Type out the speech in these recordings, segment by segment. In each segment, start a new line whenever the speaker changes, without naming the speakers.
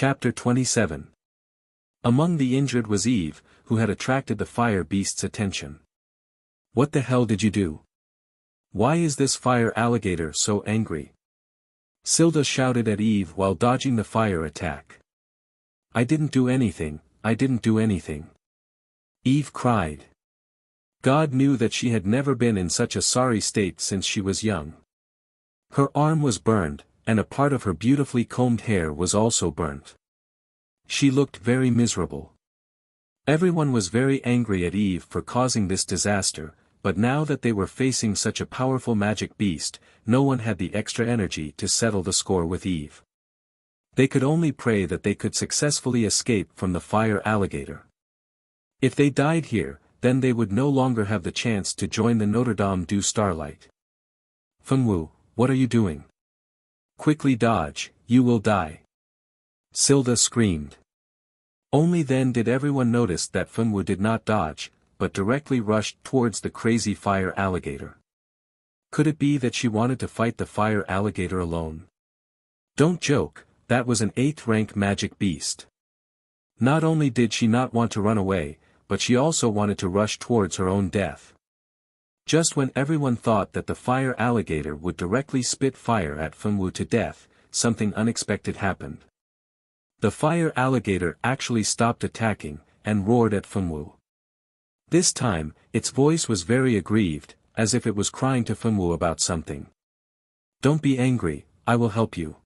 Chapter 27. Among the injured was Eve, who had attracted the fire beast's attention. "What the hell did you do? Why is this fire alligator so angry?" Silda shouted at Eve while dodging the fire attack. "I didn't do anything, I didn't do anything," Eve cried. God knew that she had never been in such a sorry state since she was young. Her arm was burned, and a part of her beautifully combed hair was also burnt. She looked very miserable. Everyone was very angry at Eve for causing this disaster, but now that they were facing such a powerful magic beast, no one had the extra energy to settle the score with Eve. They could only pray that they could successfully escape from the fire alligator. If they died here, then they would no longer have the chance to join the Notre Dame du Starlight. "Fenwu, what are you doing? Quickly dodge, you will die," Silda screamed. Only then did everyone notice that Fenwu did not dodge, but directly rushed towards the crazy fire alligator. Could it be that she wanted to fight the fire alligator alone? Don't joke, that was an 8th rank magic beast. Not only did she not want to run away, but she also wanted to rush towards her own death. Just when everyone thought that the fire alligator would directly spit fire at Fenwu to death, something unexpected happened. The fire alligator actually stopped attacking, and roared at Fenwu. This time, its voice was very aggrieved, as if it was crying to Fenwu about something. "Don't be angry, I will help you."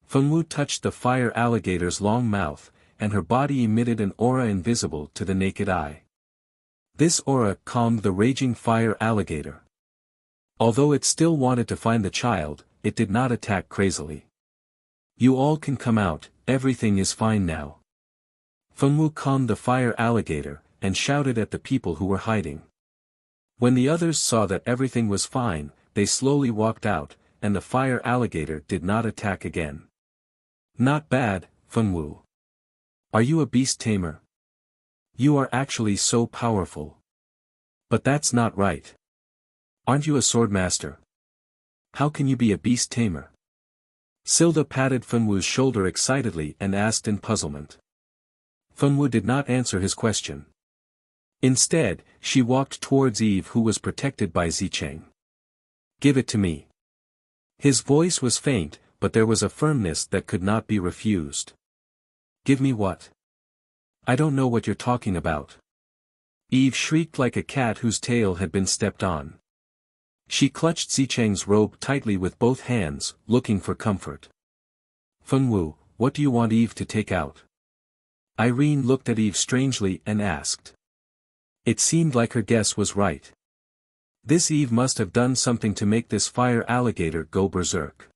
Fenwu touched the fire alligator's long mouth, and her body emitted an aura invisible to the naked eye. This aura calmed the raging fire alligator. Although it still wanted to find the child, it did not attack crazily. "You all can come out, everything is fine now." Fenwu calmed the fire alligator, and shouted at the people who were hiding. When the others saw that everything was fine, they slowly walked out, and the fire alligator did not attack again. "Not bad, Fenwu. Are you a beast tamer? You are actually so powerful. But that's not right. Aren't you a swordmaster? How can you be a beast tamer?" Silda patted Fenwu's shoulder excitedly and asked in puzzlement. Fenwu did not answer his question. Instead, she walked towards Eve, who was protected by Zicheng. "Give it to me." His voice was faint, but there was a firmness that could not be refused. "Give me what? I don't know what you're talking about." Eve shrieked like a cat whose tail had been stepped on. She clutched Zicheng's robe tightly with both hands, looking for comfort. "Fenwu, what do you want Eve to take out?" Irene looked at Eve strangely and asked. It seemed like her guess was right. This Eve must have done something to make this fire alligator go berserk.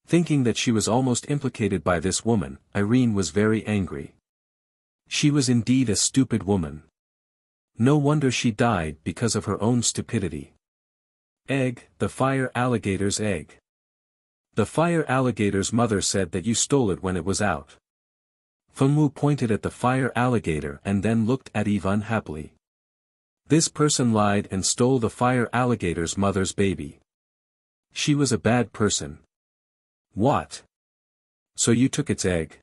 Thinking that she was almost implicated by this woman, Irene was very angry. She was indeed a stupid woman. No wonder she died because of her own stupidity. "Egg, the fire alligator's egg. The fire alligator's mother said that you stole it when it was out." Fenwu pointed at the fire alligator and then looked at Eve unhappily. This person lied and stole the fire alligator's mother's baby. She was a bad person. "What? So you took its egg?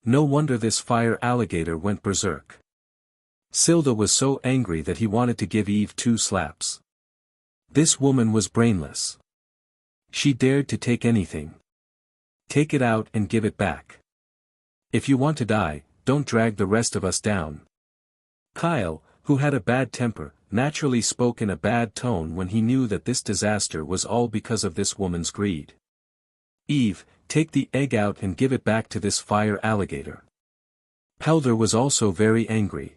No wonder this fire alligator went berserk." Silda was so angry that he wanted to give Eve 2 slaps. This woman was brainless. She dared to take anything. "Take it out and give it back. If you want to die, don't drag the rest of us down." Kyle, who had a bad temper, naturally spoke in a bad tone when he knew that this disaster was all because of this woman's greed. "Eve, take the egg out and give it back to this fire alligator." Pelder was also very angry.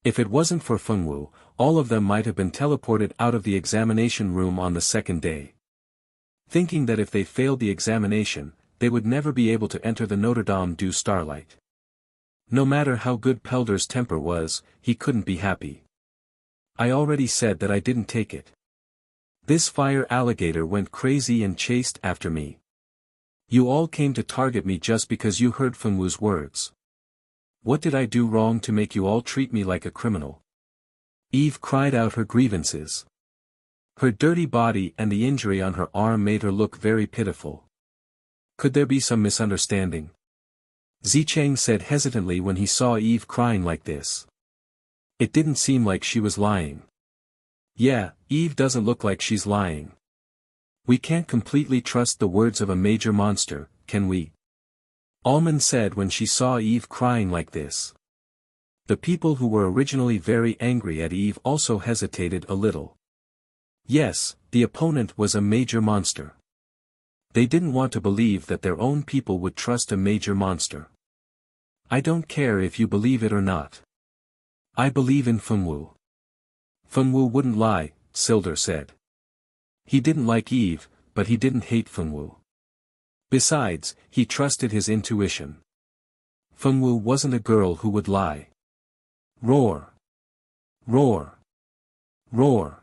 If it wasn't for Fenwu, all of them might have been teleported out of the examination room on the second day. Thinking that if they failed the examination, they would never be able to enter the Notre Dame du Starlight. No matter how good Pelder's temper was, he couldn't be happy. "I already said that I didn't take it. This fire alligator went crazy and chased after me. You all came to target me just because you heard Fenwu's words. What did I do wrong to make you all treat me like a criminal?" Eve cried out her grievances. Her dirty body and the injury on her arm made her look very pitiful. Could there be some misunderstanding? Zicheng said hesitantly when he saw Eve crying like this. It didn't seem like she was lying. Yeah, Eve doesn't look like she's lying. We can't completely trust the words of a major monster, can we? Almond said when she saw Eve crying like this. The people who were originally very angry at Eve also hesitated a little. Yes, the opponent was a major monster. They didn't want to believe that their own people would trust a major monster. I don't care if you believe it or not. I believe in Fengwu. Fengwu wouldn't lie, Silder said. He didn't like Eve, but he didn't hate Fengwu. Besides, he trusted his intuition. Fengwu wasn't a girl who would lie. Roar! Roar! Roar!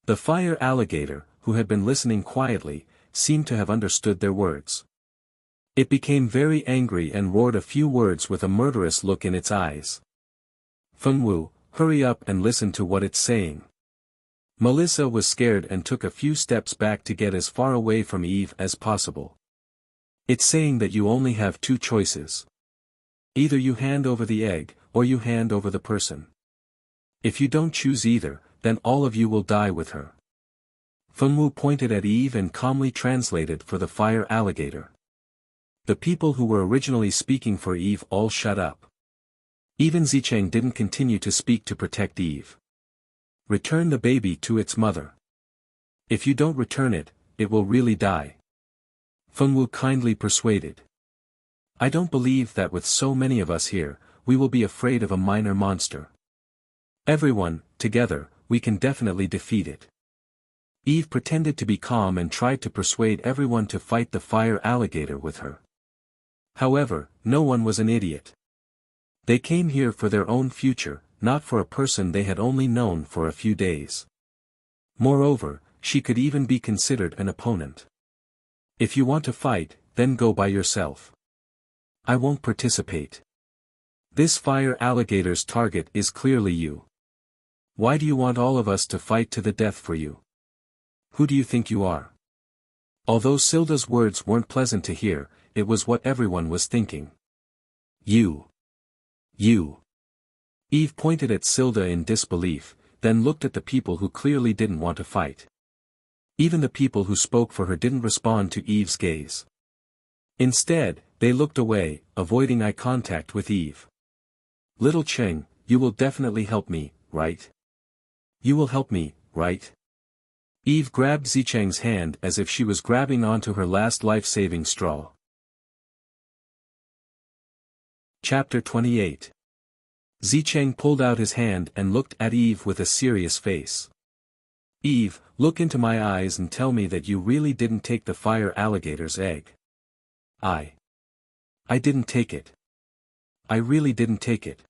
The fire alligator, who had been listening quietly, seemed to have understood their words. It became very angry and roared a few words with a murderous look in its eyes. Fengwu, hurry up and listen to what it's saying. Melissa was scared and took a few steps back to get as far away from Eve as possible. It's saying that you only have two choices. Either you hand over the egg, or you hand over the person. If you don't choose either, then all of you will die with her. Fengwu pointed at Eve and calmly translated for the fire alligator. The people who were originally speaking for Eve all shut up. Even Zicheng didn't continue to speak to protect Eve. Return the baby to its mother. If you don't return it, it will really die. Fengwu kindly persuaded. I don't believe that with so many of us here, we will be afraid of a minor monster. Everyone, together, we can definitely defeat it. Eve pretended to be calm and tried to persuade everyone to fight the fire alligator with her. However, no one was an idiot. They came here for their own future, not for a person they had only known for a few days. Moreover, she could even be considered an opponent. If you want to fight, then go by yourself. I won't participate. This fire alligator's target is clearly you. Why do you want all of us to fight to the death for you? Who do you think you are? Although Silda's words weren't pleasant to hear, it was what everyone was thinking. You. Eve pointed at Silda in disbelief, then looked at the people who clearly didn't want to fight. Even the people who spoke for her didn't respond to Eve's gaze. Instead, they looked away, avoiding eye contact with Eve. Little Cheng, you will definitely help me, right? You will help me, right? Eve grabbed Zicheng's hand as if she was grabbing onto her last life-saving straw. Chapter 28. Zicheng pulled out his hand and looked at Eve with a serious face. Eve, look into my eyes and tell me that you really didn't take the fire alligator's egg. I didn't take it. I really didn't take it.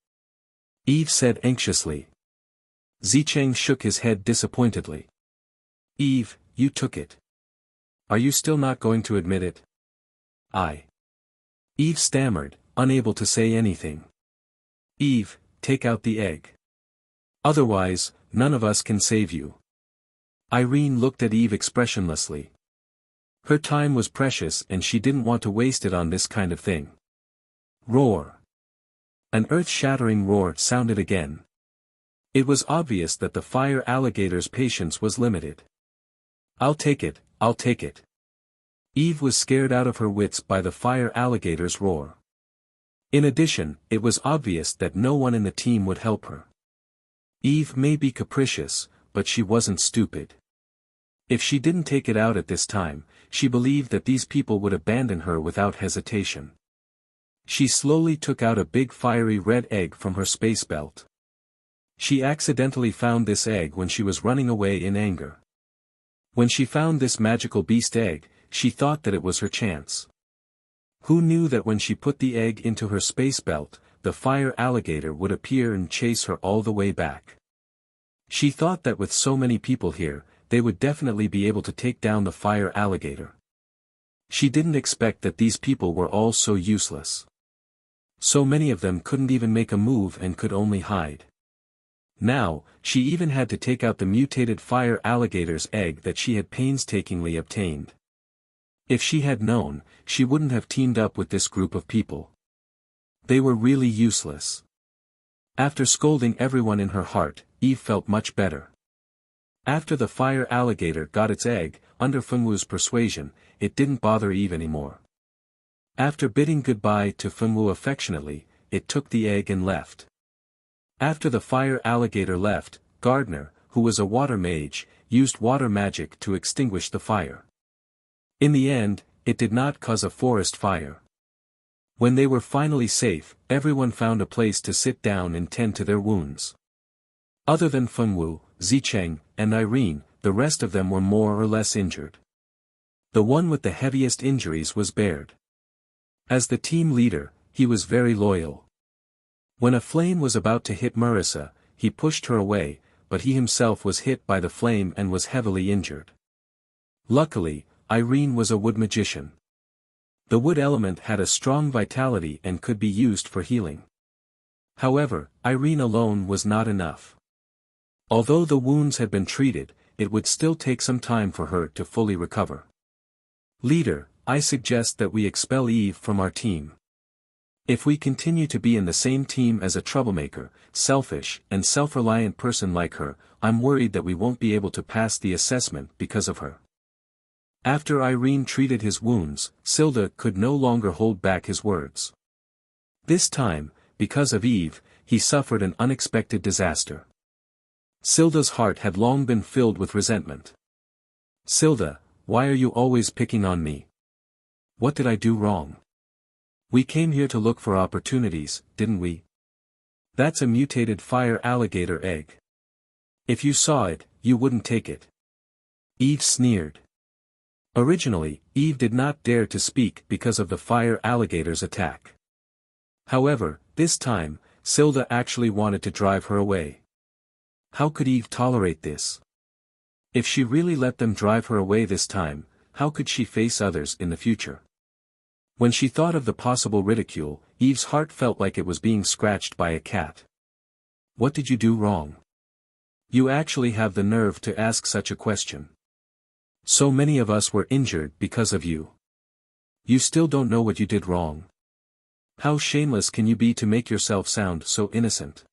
Eve said anxiously. Zicheng shook his head disappointedly. Eve, you took it. Are you still not going to admit it? Eve stammered, unable to say anything. Eve, take out the egg. Otherwise, none of us can save you. Irene looked at Eve expressionlessly. Her time was precious and she didn't want to waste it on this kind of thing. Roar. An earth-shattering roar sounded again. It was obvious that the fire alligator's patience was limited. I'll take it, I'll take it. Eve was scared out of her wits by the fire alligator's roar. In addition, it was obvious that no one in the team would help her. Eve may be capricious, but she wasn't stupid. If she didn't take it out at this time, she believed that these people would abandon her without hesitation. She slowly took out a big fiery red egg from her space belt. She accidentally found this egg when she was running away in anger. When she found this magical beast egg, she thought that it was her chance. Who knew that when she put the egg into her space belt, the fire alligator would appear and chase her all the way back? She thought that with so many people here, they would definitely be able to take down the fire alligator. She didn't expect that these people were all so useless. So many of them couldn't even make a move and could only hide. Now, she even had to take out the mutated fire alligator's egg that she had painstakingly obtained. If she had known, she wouldn't have teamed up with this group of people. They were really useless. After scolding everyone in her heart, Eve felt much better. After the fire alligator got its egg, under Fengwu's persuasion, it didn't bother Eve anymore. After bidding goodbye to Fengwu affectionately, it took the egg and left. After the fire alligator left, Gardner, who was a water mage, used water magic to extinguish the fire. In the end, it did not cause a forest fire. When they were finally safe, everyone found a place to sit down and tend to their wounds. Other than Fengwu, Zicheng, and Irene, the rest of them were more or less injured. The one with the heaviest injuries was Baird. As the team leader, he was very loyal. When a flame was about to hit Marissa, he pushed her away, but he himself was hit by the flame and was heavily injured. Luckily, Irene was a wood magician. The wood element had a strong vitality and could be used for healing. However, Irene alone was not enough. Although the wounds had been treated, it would still take some time for her to fully recover. Leader, I suggest that we expel Eve from our team. If we continue to be in the same team as a troublemaker, selfish, and self-reliant person like her, I'm worried that we won't be able to pass the assessment because of her. After Irene treated his wounds, Silda could no longer hold back his words. This time, because of Eve, he suffered an unexpected disaster. Silda's heart had long been filled with resentment. Silda, why are you always picking on me? What did I do wrong? We came here to look for opportunities, didn't we? That's a mutated fire alligator egg. If you saw it, you wouldn't take it. Eve sneered. Originally, Eve did not dare to speak because of the fire alligator's attack. However, this time, Silda actually wanted to drive her away. How could Eve tolerate this? If she really let them drive her away this time, how could she face others in the future? When she thought of the possible ridicule, Eve's heart felt like it was being scratched by a cat. What did you do wrong? You actually have the nerve to ask such a question. So many of us were injured because of you. You still don't know what you did wrong. How shameless can you be to make yourself sound so innocent?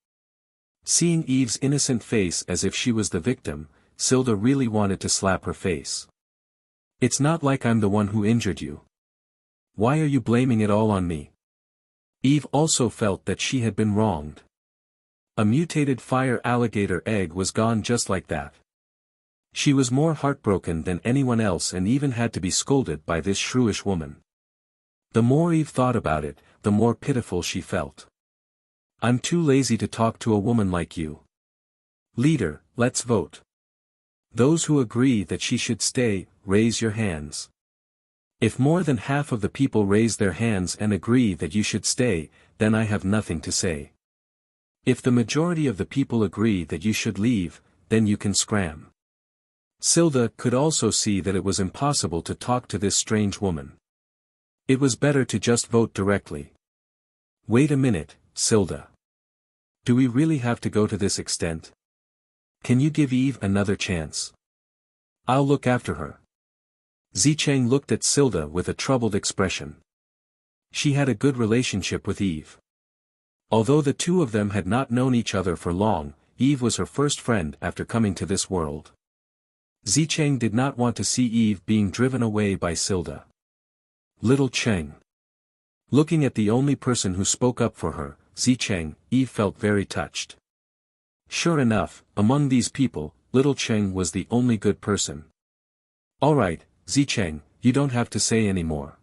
Seeing Eve's innocent face as if she was the victim, Silda really wanted to slap her face. It's not like I'm the one who injured you. Why are you blaming it all on me? Eve also felt that she had been wronged. A mutated fire alligator egg was gone just like that. She was more heartbroken than anyone else and even had to be scolded by this shrewish woman. The more Eve thought about it, the more pitiful she felt. I'm too lazy to talk to a woman like you. Leader, let's vote. Those who agree that she should stay, raise your hands. If more than half of the people raise their hands and agree that you should stay, then I have nothing to say. If the majority of the people agree that you should leave, then you can scram. Silda could also see that it was impossible to talk to this strange woman. It was better to just vote directly. Wait a minute, Silda. Do we really have to go to this extent? Can you give Eve another chance? I'll look after her. Zicheng looked at Silda with a troubled expression. She had a good relationship with Eve. Although the two of them had not known each other for long, Eve was her first friend after coming to this world. Zicheng did not want to see Eve being driven away by Silda. Little Cheng. Looking at the only person who spoke up for her, Zicheng, Eve felt very touched. Sure enough, among these people, Little Cheng was the only good person. Alright, Zicheng, you don't have to say any more.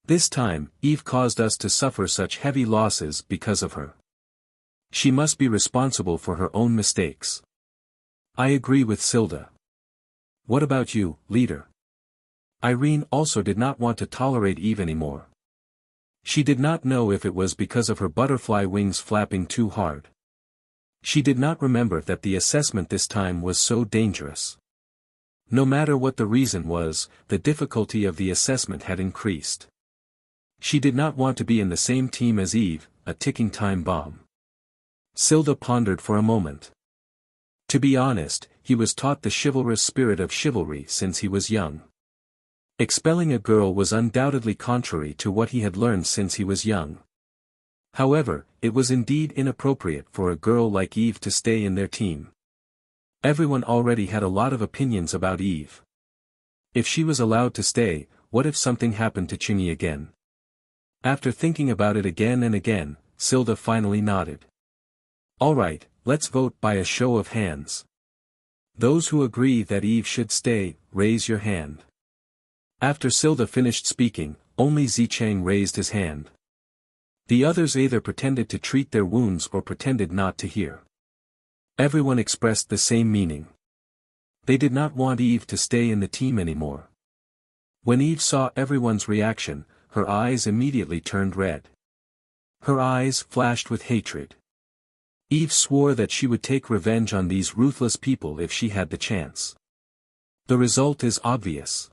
This time, Eve caused us to suffer such heavy losses because of her. She must be responsible for her own mistakes. I agree with Silda. What about you, leader? Irene also did not want to tolerate Eve anymore. She did not know if it was because of her butterfly wings flapping too hard. She did not remember that the assessment this time was so dangerous. No matter what the reason was, the difficulty of the assessment had increased. She did not want to be in the same team as Eve, a ticking time bomb. Silda pondered for a moment. To be honest, he was taught the chivalrous spirit of chivalry since he was young. Expelling a girl was undoubtedly contrary to what he had learned since he was young. However, it was indeed inappropriate for a girl like Eve to stay in their team. Everyone already had a lot of opinions about Eve. If she was allowed to stay, what if something happened to Chingy again? After thinking about it again and again, Silda finally nodded. Alright, let's vote by a show of hands. Those who agree that Eve should stay, raise your hand. After Silda finished speaking, only Zicheng raised his hand. The others either pretended to treat their wounds or pretended not to hear. Everyone expressed the same meaning. They did not want Eve to stay in the team anymore. When Eve saw everyone's reaction, her eyes immediately turned red. Her eyes flashed with hatred. Eve swore that she would take revenge on these ruthless people if she had the chance. The result is obvious.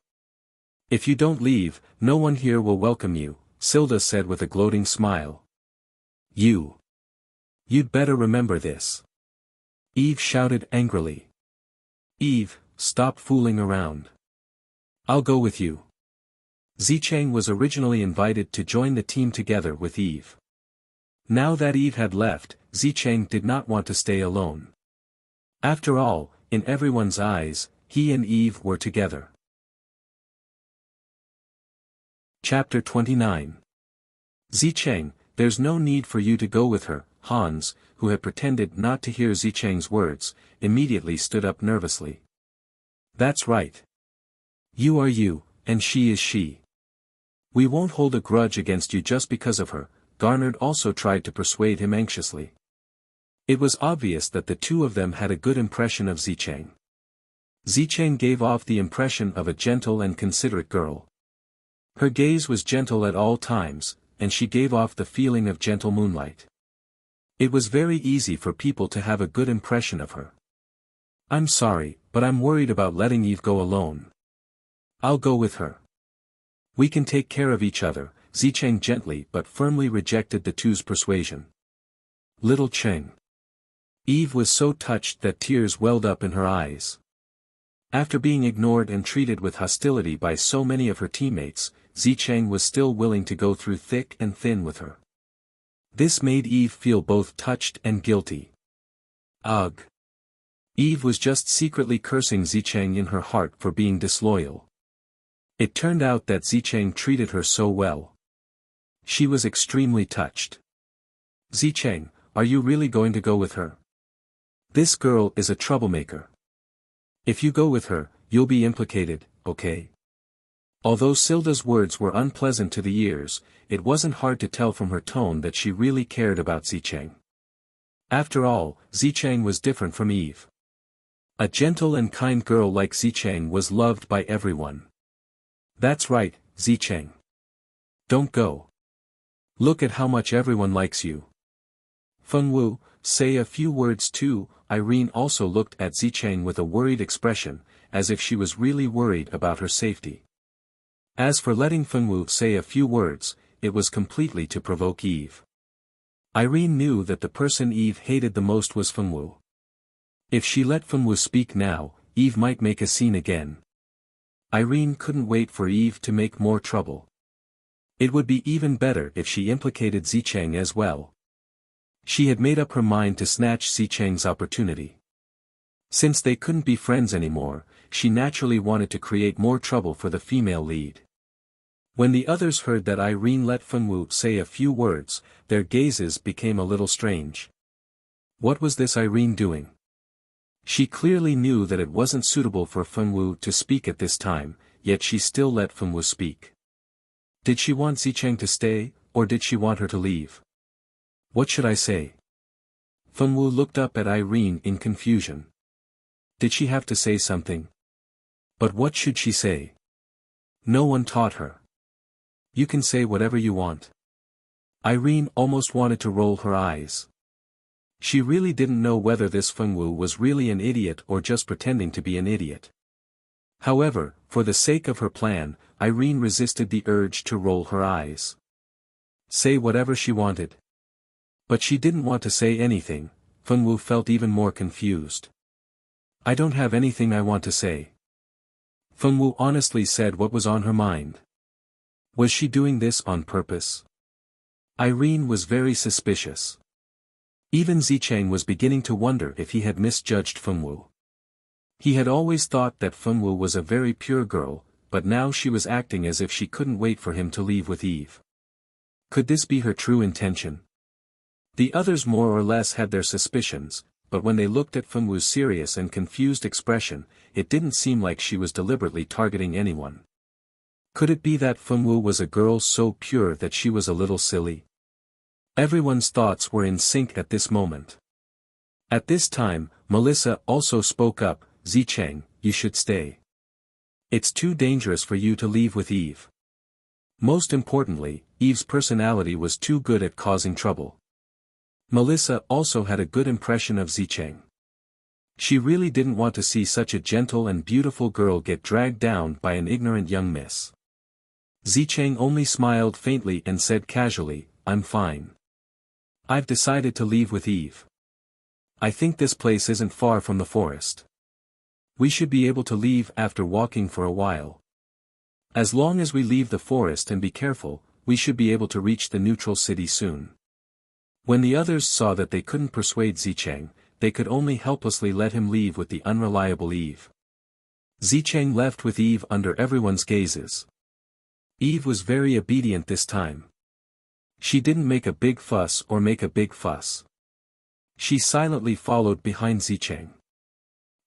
If you don't leave, no one here will welcome you, Silda said with a gloating smile. You'd better remember this. Eve shouted angrily. Eve, stop fooling around. I'll go with you. Zicheng was originally invited to join the team together with Eve. Now that Eve had left, Zicheng did not want to stay alone. After all, in everyone's eyes, he and Eve were together. Chapter 29. Zicheng, there's no need for you to go with her. Hans, who had pretended not to hear Zicheng's words, immediately stood up nervously. That's right. You are you, and she is she. We won't hold a grudge against you just because of her. Garnard also tried to persuade him anxiously. It was obvious that the two of them had a good impression of Zicheng. Zicheng gave off the impression of a gentle and considerate girl. Her gaze was gentle at all times, and she gave off the feeling of gentle moonlight. It was very easy for people to have a good impression of her. I'm sorry, but I'm worried about letting Eve go alone. I'll go with her. We can take care of each other. Zicheng gently but firmly rejected the two's persuasion. Little Cheng. Eve was so touched that tears welled up in her eyes. After being ignored and treated with hostility by so many of her teammates, Zicheng was still willing to go through thick and thin with her. This made Eve feel both touched and guilty. Ugh. Eve was just secretly cursing Zicheng in her heart for being disloyal. It turned out that Zicheng treated her so well. She was extremely touched. Zicheng, are you really going to go with her? This girl is a troublemaker. If you go with her, you'll be implicated, okay? Although Silda's words were unpleasant to the ears, it wasn't hard to tell from her tone that she really cared about Zicheng. After all, Zicheng was different from Eve. A gentle and kind girl like Zicheng was loved by everyone. That's right, Zicheng. Don't go. Look at how much everyone likes you. Fengwu, say a few words too. Irene also looked at Zicheng with a worried expression, as if she was really worried about her safety. As for letting Fengwu say a few words, it was completely to provoke Eve. Irene knew that the person Eve hated the most was Fengwu. If she let Fengwu speak now, Eve might make a scene again. Irene couldn't wait for Eve to make more trouble. It would be even better if she implicated Zicheng as well. She had made up her mind to snatch Zicheng's opportunity. Since they couldn't be friends anymore, she naturally wanted to create more trouble for the female lead. When the others heard that Irene let Fengwu say a few words, their gazes became a little strange. What was this Irene doing? She clearly knew that it wasn't suitable for Fengwu to speak at this time, yet she still let Fengwu speak. Did she want Zicheng to stay, or did she want her to leave? What should I say? Fengwu looked up at Irene in confusion. Did she have to say something? But what should she say? No one taught her. You can say whatever you want. Irene almost wanted to roll her eyes. She really didn't know whether this Fengwu was really an idiot or just pretending to be an idiot. However, for the sake of her plan, Irene resisted the urge to roll her eyes. Say whatever she wanted. But she didn't want to say anything. Fengwu felt even more confused. I don't have anything I want to say. Fengwu honestly said what was on her mind. Was she doing this on purpose? Irene was very suspicious. Even Zicheng was beginning to wonder if he had misjudged Fengwu. He had always thought that Fengwu was a very pure girl, but now she was acting as if she couldn't wait for him to leave with Eve. Could this be her true intention? The others more or less had their suspicions, but when they looked at Fengwu's serious and confused expression, it didn't seem like she was deliberately targeting anyone. Could it be that Fengwu was a girl so pure that she was a little silly? Everyone's thoughts were in sync at this moment. At this time, Melissa also spoke up, Zicheng, you should stay. It's too dangerous for you to leave with Eve. Most importantly, Eve's personality was too good at causing trouble. Melissa also had a good impression of Zicheng. She really didn't want to see such a gentle and beautiful girl get dragged down by an ignorant young miss. Zicheng only smiled faintly and said casually, I'm fine. I've decided to leave with Eve. I think this place isn't far from the forest. We should be able to leave after walking for a while. As long as we leave the forest and be careful, we should be able to reach the neutral city soon. When the others saw that they couldn't persuade Zicheng, they could only helplessly let him leave with the unreliable Eve. Zicheng left with Eve under everyone's gazes. Eve was very obedient this time. She didn't make a big fuss or make a big fuss. She silently followed behind Zicheng.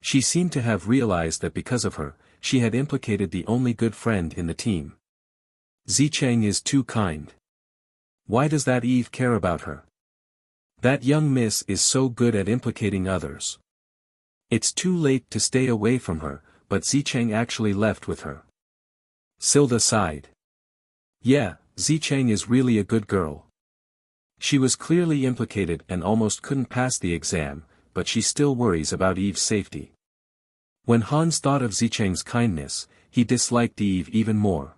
She seemed to have realized that because of her, she had implicated the only good friend in the team. Zicheng is too kind. Why does that Eve care about her? That young miss is so good at implicating others. It's too late to stay away from her, but Zicheng actually left with her. Silda sighed. Yeah, Zicheng is really a good girl. She was clearly implicated and almost couldn't pass the exam, but she still worries about Eve's safety. When Hans thought of Zicheng's kindness, he disliked Eve even more.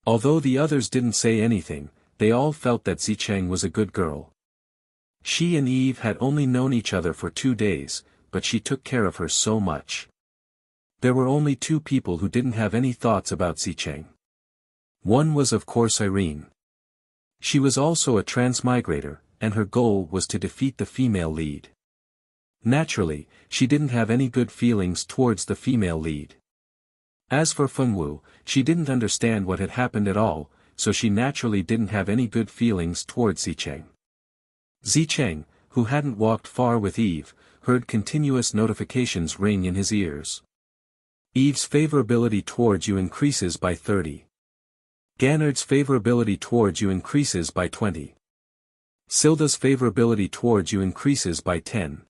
Although the others didn't say anything, they all felt that Zicheng was a good girl. She and Eve had only known each other for 2 days, but she took care of her so much. There were only 2 people who didn't have any thoughts about Zicheng. One was of course Irene. She was also a transmigrator, and her goal was to defeat the female lead. Naturally, she didn't have any good feelings towards the female lead. As for Fengwu, she didn't understand what had happened at all, so she naturally didn't have any good feelings towards Zicheng. Zicheng, who hadn't walked far with Eve, heard continuous notifications ring in his ears. Eve's favorability towards you increases by 30. Gannard's favorability towards you increases by 20. Silda's favorability towards you increases by 10.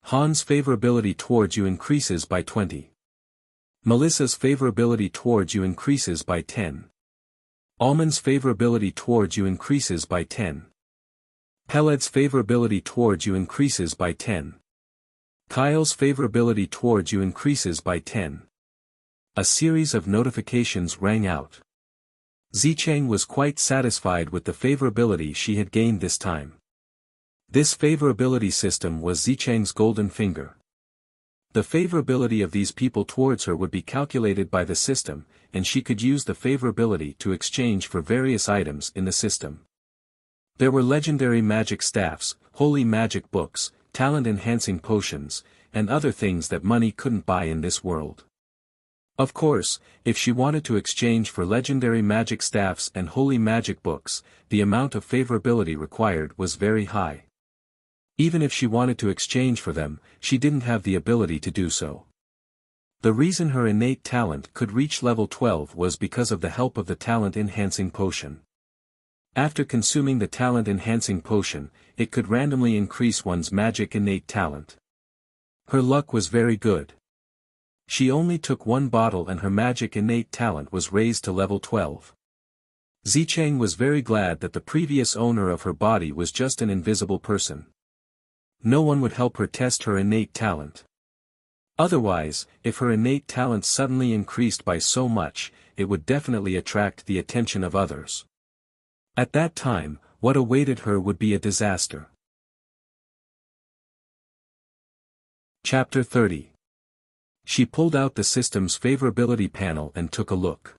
Han's favorability towards you increases by 20. Melissa's favorability towards you increases by 10. Almond's favorability towards you increases by 10. Peled's favorability towards you increases by 10. Kyle's favorability towards you increases by 10. A series of notifications rang out. Zicheng was quite satisfied with the favorability she had gained this time. This favorability system was Zicheng's golden finger. The favorability of these people towards her would be calculated by the system, and she could use the favorability to exchange for various items in the system. There were legendary magic staffs, holy magic books, talent-enhancing potions, and other things that money couldn't buy in this world. Of course, if she wanted to exchange for legendary magic staffs and holy magic books, the amount of favorability required was very high. Even if she wanted to exchange for them, she didn't have the ability to do so. The reason her innate talent could reach level 12 was because of the help of the talent-enhancing potion. After consuming the talent-enhancing potion, it could randomly increase one's magic innate talent. Her luck was very good. She only took 1 bottle and her magic innate talent was raised to level 12. Zicheng was very glad that the previous owner of her body was just an invisible person. No one would help her test her innate talent. Otherwise, if her innate talent suddenly increased by so much, it would definitely attract the attention of others. At that time, what awaited her would be a disaster. Chapter 30. She pulled out the system's favorability panel and took a look.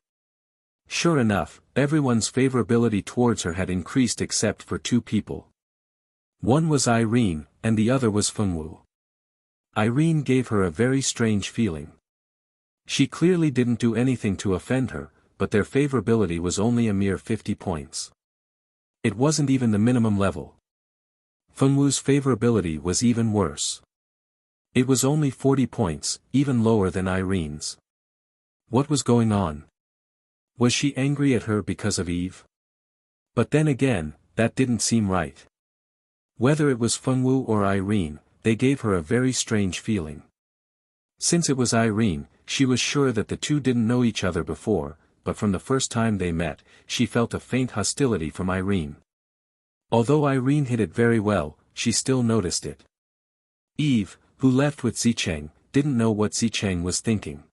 Sure enough, everyone's favorability towards her had increased except for two people. One was Irene, and the other was Fengwu. Irene gave her a very strange feeling. She clearly didn't do anything to offend her, but their favorability was only a mere 50 points. It wasn't even the minimum level. Fengwu's favorability was even worse. It was only 40 points, even lower than Irene's. What was going on? Was she angry at her because of Eve? But then again, that didn't seem right. Whether it was Fengwu or Irene, they gave her a very strange feeling. Since it was Irene, she was sure that the two didn't know each other before, but from the first time they met, she felt a faint hostility from Irene. Although Irene hid it very well, she still noticed it. Eve, who left with Zicheng, didn't know what Zicheng was thinking.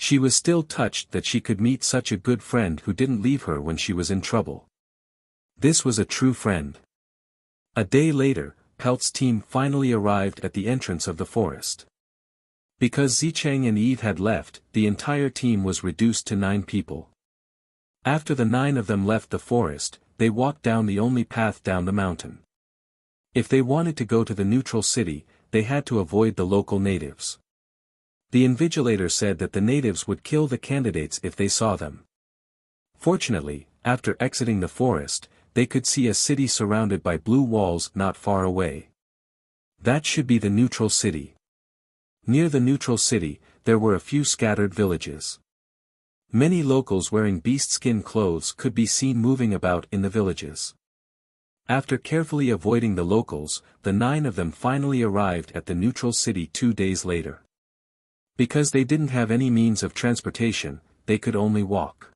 She was still touched that she could meet such a good friend who didn't leave her when she was in trouble. This was a true friend. A day later, Pelt's team finally arrived at the entrance of the forest. Because Zicheng and Eve had left, the entire team was reduced to 9 people. After the 9 of them left the forest, they walked down the only path down the mountain. If they wanted to go to the neutral city, they had to avoid the local natives. The invigilator said that the natives would kill the candidates if they saw them. Fortunately, after exiting the forest, they could see a city surrounded by blue walls not far away. That should be the neutral city. Near the neutral city, there were a few scattered villages. Many locals wearing beast-skin clothes could be seen moving about in the villages. After carefully avoiding the locals, the 9 of them finally arrived at the neutral city 2 days later. Because they didn't have any means of transportation, they could only walk.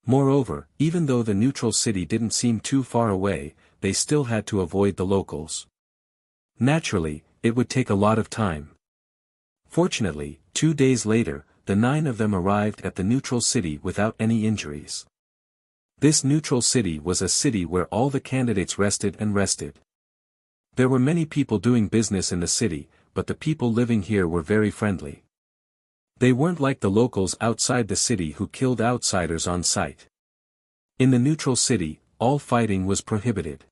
Moreover, even though the neutral city didn't seem too far away, they still had to avoid the locals. Naturally, it would take a lot of time. Fortunately, 2 days later, the 9 of them arrived at the neutral city without any injuries. This neutral city was a city where all the candidates rested. There were many people doing business in the city, but the people living here were very friendly. They weren't like the locals outside the city who killed outsiders on sight. In the neutral city, all fighting was prohibited.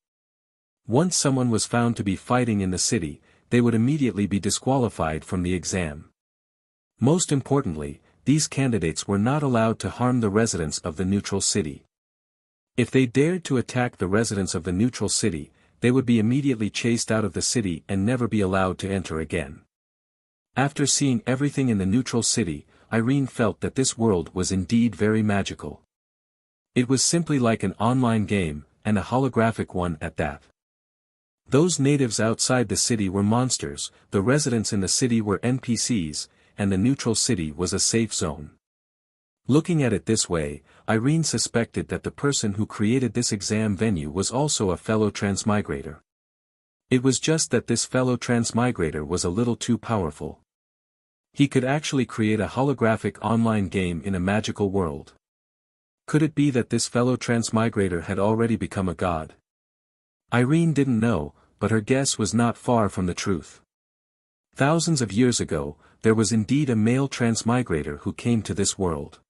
Once someone was found to be fighting in the city, they would immediately be disqualified from the exam. Most importantly, these candidates were not allowed to harm the residents of the neutral city. If they dared to attack the residents of the neutral city, they would be immediately chased out of the city and never be allowed to enter again. After seeing everything in the neutral city, Irene felt that this world was indeed very magical. It was simply like an online game, and a holographic one at that. Those natives outside the city were monsters, the residents in the city were NPCs, and the neutral city was a safe zone. Looking at it this way, Irene suspected that the person who created this exam venue was also a fellow transmigrator. It was just that this fellow transmigrator was a little too powerful. He could actually create a holographic online game in a magical world. Could it be that this fellow transmigrator had already become a god? Irene didn't know, but her guess was not far from the truth. Thousands of years ago, there was indeed a male transmigrator who came to this world.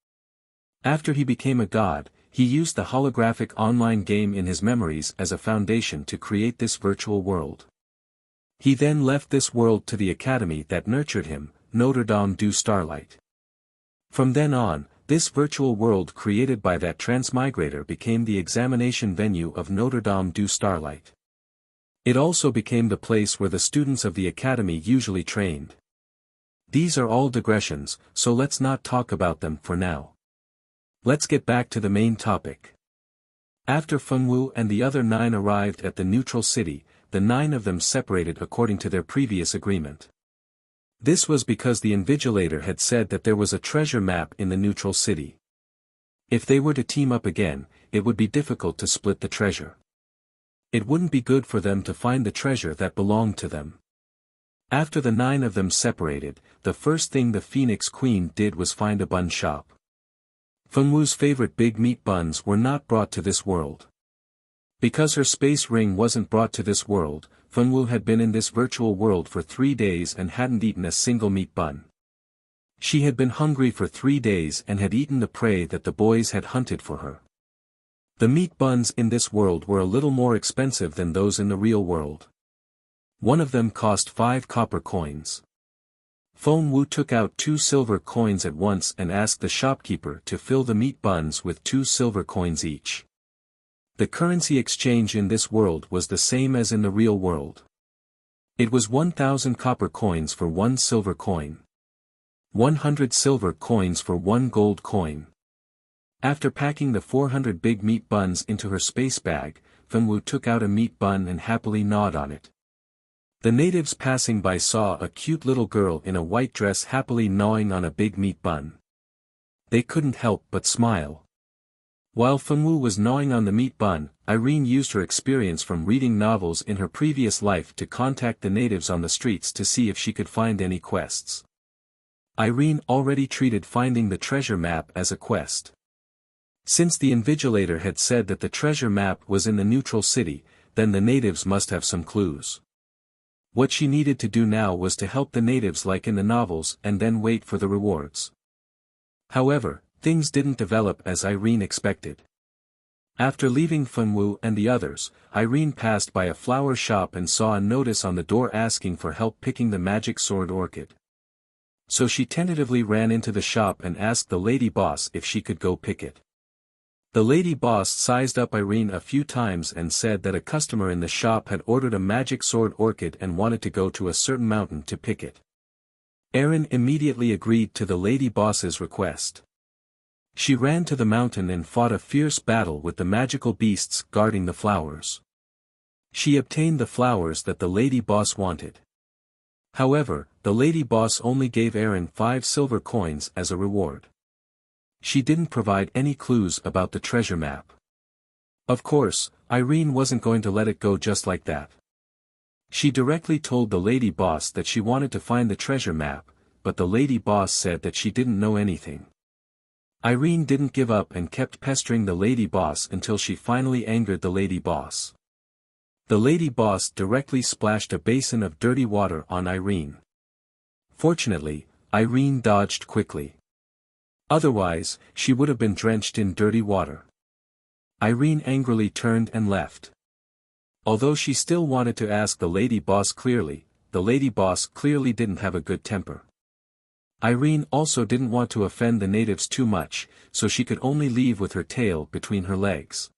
After he became a god, he used the holographic online game in his memories as a foundation to create this virtual world. He then left this world to the academy that nurtured him, Notre Dame du Starlight. From then on, this virtual world created by that transmigrator became the examination venue of Notre Dame du Starlight. It also became the place where the students of the academy usually trained. These are all digressions, so let's not talk about them for now. Let's get back to the main topic. After Fengwu and the other 9 arrived at the neutral city, the 9 of them separated according to their previous agreement. This was because the invigilator had said that there was a treasure map in the neutral city. If they were to team up again, it would be difficult to split the treasure. It wouldn't be good for them to find the treasure that belonged to them. After the 9 of them separated, the first thing the Phoenix Queen did was find a bun shop. Fengwu's favorite big meat buns were not brought to this world. Because her space ring wasn't brought to this world, Fengwu had been in this virtual world for 3 days and hadn't eaten a single meat bun. She had been hungry for 3 days and had eaten the prey that the boys had hunted for her. The meat buns in this world were a little more expensive than those in the real world. One of them cost 5 copper coins. Feng Wu took out 2 silver coins at once and asked the shopkeeper to fill the meat buns with 2 silver coins each. The currency exchange in this world was the same as in the real world. It was 1,000 copper coins for 1 silver coin. 100 silver coins for 1 gold coin. After packing the 400 big meat buns into her space bag, Feng Wu took out a meat bun and happily gnawed on it. The natives passing by saw a cute little girl in a white dress happily gnawing on a big meat bun. They couldn't help but smile. While Feng Wu was gnawing on the meat bun, Irene used her experience from reading novels in her previous life to contact the natives on the streets to see if she could find any quests. Irene already treated finding the treasure map as a quest. Since the Invigilator had said that the treasure map was in the neutral city, then the natives must have some clues. What she needed to do now was to help the natives like in the novels and then wait for the rewards. However, things didn't develop as Irene expected. After leaving Feng Wu and the others, Irene passed by a flower shop and saw a notice on the door asking for help picking the magic sword orchid. So she tentatively ran into the shop and asked the lady boss if she could go pick it. The lady boss sized up Irene a few times and said that a customer in the shop had ordered a magic sword orchid and wanted to go to a certain mountain to pick it. Erin immediately agreed to the lady boss's request. She ran to the mountain and fought a fierce battle with the magical beasts guarding the flowers. She obtained the flowers that the lady boss wanted. However, the lady boss only gave Erin 5 silver coins as a reward. She didn't provide any clues about the treasure map. Of course, Irene wasn't going to let it go just like that. She directly told the lady boss that she wanted to find the treasure map, but the lady boss said that she didn't know anything. Irene didn't give up and kept pestering the lady boss until she finally angered the lady boss. The lady boss directly splashed a basin of dirty water on Irene. Fortunately, Irene dodged quickly. Otherwise, she would have been drenched in dirty water. Irene angrily turned and left. Although she still wanted to ask the lady boss clearly, the lady boss clearly didn't have a good temper. Irene also didn't want to offend the natives too much, so she could only leave with her tail between her legs.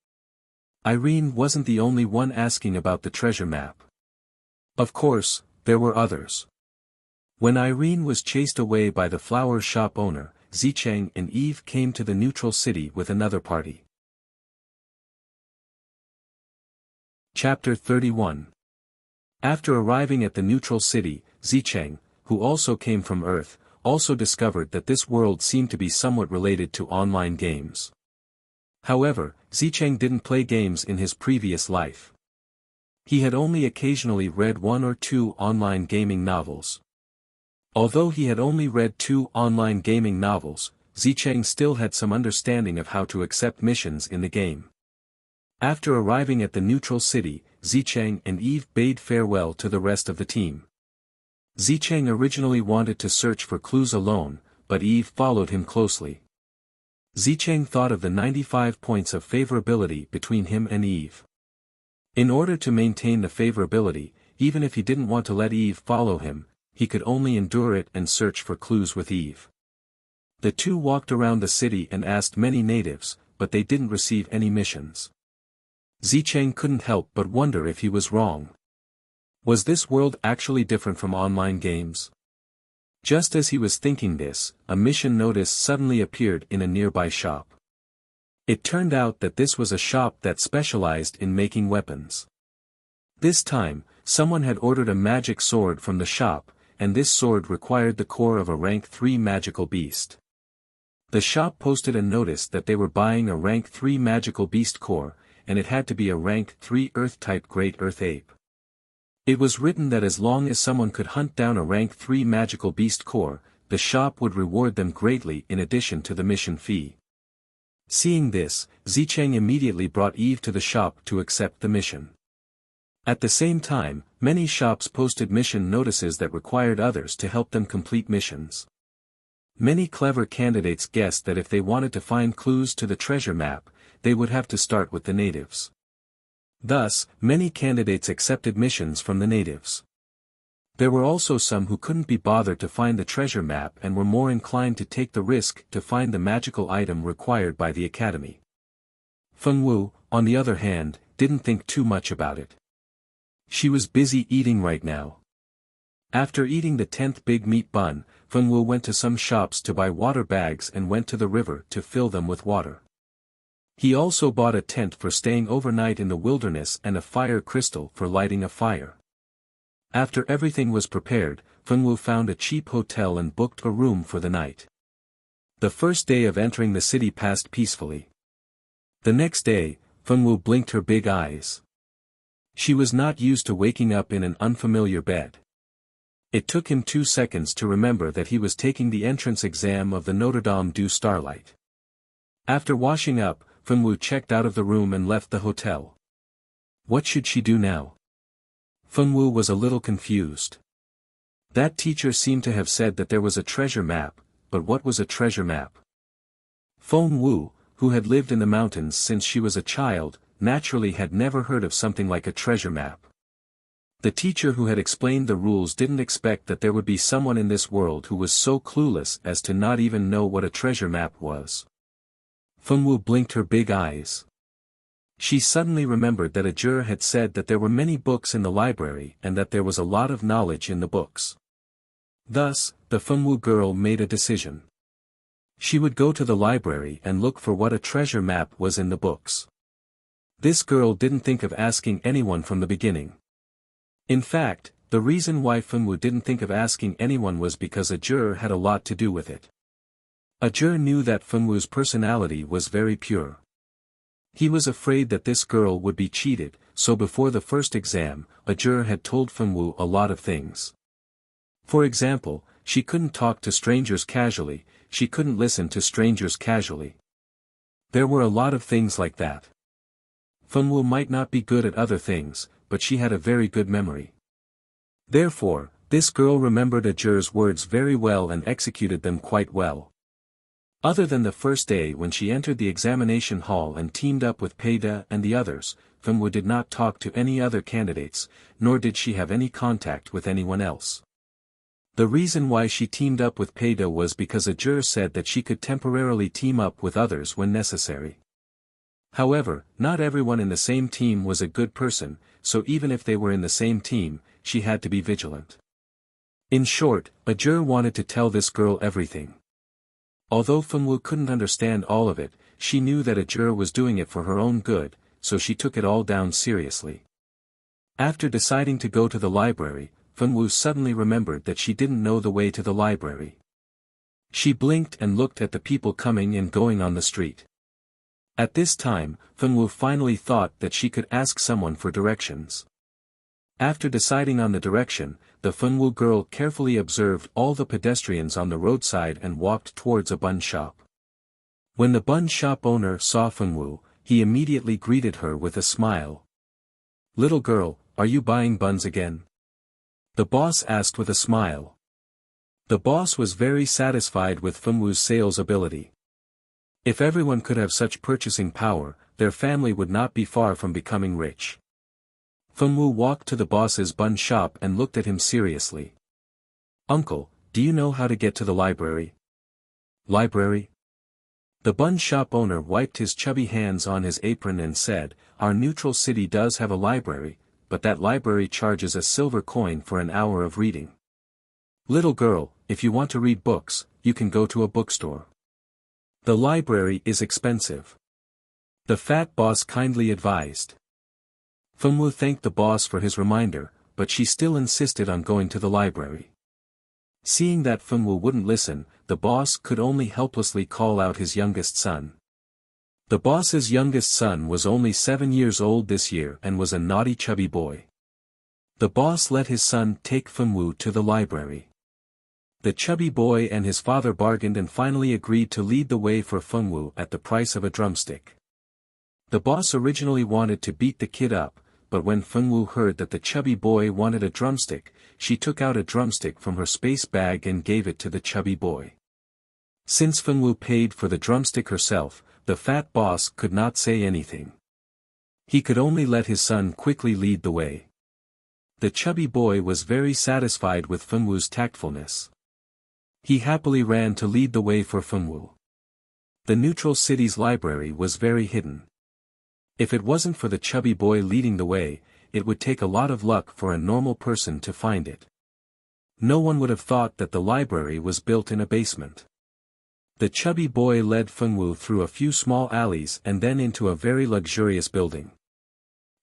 Irene wasn't the only one asking about the treasure map. Of course, there were others. When Irene was chased away by the flower shop owner, Zicheng and Eve came to the neutral city with another party. Chapter 31. After arriving at the neutral city, Zicheng, who also came from Earth, also discovered that this world seemed to be somewhat related to online games. However, Zicheng didn't play games in his previous life. He had only occasionally read 1 or 2 online gaming novels. Although he had only read 2 online gaming novels, Zicheng still had some understanding of how to accept missions in the game. After arriving at the neutral city, Zicheng and Eve bade farewell to the rest of the team. Zicheng originally wanted to search for clues alone, but Eve followed him closely. Zicheng thought of the 95 points of favorability between him and Eve. In order to maintain the favorability, even if he didn't want to let Eve follow him, he could only endure it and search for clues with Eve. The two walked around the city and asked many natives, but they didn't receive any missions. Zicheng couldn't help but wonder if he was wrong. Was this world actually different from online games? Just as he was thinking this, a mission notice suddenly appeared in a nearby shop. It turned out that this was a shop that specialized in making weapons. This time, someone had ordered a magic sword from the shop, and this sword required the core of a rank 3 magical beast. The shop posted a notice that they were buying a rank 3 magical beast core, and it had to be a rank 3 Earth-type Great Earth Ape. It was written that as long as someone could hunt down a rank 3 magical beast core, the shop would reward them greatly in addition to the mission fee. Seeing this, Zicheng immediately brought Eve to the shop to accept the mission. At the same time, many shops posted mission notices that required others to help them complete missions. Many clever candidates guessed that if they wanted to find clues to the treasure map, they would have to start with the natives. Thus, many candidates accepted missions from the natives. There were also some who couldn't be bothered to find the treasure map and were more inclined to take the risk to find the magical item required by the academy. Feng Wu, on the other hand, didn't think too much about it. She was busy eating right now. After eating the 10th big meat bun, Feng Wu went to some shops to buy water bags and went to the river to fill them with water. He also bought a tent for staying overnight in the wilderness and a fire crystal for lighting a fire. After everything was prepared, Feng Wu found a cheap hotel and booked a room for the night. The first day of entering the city passed peacefully. The next day, Feng Wu blinked her big eyes. She was not used to waking up in an unfamiliar bed. It took him 2 seconds to remember that he was taking the entrance exam of the Notre Dame du Starlight. After washing up, Feng Wu checked out of the room and left the hotel. What should she do now? Feng Wu was a little confused. That teacher seemed to have said that there was a treasure map, but what was a treasure map? Feng Wu, who had lived in the mountains since she was a child, naturally had never heard of something like a treasure map. The teacher who had explained the rules didn't expect that there would be someone in this world who was so clueless as to not even know what a treasure map was. Feng Wu blinked her big eyes. She suddenly remembered that a juror had said that there were many books in the library and that there was a lot of knowledge in the books. Thus, the Feng Wu girl made a decision. She would go to the library and look for what a treasure map was in the books. This girl didn't think of asking anyone from the beginning. In fact, the reason why Feng Wu didn't think of asking anyone was because a juror had a lot to do with it. A juror knew that Feng Wu's personality was very pure. He was afraid that this girl would be cheated, so before the first exam, a juror had told Feng Wu a lot of things. For example, she couldn't talk to strangers casually, she couldn't listen to strangers casually. There were a lot of things like that. Feng Wu might not be good at other things, but she had a very good memory. Therefore, this girl remembered a juror's words very well and executed them quite well. Other than the first day when she entered the examination hall and teamed up with Peida and the others, Feng Wu did not talk to any other candidates, nor did she have any contact with anyone else. The reason why she teamed up with Peida was because a juror said that she could temporarily team up with others when necessary. However, not everyone in the same team was a good person, so even if they were in the same team, she had to be vigilant. In short, a juror wanted to tell this girl everything. Although Feng Wu couldn't understand all of it, she knew that a juror was doing it for her own good, so she took it all down seriously. After deciding to go to the library, Feng Wu suddenly remembered that she didn't know the way to the library. She blinked and looked at the people coming and going on the street. At this time, Feng Wu finally thought that she could ask someone for directions. After deciding on the direction, the Feng Wu girl carefully observed all the pedestrians on the roadside and walked towards a bun shop. When the bun shop owner saw Feng Wu, he immediately greeted her with a smile. "Little girl, are you buying buns again?" The boss asked with a smile. The boss was very satisfied with Feng Wu's sales ability. If everyone could have such purchasing power, their family would not be far from becoming rich. Feng Wu walked to the boss's bun shop and looked at him seriously. "Uncle, do you know how to get to the library?" "Library?" The bun shop owner wiped his chubby hands on his apron and said, "Our neutral city does have a library, but that library charges a silver coin for an hour of reading. Little girl, if you want to read books, you can go to a bookstore. The library is expensive." The fat boss kindly advised. Feng Wu thanked the boss for his reminder, but she still insisted on going to the library. Seeing that Feng Wu wouldn't listen, the boss could only helplessly call out his youngest son. The boss's youngest son was only 7 years old this year and was a naughty chubby boy. The boss let his son take Feng Wu to the library. The chubby boy and his father bargained and finally agreed to lead the way for Feng Wu at the price of a drumstick. The boss originally wanted to beat the kid up, but when Feng Wu heard that the chubby boy wanted a drumstick, she took out a drumstick from her space bag and gave it to the chubby boy. Since Fenwu paid for the drumstick herself, the fat boss could not say anything. He could only let his son quickly lead the way. The chubby boy was very satisfied with Fenwu's tactfulness. He happily ran to lead the way for Fenwu. The neutral city's library was very hidden. If it wasn't for the chubby boy leading the way, it would take a lot of luck for a normal person to find it. No one would have thought that the library was built in a basement. The chubby boy led Fenwu through a few small alleys and then into a very luxurious building.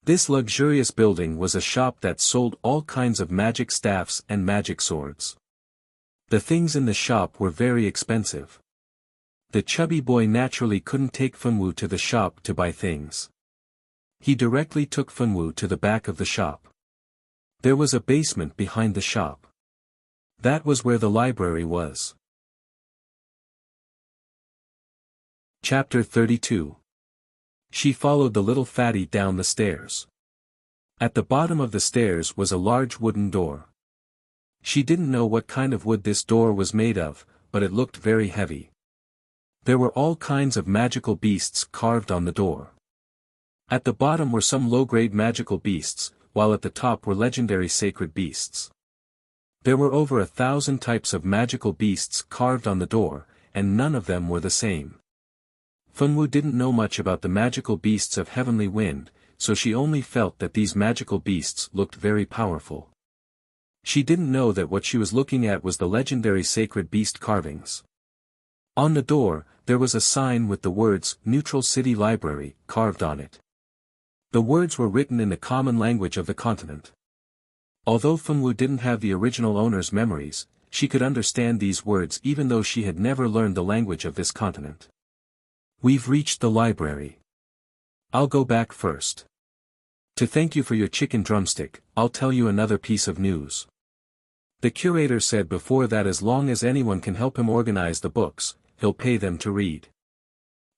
This luxurious building was a shop that sold all kinds of magic staffs and magic swords. The things in the shop were very expensive. The chubby boy naturally couldn't take Fenwu to the shop to buy things. He directly took Fenwu to the back of the shop. There was a basement behind the shop. That was where the library was. Chapter 32. She followed the little fatty down the stairs. At the bottom of the stairs was a large wooden door. She didn't know what kind of wood this door was made of, but it looked very heavy. There were all kinds of magical beasts carved on the door. At the bottom were some low-grade magical beasts, while at the top were legendary sacred beasts. There were over 1,000 types of magical beasts carved on the door, and none of them were the same. Fenwu didn't know much about the magical beasts of Heavenly Wind, so she only felt that these magical beasts looked very powerful. She didn't know that what she was looking at was the legendary sacred beast carvings. On the door, there was a sign with the words, "Neutral City Library," carved on it. The words were written in the common language of the continent. Although Fenwu didn't have the original owner's memories, she could understand these words even though she had never learned the language of this continent. "We've reached the library. I'll go back first. To thank you for your chicken drumstick, I'll tell you another piece of news." The curator said before that as long as anyone can help him organize the books, he'll pay them to read.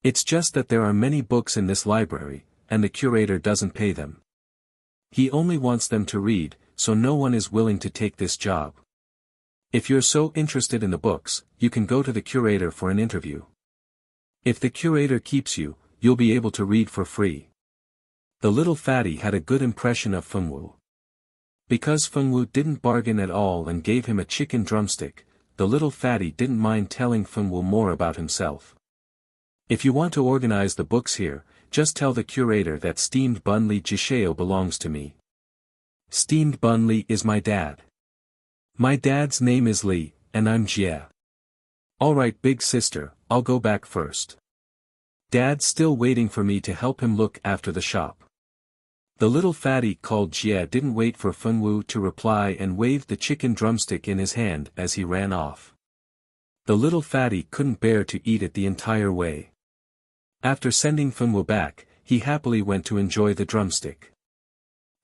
It's just that there are many books in this library, and the curator doesn't pay them. He only wants them to read, so no one is willing to take this job. If you're so interested in the books, you can go to the curator for an interview. If the curator keeps you, you'll be able to read for free. The little fatty had a good impression of Fenwu. Because Fenwu didn't bargain at all and gave him a chicken drumstick, the little fatty didn't mind telling Fenwu more about himself. "If you want to organize the books here, just tell the curator that Steamed Bun Li Jisheo belongs to me. Steamed Bun Li is my dad. My dad's name is Li, and I'm Jie. Alright big sister, I'll go back first. Dad's still waiting for me to help him look after the shop." The little fatty called Jie didn't wait for Fenwu to reply and waved the chicken drumstick in his hand as he ran off. The little fatty couldn't bear to eat it the entire way. After sending Fenwu back, he happily went to enjoy the drumstick.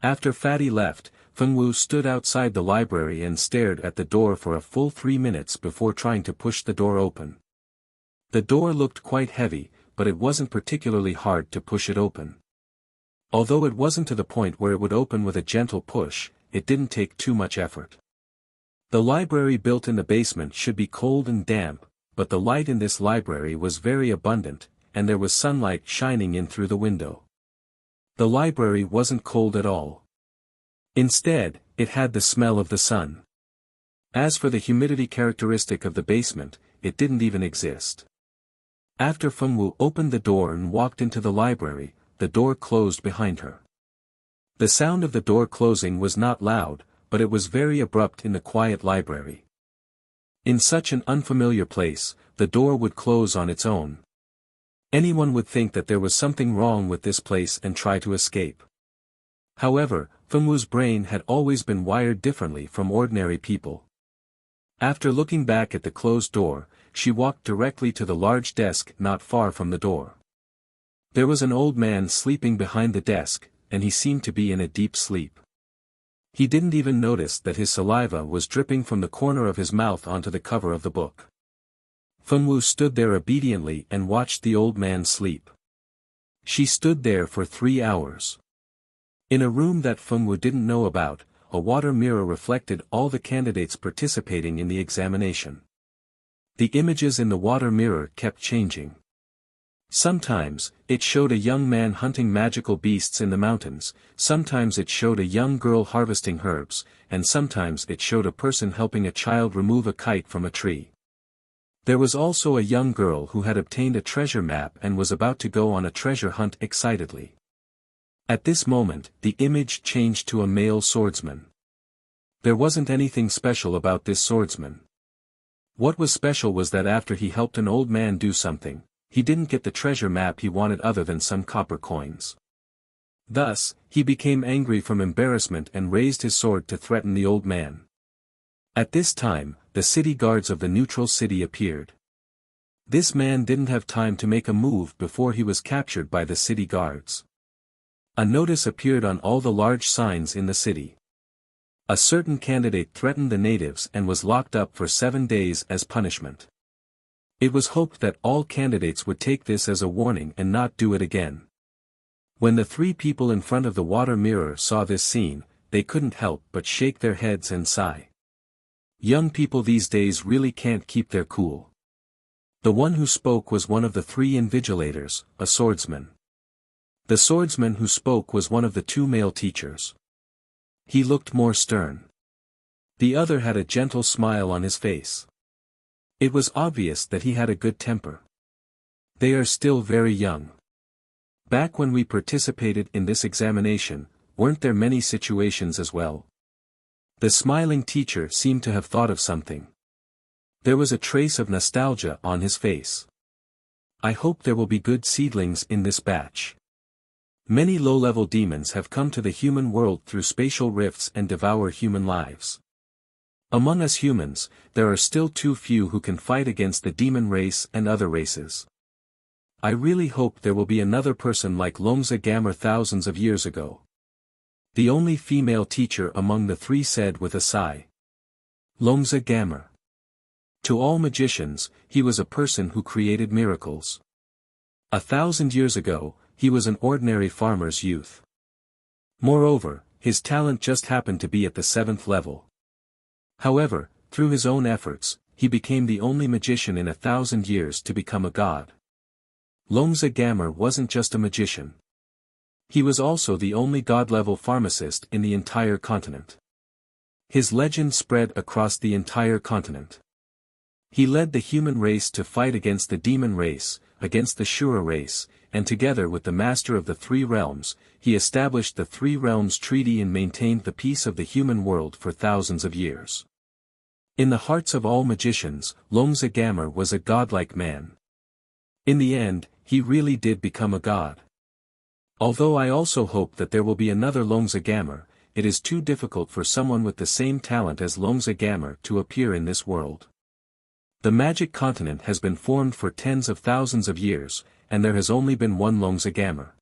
After Fatty left, Fenwu stood outside the library and stared at the door for a full 3 minutes before trying to push the door open. The door looked quite heavy, but it wasn't particularly hard to push it open. Although it wasn't to the point where it would open with a gentle push, it didn't take too much effort. The library built in the basement should be cold and damp, but the light in this library was very abundant, and there was sunlight shining in through the window. The library wasn't cold at all. Instead, it had the smell of the sun. As for the humidity characteristic of the basement, it didn't even exist. After Fenwu opened the door and walked into the library, the door closed behind her. The sound of the door closing was not loud, but it was very abrupt in the quiet library. In such an unfamiliar place, the door would close on its own. Anyone would think that there was something wrong with this place and try to escape. However, Fenwu's brain had always been wired differently from ordinary people. After looking back at the closed door, she walked directly to the large desk not far from the door. There was an old man sleeping behind the desk, and he seemed to be in a deep sleep. He didn't even notice that his saliva was dripping from the corner of his mouth onto the cover of the book. Fenwu stood there obediently and watched the old man sleep. She stood there for 3 hours. In a room that Fenwu didn't know about, a water mirror reflected all the candidates participating in the examination. The images in the water mirror kept changing. Sometimes, it showed a young man hunting magical beasts in the mountains, sometimes it showed a young girl harvesting herbs, and sometimes it showed a person helping a child remove a kite from a tree. There was also a young girl who had obtained a treasure map and was about to go on a treasure hunt excitedly. At this moment, the image changed to a male swordsman. There wasn't anything special about this swordsman. What was special was that after he helped an old man do something, he didn't get the treasure map he wanted other than some copper coins. Thus, he became angry from embarrassment and raised his sword to threaten the old man. At this time, the city guards of the neutral city appeared. This man didn't have time to make a move before he was captured by the city guards. A notice appeared on all the large signs in the city. A certain candidate threatened the natives and was locked up for 7 days as punishment. It was hoped that all candidates would take this as a warning and not do it again. When the 3 people in front of the water mirror saw this scene, they couldn't help but shake their heads and sigh. Young people these days really can't keep their cool. The one who spoke was one of the 3 invigilators, a swordsman. The swordsman who spoke was one of the 2 male teachers. He looked more stern. The other had a gentle smile on his face. It was obvious that he had a good temper. They are still very young. Back when we participated in this examination, weren't there many situations as well? The smiling teacher seemed to have thought of something. There was a trace of nostalgia on his face. I hope there will be good seedlings in this batch. Many low-level demons have come to the human world through spatial rifts and devour human lives. Among us humans, there are still too few who can fight against the demon race and other races. I really hope there will be another person like Longza Gammer thousands of years ago. The only female teacher among the 3 said with a sigh. Longza Gammer. To all magicians, he was a person who created miracles. 1,000 years ago, he was an ordinary farmer's youth. Moreover, his talent just happened to be at the 7th level. However, through his own efforts, he became the only magician in 1,000 years to become a god. Longza Gammer wasn't just a magician. He was also the only god-level pharmacist in the entire continent. His legend spread across the entire continent. He led the human race to fight against the demon race, against the Shura race, and together with the master of the 3 realms, he established the 3 realms treaty and maintained the peace of the human world for thousands of years. In the hearts of all magicians, Longza Gammer was a godlike man. In the end, he really did become a god. Although I also hope that there will be another Longza Gammer, it is too difficult for someone with the same talent as Longza Gammer to appear in this world. The magic continent has been formed for tens of thousands of years, and there has only been one Longza Gammer.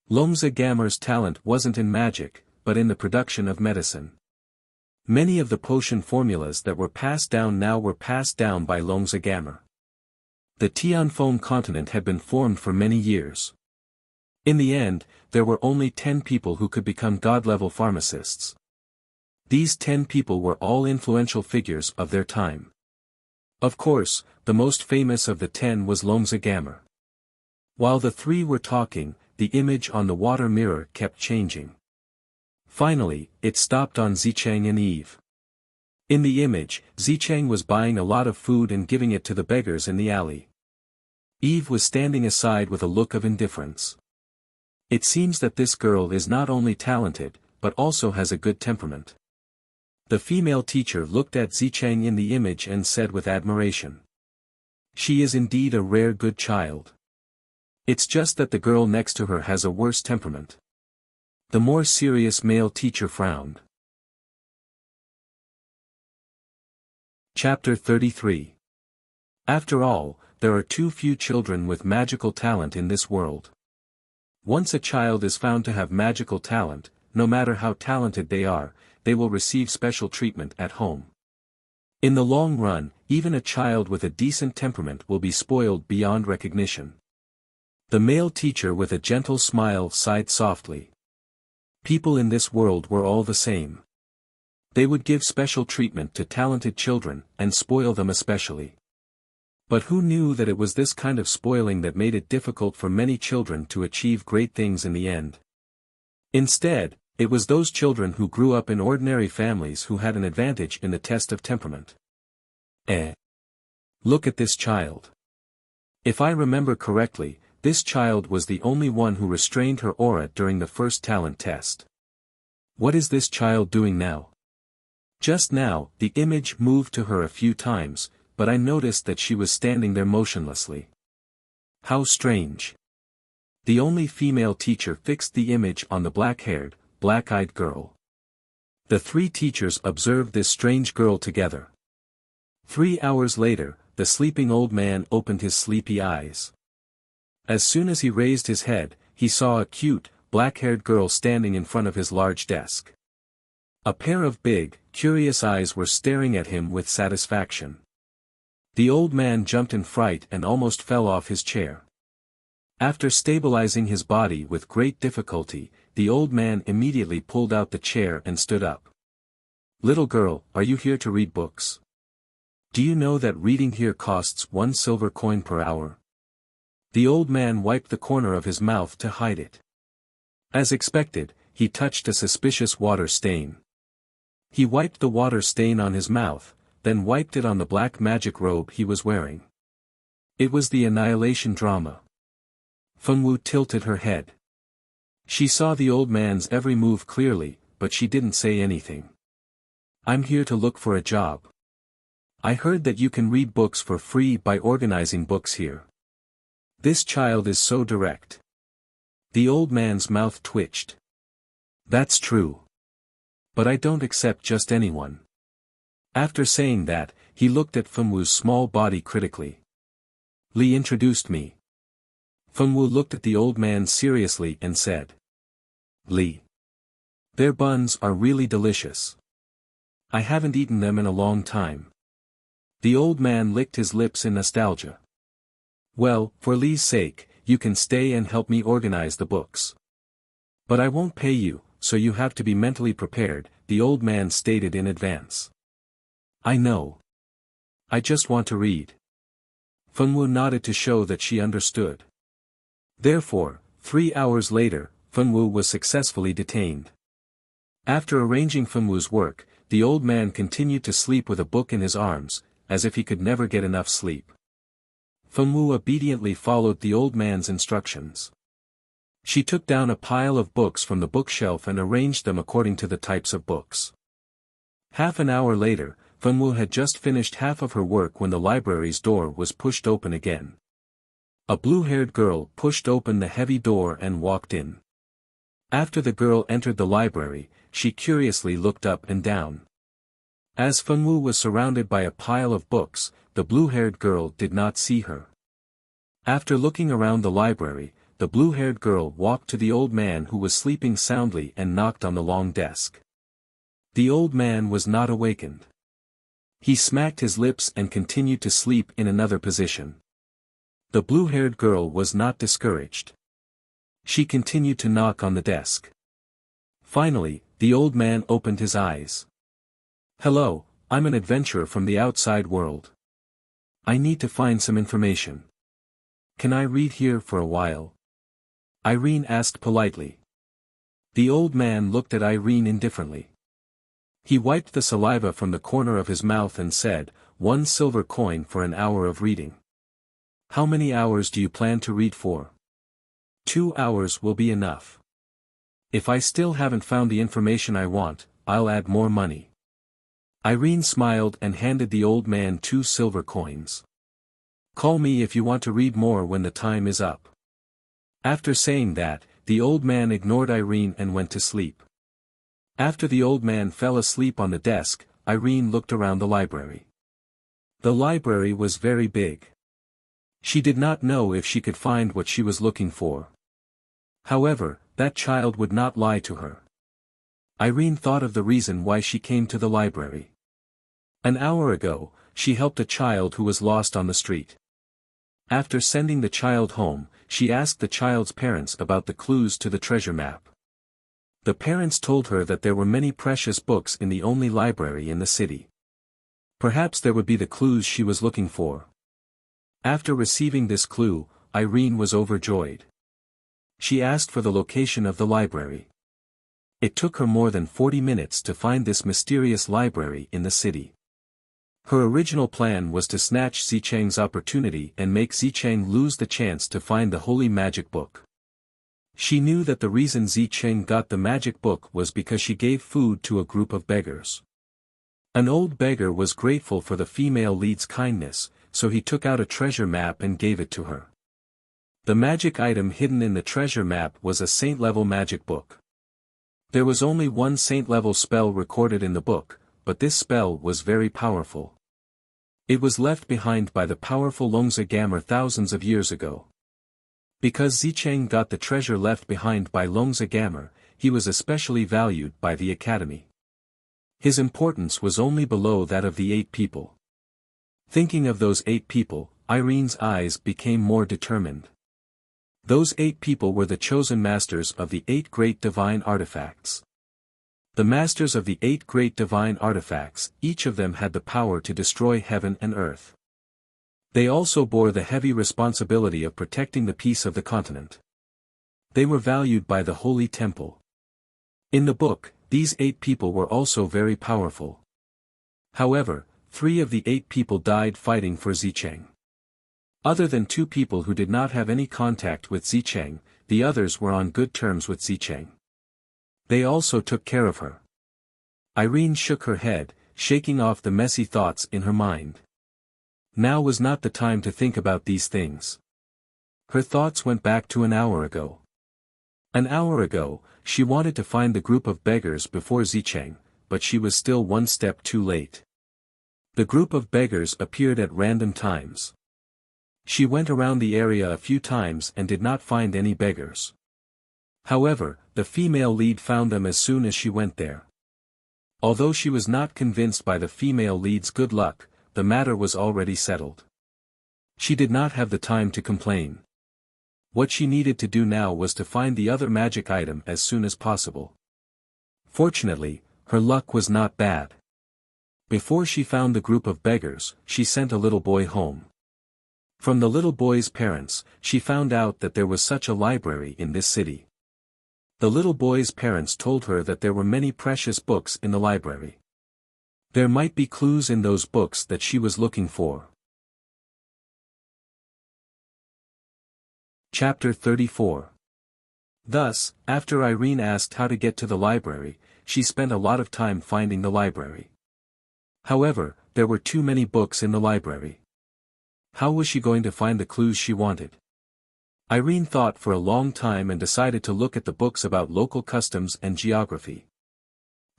Longza Gammer's talent wasn't in magic, but in the production of medicine. Many of the potion formulas that were passed down now were passed down by Longza Gammer. The Tianfeng continent had been formed for many years. In the end, there were only 10 people who could become god-level pharmacists. These 10 people were all influential figures of their time. Of course, the most famous of the 10 was Longza Gammer. While the 3 were talking, the image on the water mirror kept changing. Finally, it stopped on Zicheng and Eve. In the image, Zicheng was buying a lot of food and giving it to the beggars in the alley. Eve was standing aside with a look of indifference. It seems that this girl is not only talented, but also has a good temperament. The female teacher looked at Zicheng in the image and said with admiration. She is indeed a rare good child. It's just that the girl next to her has a worse temperament. The more serious male teacher frowned. Chapter 33. After all, there are too few children with magical talent in this world. Once a child is found to have magical talent, no matter how talented they will receive special treatment at home. In the long run, even a child with a decent temperament will be spoiled beyond recognition. The male teacher with a gentle smile sighed softly. People in this world were all the same. They would give special treatment to talented children, and spoil them especially. But who knew that it was this kind of spoiling that made it difficult for many children to achieve great things in the end? Instead, it was those children who grew up in ordinary families who had an advantage in the test of temperament. Look at this child. If I remember correctly, this child was the only one who restrained her aura during the first talent test. What is this child doing now? Just now, the image moved to her a few times, but I noticed that she was standing there motionlessly. How strange. The only female teacher fixed the image on the black-haired, black-eyed girl. The three teachers observed this strange girl together. 3 hours later, the sleeping old man opened his sleepy eyes. As soon as he raised his head, he saw a cute, black-haired girl standing in front of his large desk. A pair of big, curious eyes were staring at him with satisfaction. The old man jumped in fright and almost fell off his chair. After stabilizing his body with great difficulty, the old man immediately pulled out the chair and stood up. "Little girl, are you here to read books? Do you know that reading here costs 1 silver coin per hour?" The old man wiped the corner of his mouth to hide it. As expected, he touched a suspicious water stain. He wiped the water stain on his mouth, then wiped it on the black magic robe he was wearing. It was the annihilation drama. Fengwu tilted her head. She saw the old man's every move clearly, but she didn't say anything. "I'm here to look for a job. I heard that you can read books for free by organizing books here." This child is so direct. The old man's mouth twitched. "That's true. But I don't accept just anyone." After saying that, he looked at Fengwu's small body critically. "Li introduced me." Fengwu looked at the old man seriously and said, "Li. Their buns are really delicious. I haven't eaten them in a long time." The old man licked his lips in nostalgia. "Well, for Li's sake, you can stay and help me organize the books. But I won't pay you, so you have to be mentally prepared," the old man stated in advance. "I know. I just want to read." Fengwu nodded to show that she understood. Therefore, 3 hours later, Fengwu was successfully detained. After arranging Fengwu's work, the old man continued to sleep with a book in his arms, as if he could never get enough sleep. Fengwu obediently followed the old man's instructions. She took down a pile of books from the bookshelf and arranged them according to the types of books. Half an hour later, Fengwu had just finished half of her work when the library's door was pushed open again. A blue-haired girl pushed open the heavy door and walked in. After the girl entered the library, she curiously looked up and down. As Fengwu was surrounded by a pile of books, the blue-haired girl did not see her. After looking around the library, the blue-haired girl walked to the old man who was sleeping soundly and knocked on the long desk. The old man was not awakened. He smacked his lips and continued to sleep in another position. The blue-haired girl was not discouraged. She continued to knock on the desk. Finally, the old man opened his eyes. "Hello, I'm an adventurer from the outside world. I need to find some information. Can I read here for a while?" Irene asked politely. The old man looked at Irene indifferently. He wiped the saliva from the corner of his mouth and said, 1 silver coin for an hour of reading. "How many hours do you plan to read for?" 2 hours will be enough. If I still haven't found the information I want, I'll add more money." Irene smiled and handed the old man 2 silver coins. "Call me if you want to read more when the time is up." After saying that, the old man ignored Irene and went to sleep. After the old man fell asleep on the desk, Irene looked around the library. The library was very big. She did not know if she could find what she was looking for. However, that child would not lie to her. Irene thought of the reason why she came to the library. An hour ago, she helped a child who was lost on the street. After sending the child home, she asked the child's parents about the clues to the treasure map. The parents told her that there were many precious books in the only library in the city. Perhaps there would be the clues she was looking for. After receiving this clue, Irene was overjoyed. She asked for the location of the library. It took her more than 40 minutes to find this mysterious library in the city. Her original plan was to snatch Zicheng's opportunity and make Zicheng lose the chance to find the holy magic book. She knew that the reason Zicheng got the magic book was because she gave food to a group of beggars. An old beggar was grateful for the female lead's kindness, so he took out a treasure map and gave it to her. The magic item hidden in the treasure map was a saint-level magic book. There was only one saint-level spell recorded in the book, but this spell was very powerful. It was left behind by the powerful Longzi Gamer thousands of years ago. Because Zicheng got the treasure left behind by Longzi Gamer, he was especially valued by the academy. His importance was only below that of the 8 people. Thinking of those 8 people, Irene's eyes became more determined. Those 8 people were the chosen masters of the 8 great divine artifacts. The masters of the 8 great divine artifacts, each of them had the power to destroy heaven and earth. They also bore the heavy responsibility of protecting the peace of the continent. They were valued by the Holy Temple. In the book, these 8 people were also very powerful. However, 3 of the 8 people died fighting for Zicheng. Other than 2 people who did not have any contact with Zicheng, the others were on good terms with Zicheng. They also took care of her. Irene shook her head, shaking off the messy thoughts in her mind. Now was not the time to think about these things. Her thoughts went back to an hour ago. An hour ago, she wanted to find the group of beggars before Zicheng, but she was still one step too late. The group of beggars appeared at random times. She went around the area a few times and did not find any beggars. However, the female lead found them as soon as she went there. Although she was not convinced by the female lead's good luck, the matter was already settled. She did not have the time to complain. What she needed to do now was to find the other magic item as soon as possible. Fortunately, her luck was not bad. Before she found the group of beggars, she sent a little boy home. From the little boy's parents, she found out that there was such a library in this city. The little boy's parents told her that there were many precious books in the library. There might be clues in those books that she was looking for. Chapter 34. Thus, after Irene asked how to get to the library, she spent a lot of time finding the library. However, there were too many books in the library. How was she going to find the clues she wanted? Irene thought for a long time and decided to look at the books about local customs and geography.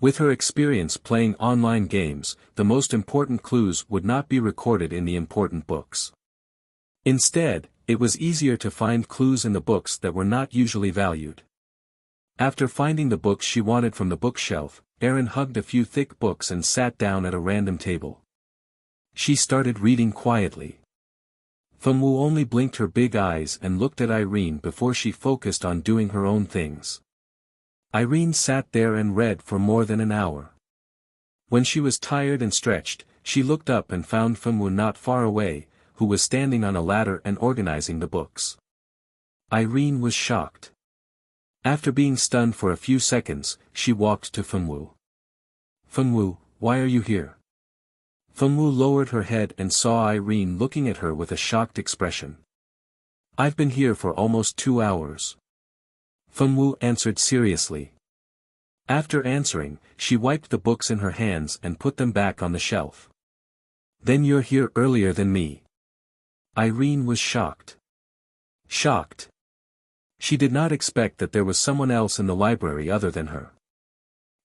With her experience playing online games, the most important clues would not be recorded in the important books. Instead, it was easier to find clues in the books that were not usually valued. After finding the books she wanted from the bookshelf, Erin hugged a few thick books and sat down at a random table. She started reading quietly. Fengwu only blinked her big eyes and looked at Irene before she focused on doing her own things. Irene sat there and read for more than an hour. When she was tired and stretched, she looked up and found Fengwu not far away, who was standing on a ladder and organizing the books. Irene was shocked. After being stunned for a few seconds, she walked to Fengwu. "Fengwu, why are you here?" Fengwu lowered her head and saw Irene looking at her with a shocked expression. "I've been here for almost 2 hours." Fengwu answered seriously. After answering, she wiped the books in her hands and put them back on the shelf. "Then you're here earlier than me." Irene was shocked. Shocked. She did not expect that there was someone else in the library other than her.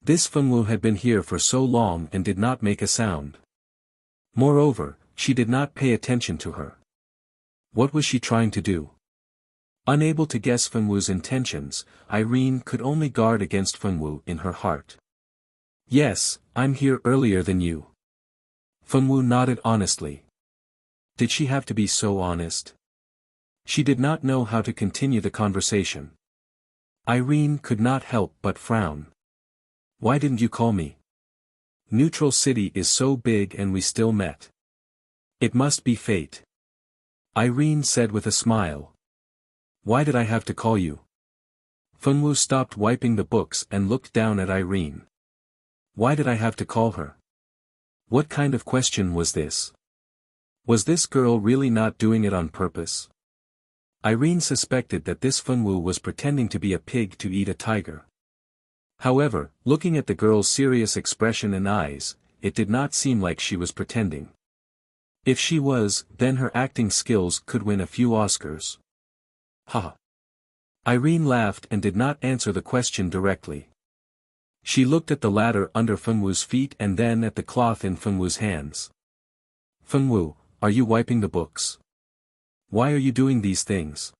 This Fengwu had been here for so long and did not make a sound. Moreover, she did not pay attention to her. What was she trying to do? Unable to guess Fengwu's intentions, Irene could only guard against Fengwu in her heart. "Yes, I'm here earlier than you." Fengwu nodded honestly. Did she have to be so honest? She did not know how to continue the conversation. Irene could not help but frown. "Why didn't you call me? Neutral City is so big and we still met. It must be fate." Irene said with a smile. Why did I have to call you? Fenwu stopped wiping the books and looked down at Irene. Why did I have to call her? What kind of question was this? Was this girl really not doing it on purpose? Irene suspected that this Fenwu was pretending to be a pig to eat a tiger. However, looking at the girl's serious expression and eyes, it did not seem like she was pretending. If she was, then her acting skills could win a few Oscars. Ha! Irene laughed and did not answer the question directly. She looked at the ladder under Fenwu's feet and then at the cloth in Fenwu's hands. Fenwu, are you wiping the books? Why are you doing these things?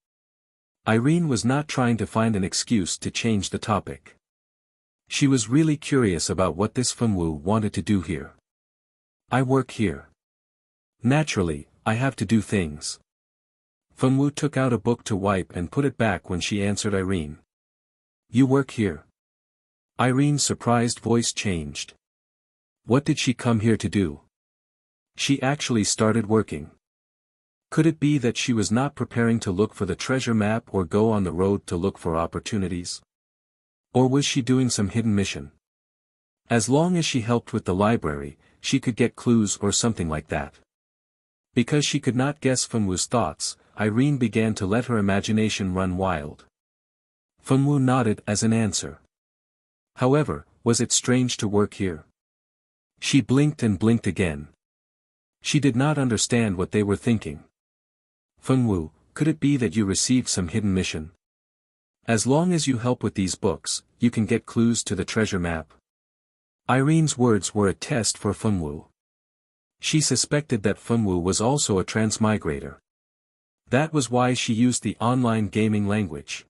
Irene was not trying to find an excuse to change the topic. She was really curious about what this Fenwu wanted to do here. I work here. Naturally, I have to do things. Fenwu took out a book to wipe and put it back when she answered Irene. You work here. Irene's surprised voice changed. What did she come here to do? She actually started working. Could it be that she was not preparing to look for the treasure map or go on the road to look for opportunities? Or was she doing some hidden mission? As long as she helped with the library, she could get clues or something like that. Because she could not guess Fenwu's thoughts, Irene began to let her imagination run wild. Fenwu nodded as an answer. However, was it strange to work here? She blinked and blinked again. She did not understand what they were thinking. Fenwu, could it be that you received some hidden mission? As long as you help with these books, you can get clues to the treasure map. Irene's words were a test for Fenwu. She suspected that Fenwu was also a transmigrator. That was why she used the online gaming language.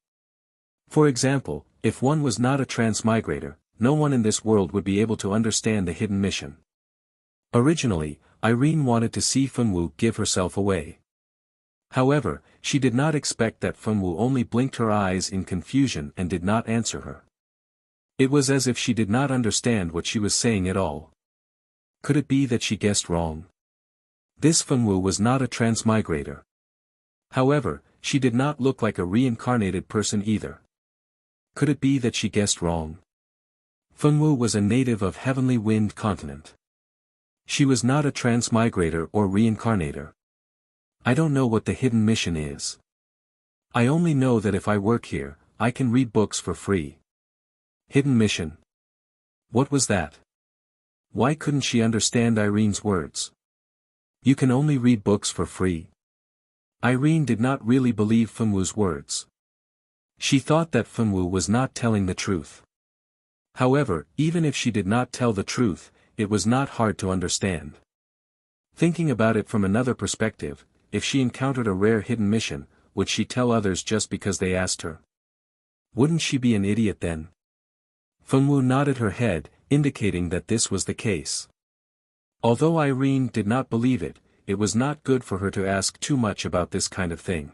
For example, if one was not a transmigrator, no one in this world would be able to understand the hidden mission. Originally, Irene wanted to see Fenwu give herself away. However, she did not expect that Fenwu only blinked her eyes in confusion and did not answer her. It was as if she did not understand what she was saying at all. Could it be that she guessed wrong? This Fenwu was not a transmigrator. However, she did not look like a reincarnated person either. Could it be that she guessed wrong? Fenwu was a native of Heavenly Wind continent. She was not a transmigrator or reincarnator. I don't know what the hidden mission is. I only know that if I work here, I can read books for free. Hidden mission. What was that? Why couldn't she understand Irene's words? You can only read books for free. Irene did not really believe Fenwu's words. She thought that Fenwu was not telling the truth. However, even if she did not tell the truth, it was not hard to understand. Thinking about it from another perspective, if she encountered a rare hidden mission, would she tell others just because they asked her? Wouldn't she be an idiot then? Fenwu nodded her head, indicating that this was the case. Although Irene did not believe it, it was not good for her to ask too much about this kind of thing.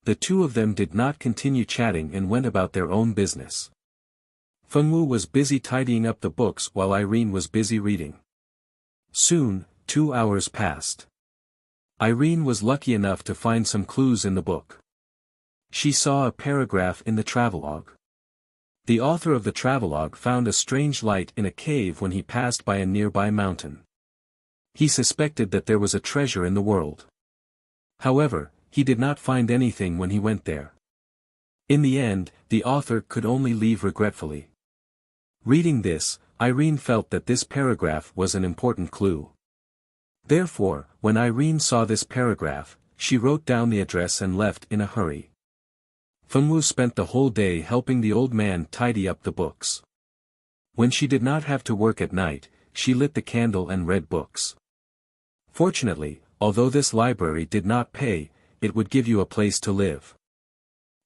The two of them did not continue chatting and went about their own business. Fenwu was busy tidying up the books while Irene was busy reading. Soon, 2 hours passed. Irene was lucky enough to find some clues in the book. She saw a paragraph in the travelogue. The author of the travelogue found a strange light in a cave when he passed by a nearby mountain. He suspected that there was a treasure in the world. However, he did not find anything when he went there. In the end, the author could only leave regretfully. Reading this, Irene felt that this paragraph was an important clue. Therefore, when Irene saw this paragraph, she wrote down the address and left in a hurry. Fenwu spent the whole day helping the old man tidy up the books. When she did not have to work at night, she lit the candle and read books. Fortunately, although this library did not pay, it would give you a place to live.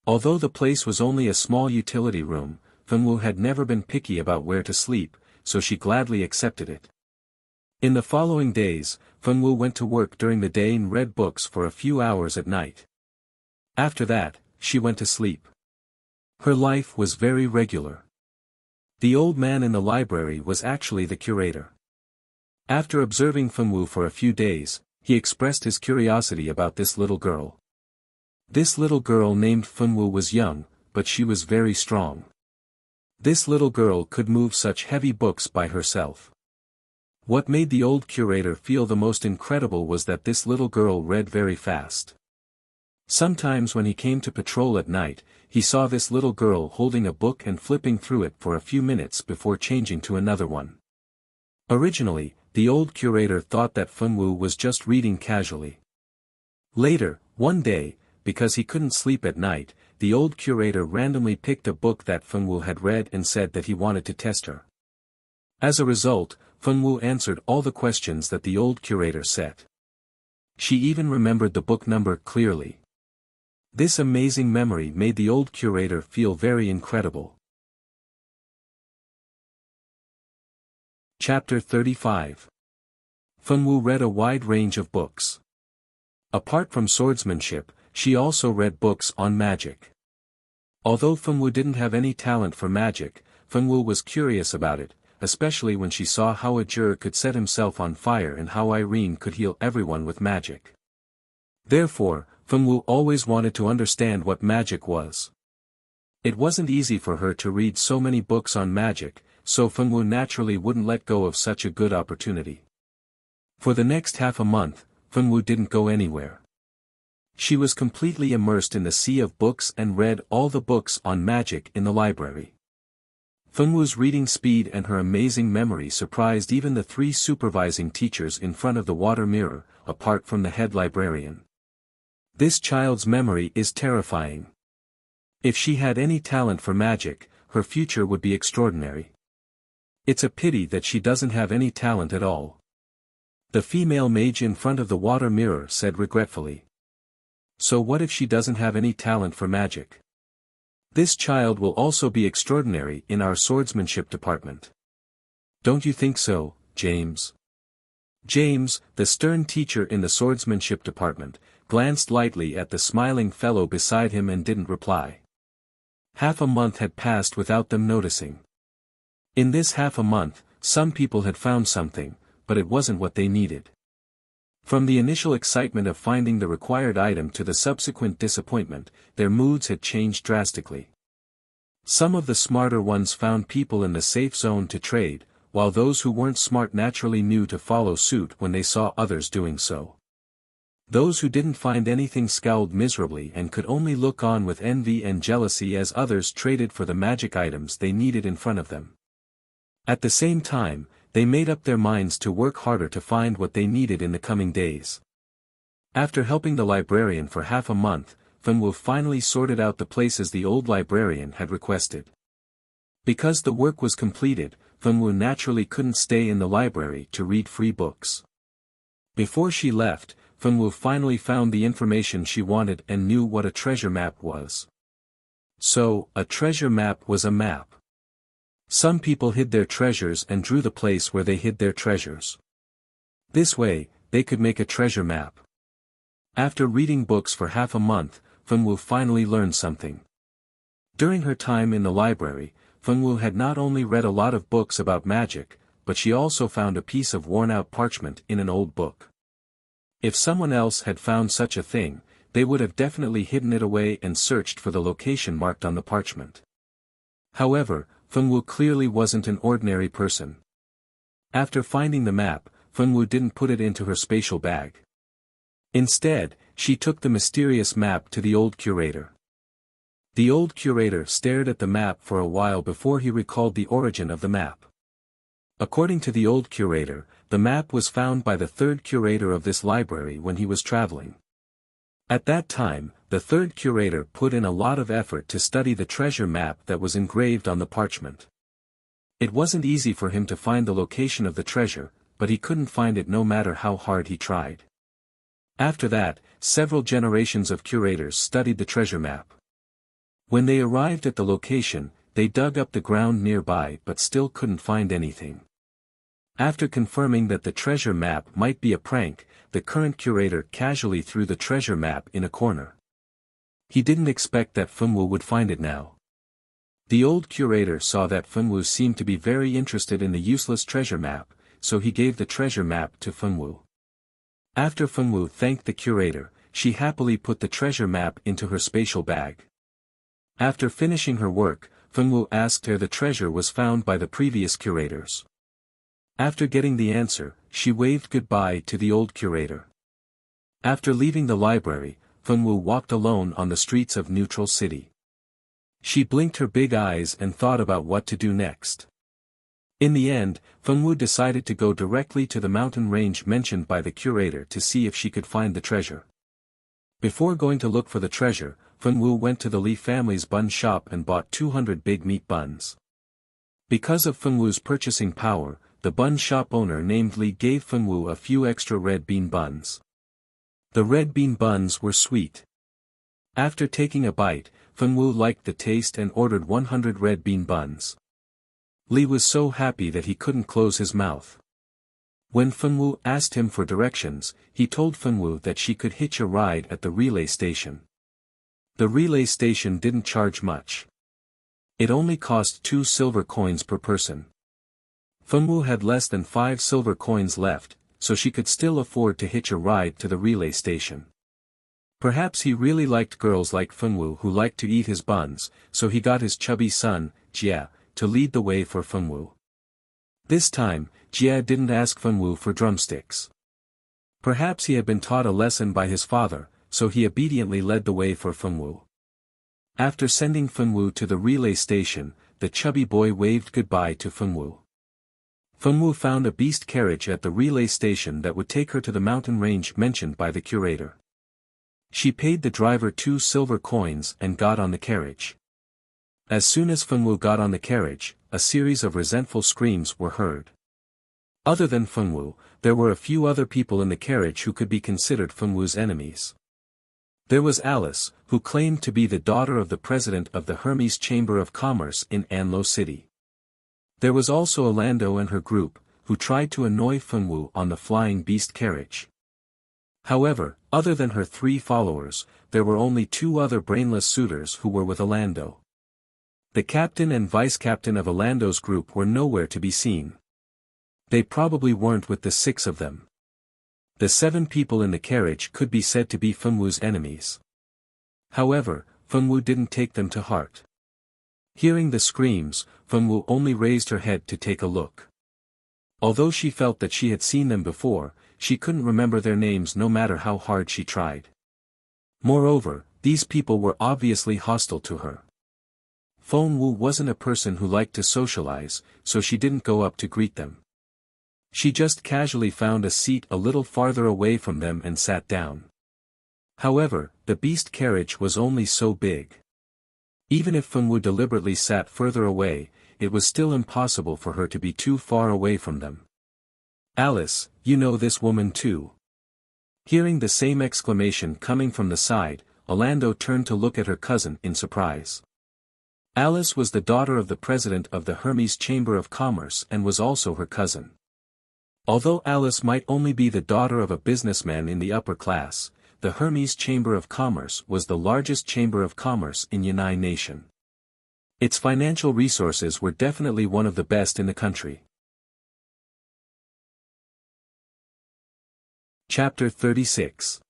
Although the place was only a small utility room, Fenwu had never been picky about where to sleep, so she gladly accepted it. In the following days, Fenwu went to work during the day and read books for a few hours at night. After that, she went to sleep. Her life was very regular. The old man in the library was actually the curator. After observing Fenwu for a few days, he expressed his curiosity about this little girl. This little girl named Funwu was young, but she was very strong. This little girl could move such heavy books by herself. What made the old curator feel the most incredible was that this little girl read very fast. Sometimes when he came to patrol at night, he saw this little girl holding a book and flipping through it for a few minutes before changing to another one. Originally, the old curator thought that Funwu was just reading casually. Later, one day, because he couldn't sleep at night, the old curator randomly picked a book that Funwu had read and said that he wanted to test her. As a result, Funwu answered all the questions that the old curator set. She even remembered the book number clearly. This amazing memory made the old curator feel very incredible. Chapter 35. Funwu read a wide range of books. Apart from swordsmanship, she also read books on magic. Although Funwu didn't have any talent for magic, Funwu was curious about it, especially when she saw how a Jur could set himself on fire and how Irene could heal everyone with magic. Therefore, Funwu always wanted to understand what magic was. It wasn't easy for her to read so many books on magic, so Funwu naturally wouldn't let go of such a good opportunity. For the next half a month, Funwu didn't go anywhere. She was completely immersed in the sea of books and read all the books on magic in the library. Funwu's reading speed and her amazing memory surprised even the 3 supervising teachers in front of the water mirror, apart from the head librarian. This child's memory is terrifying. If she had any talent for magic, her future would be extraordinary. It's a pity that she doesn't have any talent at all. The female mage in front of the water mirror said regretfully. So what if she doesn't have any talent for magic? This child will also be extraordinary in our swordsmanship department. Don't you think so, James? James, the stern teacher in the swordsmanship department, glanced lightly at the smiling fellow beside him and didn't reply. Half a month had passed without them noticing. In this half a month, some people had found something, but it wasn't what they needed. From the initial excitement of finding the required item to the subsequent disappointment, their moods had changed drastically. Some of the smarter ones found people in the safe zone to trade, while those who weren't smart naturally knew to follow suit when they saw others doing so. Those who didn't find anything scowled miserably and could only look on with envy and jealousy as others traded for the magic items they needed in front of them. At the same time, they made up their minds to work harder to find what they needed in the coming days. After helping the librarian for half a month, Funwu finally sorted out the places the old librarian had requested. Because the work was completed, Funwu naturally couldn't stay in the library to read free books. Before she left, Funwu finally found the information she wanted and knew what a treasure map was. So, a treasure map was a map. Some people hid their treasures and drew the place where they hid their treasures. This way, they could make a treasure map. After reading books for half a month, Funwu finally learned something. During her time in the library, Funwu had not only read a lot of books about magic, but she also found a piece of worn-out parchment in an old book. If someone else had found such a thing, they would have definitely hidden it away and searched for the location marked on the parchment. However, Funwu clearly wasn't an ordinary person. After finding the map, Funwu didn't put it into her spatial bag. Instead, she took the mysterious map to the old curator. The old curator stared at the map for a while before he recalled the origin of the map. According to the old curator, the map was found by the 3rd curator of this library when he was traveling. At that time, the 3rd curator put in a lot of effort to study the treasure map that was engraved on the parchment. It wasn't easy for him to find the location of the treasure, but he couldn't find it no matter how hard he tried. After that, several generations of curators studied the treasure map. When they arrived at the location, they dug up the ground nearby but still couldn't find anything. After confirming that the treasure map might be a prank, the current curator casually threw the treasure map in a corner. He didn't expect that Funwu would find it now. The old curator saw that Funwu seemed to be very interested in the useless treasure map, so he gave the treasure map to Funwu. After Fengwu thanked the curator, she happily put the treasure map into her spatial bag. After finishing her work, Fengwu asked where the treasure was found by the previous curators. After getting the answer, she waved goodbye to the old curator. After leaving the library, Fengwu walked alone on the streets of Neutral City. She blinked her big eyes and thought about what to do next. In the end, Fengwu decided to go directly to the mountain range mentioned by the curator to see if she could find the treasure. Before going to look for the treasure, Fengwu went to the Li family's bun shop and bought 200 big meat buns. Because of Fengwu's purchasing power, the bun shop owner named Li gave Fengwu a few extra red bean buns. The red bean buns were sweet. After taking a bite, Fengwu liked the taste and ordered 100 red bean buns. Li was so happy that he couldn't close his mouth. When Fengwu asked him for directions, he told Fengwu that she could hitch a ride at the relay station. The relay station didn't charge much. It only cost 2 silver coins per person. Fengwu had less than 5 silver coins left, so she could still afford to hitch a ride to the relay station. Perhaps he really liked girls like Fengwu who liked to eat his buns, so he got his chubby son, Jia, to lead the way for Fengwu. This time, Jia didn't ask Fengwu for drumsticks. Perhaps he had been taught a lesson by his father, so he obediently led the way for Fengwu. After sending Fengwu to the relay station, the chubby boy waved goodbye to Fengwu. Fengwu found a beast carriage at the relay station that would take her to the mountain range mentioned by the curator. She paid the driver 2 silver coins and got on the carriage. As soon as Fengwu got on the carriage, a series of resentful screams were heard. Other than Fengwu, there were a few other people in the carriage who could be considered Fengwu's enemies. There was Alice, who claimed to be the daughter of the president of the Hermes Chamber of Commerce in Anlo City. There was also Orlando and her group, who tried to annoy Fengwu on the flying beast carriage. However, other than her 3 followers, there were only 2 other brainless suitors who were with Orlando. The captain and vice-captain of Orlando's group were nowhere to be seen. They probably weren't with the 6 of them. The 7 people in the carriage could be said to be Fengwu's enemies. However, Fengwu didn't take them to heart. Hearing the screams, Fengwu only raised her head to take a look. Although she felt that she had seen them before, she couldn't remember their names no matter how hard she tried. Moreover, these people were obviously hostile to her. Fengwu wasn't a person who liked to socialize, so she didn't go up to greet them. She just casually found a seat a little farther away from them and sat down. However, the beast carriage was only so big. Even if Fengwu deliberately sat further away, it was still impossible for her to be too far away from them. Alice, you know this woman too. Hearing the same exclamation coming from the side, Orlando turned to look at her cousin in surprise. Alice was the daughter of the president of the Hermes Chamber of Commerce and was also her cousin. Although Alice might only be the daughter of a businessman in the upper class, the Hermes Chamber of Commerce was the largest chamber of commerce in Yanai Nation. Its financial resources were definitely one of the best in the country. Chapter 36.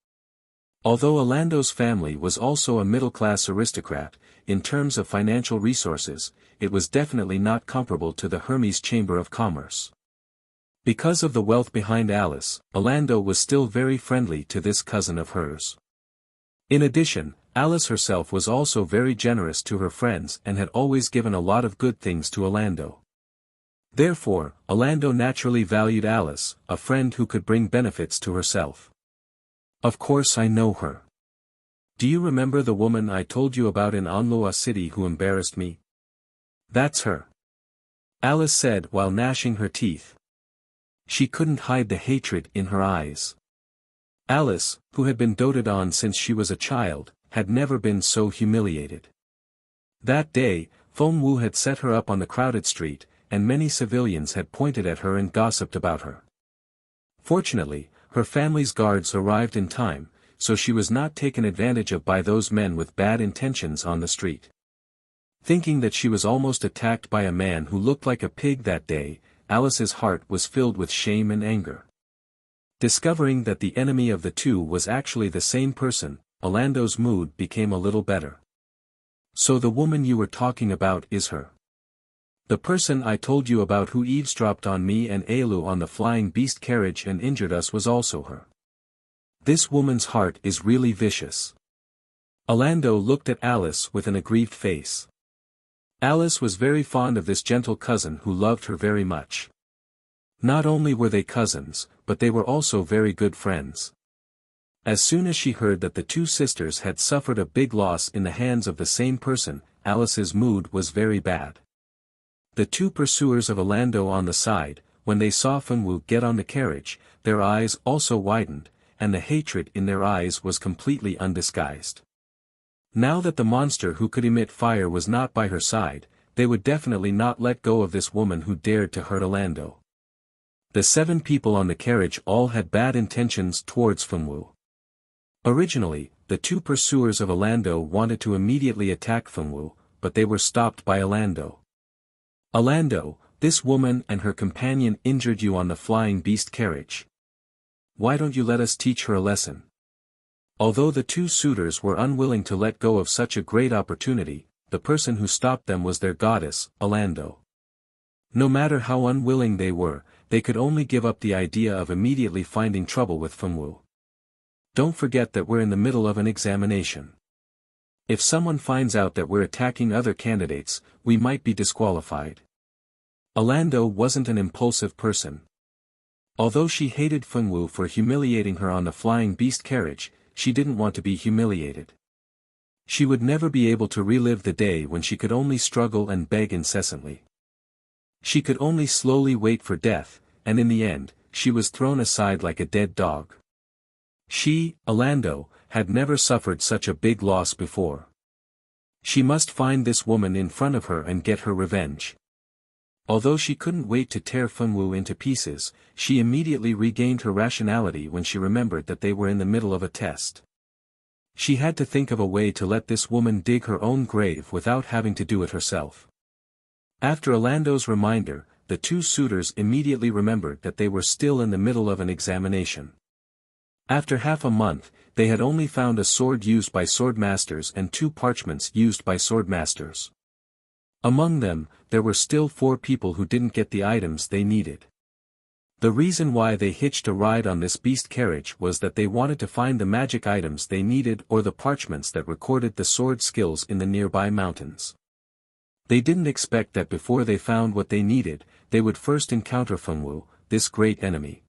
Although Orlando's family was also a middle-class aristocrat, in terms of financial resources, it was definitely not comparable to the Hermes Chamber of Commerce. Because of the wealth behind Alice, Orlando was still very friendly to this cousin of hers. In addition, Alice herself was also very generous to her friends and had always given a lot of good things to Orlando. Therefore, Orlando naturally valued Alice, a friend who could bring benefits to herself. Of course I know her. Do you remember the woman I told you about in Anloa City who embarrassed me? That's her. Alice said while gnashing her teeth. She couldn't hide the hatred in her eyes. Alice, who had been doted on since she was a child, had never been so humiliated. That day, Fengwu had set her up on the crowded street, and many civilians had pointed at her and gossiped about her. Fortunately, her family's guards arrived in time, so she was not taken advantage of by those men with bad intentions on the street. Thinking that she was almost attacked by a man who looked like a pig that day, Alice's heart was filled with shame and anger. Discovering that the enemy of the two was actually the same person, Orlando's mood became a little better. So the woman you were talking about is her. The person I told you about who eavesdropped on me and Ailu on the flying beast carriage and injured us was also her. This woman's heart is really vicious. Orlando looked at Alice with an aggrieved face. Alice was very fond of this gentle cousin who loved her very much. Not only were they cousins, but they were also very good friends. As soon as she heard that the two sisters had suffered a big loss in the hands of the same person, Alice's mood was very bad. The two pursuers of Orlando on the side, when they saw Fenwu get on the carriage, their eyes also widened, and the hatred in their eyes was completely undisguised. Now that the monster who could emit fire was not by her side, they would definitely not let go of this woman who dared to hurt Orlando. The 7 people on the carriage all had bad intentions towards Fenwu. Originally, the two pursuers of Orlando wanted to immediately attack Fenwu, but they were stopped by Orlando. Orlando, this woman and her companion injured you on the flying beast carriage. Why don't you let us teach her a lesson? Although the two suitors were unwilling to let go of such a great opportunity, the person who stopped them was their goddess, Orlando. No matter how unwilling they were, they could only give up the idea of immediately finding trouble with Fenwu. Don't forget that we're in the middle of an examination. If someone finds out that we're attacking other candidates, we might be disqualified. Orlando wasn't an impulsive person. Although she hated Fenwu for humiliating her on the flying beast carriage, she didn't want to be humiliated. She would never be able to relive the day when she could only struggle and beg incessantly. She could only slowly wait for death, and in the end, she was thrown aside like a dead dog. She, Orlando, had never suffered such a big loss before. She must find this woman in front of her and get her revenge. Although she couldn't wait to tear Fenwu into pieces, she immediately regained her rationality when she remembered that they were in the middle of a test. She had to think of a way to let this woman dig her own grave without having to do it herself. After Orlando's reminder, the two suitors immediately remembered that they were still in the middle of an examination. After half a month, they had only found a sword used by swordmasters and 2 parchments used by swordmasters. Among them, there were still 4 people who didn't get the items they needed. The reason why they hitched a ride on this beast carriage was that they wanted to find the magic items they needed or the parchments that recorded the sword skills in the nearby mountains. They didn't expect that before they found what they needed, they would first encounter Fenwu, this great enemy.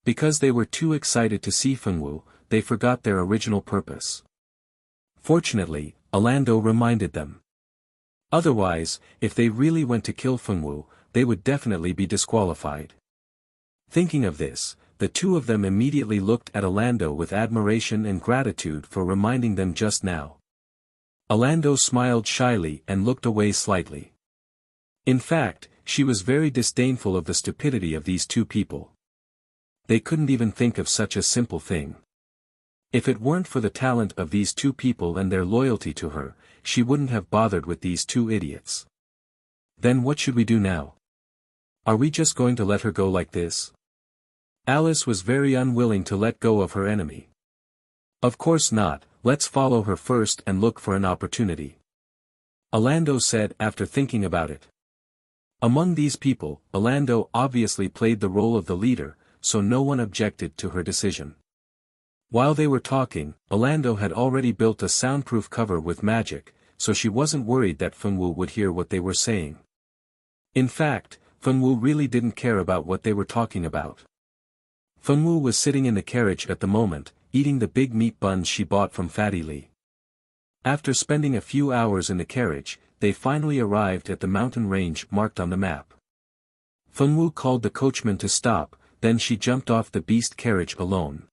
Because they were too excited to see Fenwu, they forgot their original purpose. Fortunately, Orlando reminded them. Otherwise, if they really went to kill Fenwu, they would definitely be disqualified. Thinking of this, the two of them immediately looked at Orlando with admiration and gratitude for reminding them just now. Orlando smiled shyly and looked away slightly. In fact, she was very disdainful of the stupidity of these two people. They couldn't even think of such a simple thing. If it weren't for the talent of these two people and their loyalty to her, she wouldn't have bothered with these 2 idiots. Then what should we do now? Are we just going to let her go like this? Alice was very unwilling to let go of her enemy. Of course not, let's follow her first and look for an opportunity. Orlando said after thinking about it. Among these people, Orlando obviously played the role of the leader, so no one objected to her decision. While they were talking, Orlando had already built a soundproof cover with magic, so she wasn't worried that Fenwu would hear what they were saying. In fact, Fenwu really didn't care about what they were talking about. Fenwu was sitting in the carriage at the moment, eating the big meat buns she bought from Fatty Lee. After spending a few hours in the carriage, they finally arrived at the mountain range marked on the map. Fenwu called the coachman to stop, then she jumped off the beast carriage alone.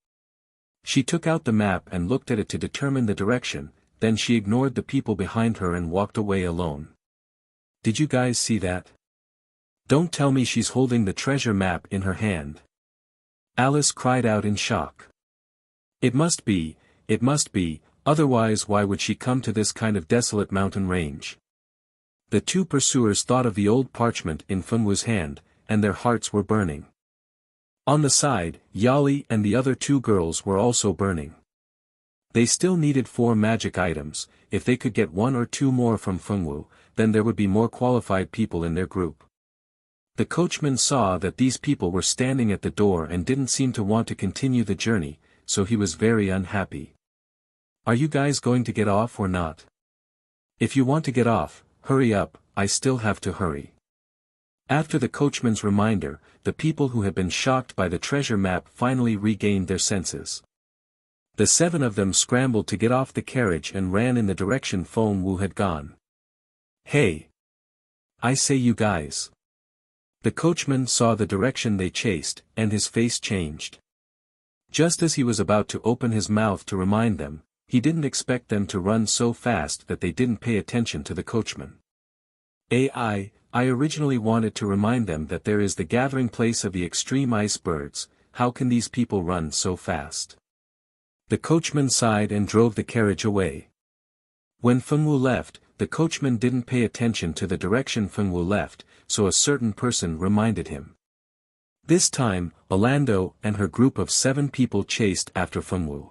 She took out the map and looked at it to determine the direction, then she ignored the people behind her and walked away alone. Did you guys see that? Don't tell me she's holding the treasure map in her hand. Alice cried out in shock. It must be, otherwise why would she come to this kind of desolate mountain range? The two pursuers thought of the old parchment in Fenwu's hand, and their hearts were burning. On the side, Yali and the other two girls were also burning. They still needed 4 magic items. If they could get 1 or 2 more from Fengwu, then there would be more qualified people in their group. The coachman saw that these people were standing at the door and didn't seem to want to continue the journey, so he was very unhappy. Are you guys going to get off or not? If you want to get off, hurry up, I still have to hurry. After the coachman's reminder, the people who had been shocked by the treasure map finally regained their senses. The 7 of them scrambled to get off the carriage and ran in the direction Fengwu had gone. Hey! I say you guys! The coachman saw the direction they chased, and his face changed. Just as he was about to open his mouth to remind them, he didn't expect them to run so fast that they didn't pay attention to the coachman. I originally wanted to remind them that there is the gathering place of the extreme icebergs. How can these people run so fast? The coachman sighed and drove the carriage away. When Fengwu left, the coachman didn't pay attention to the direction Fengwu left, so a certain person reminded him. This time, Orlando and her group of 7 people chased after Fengwu.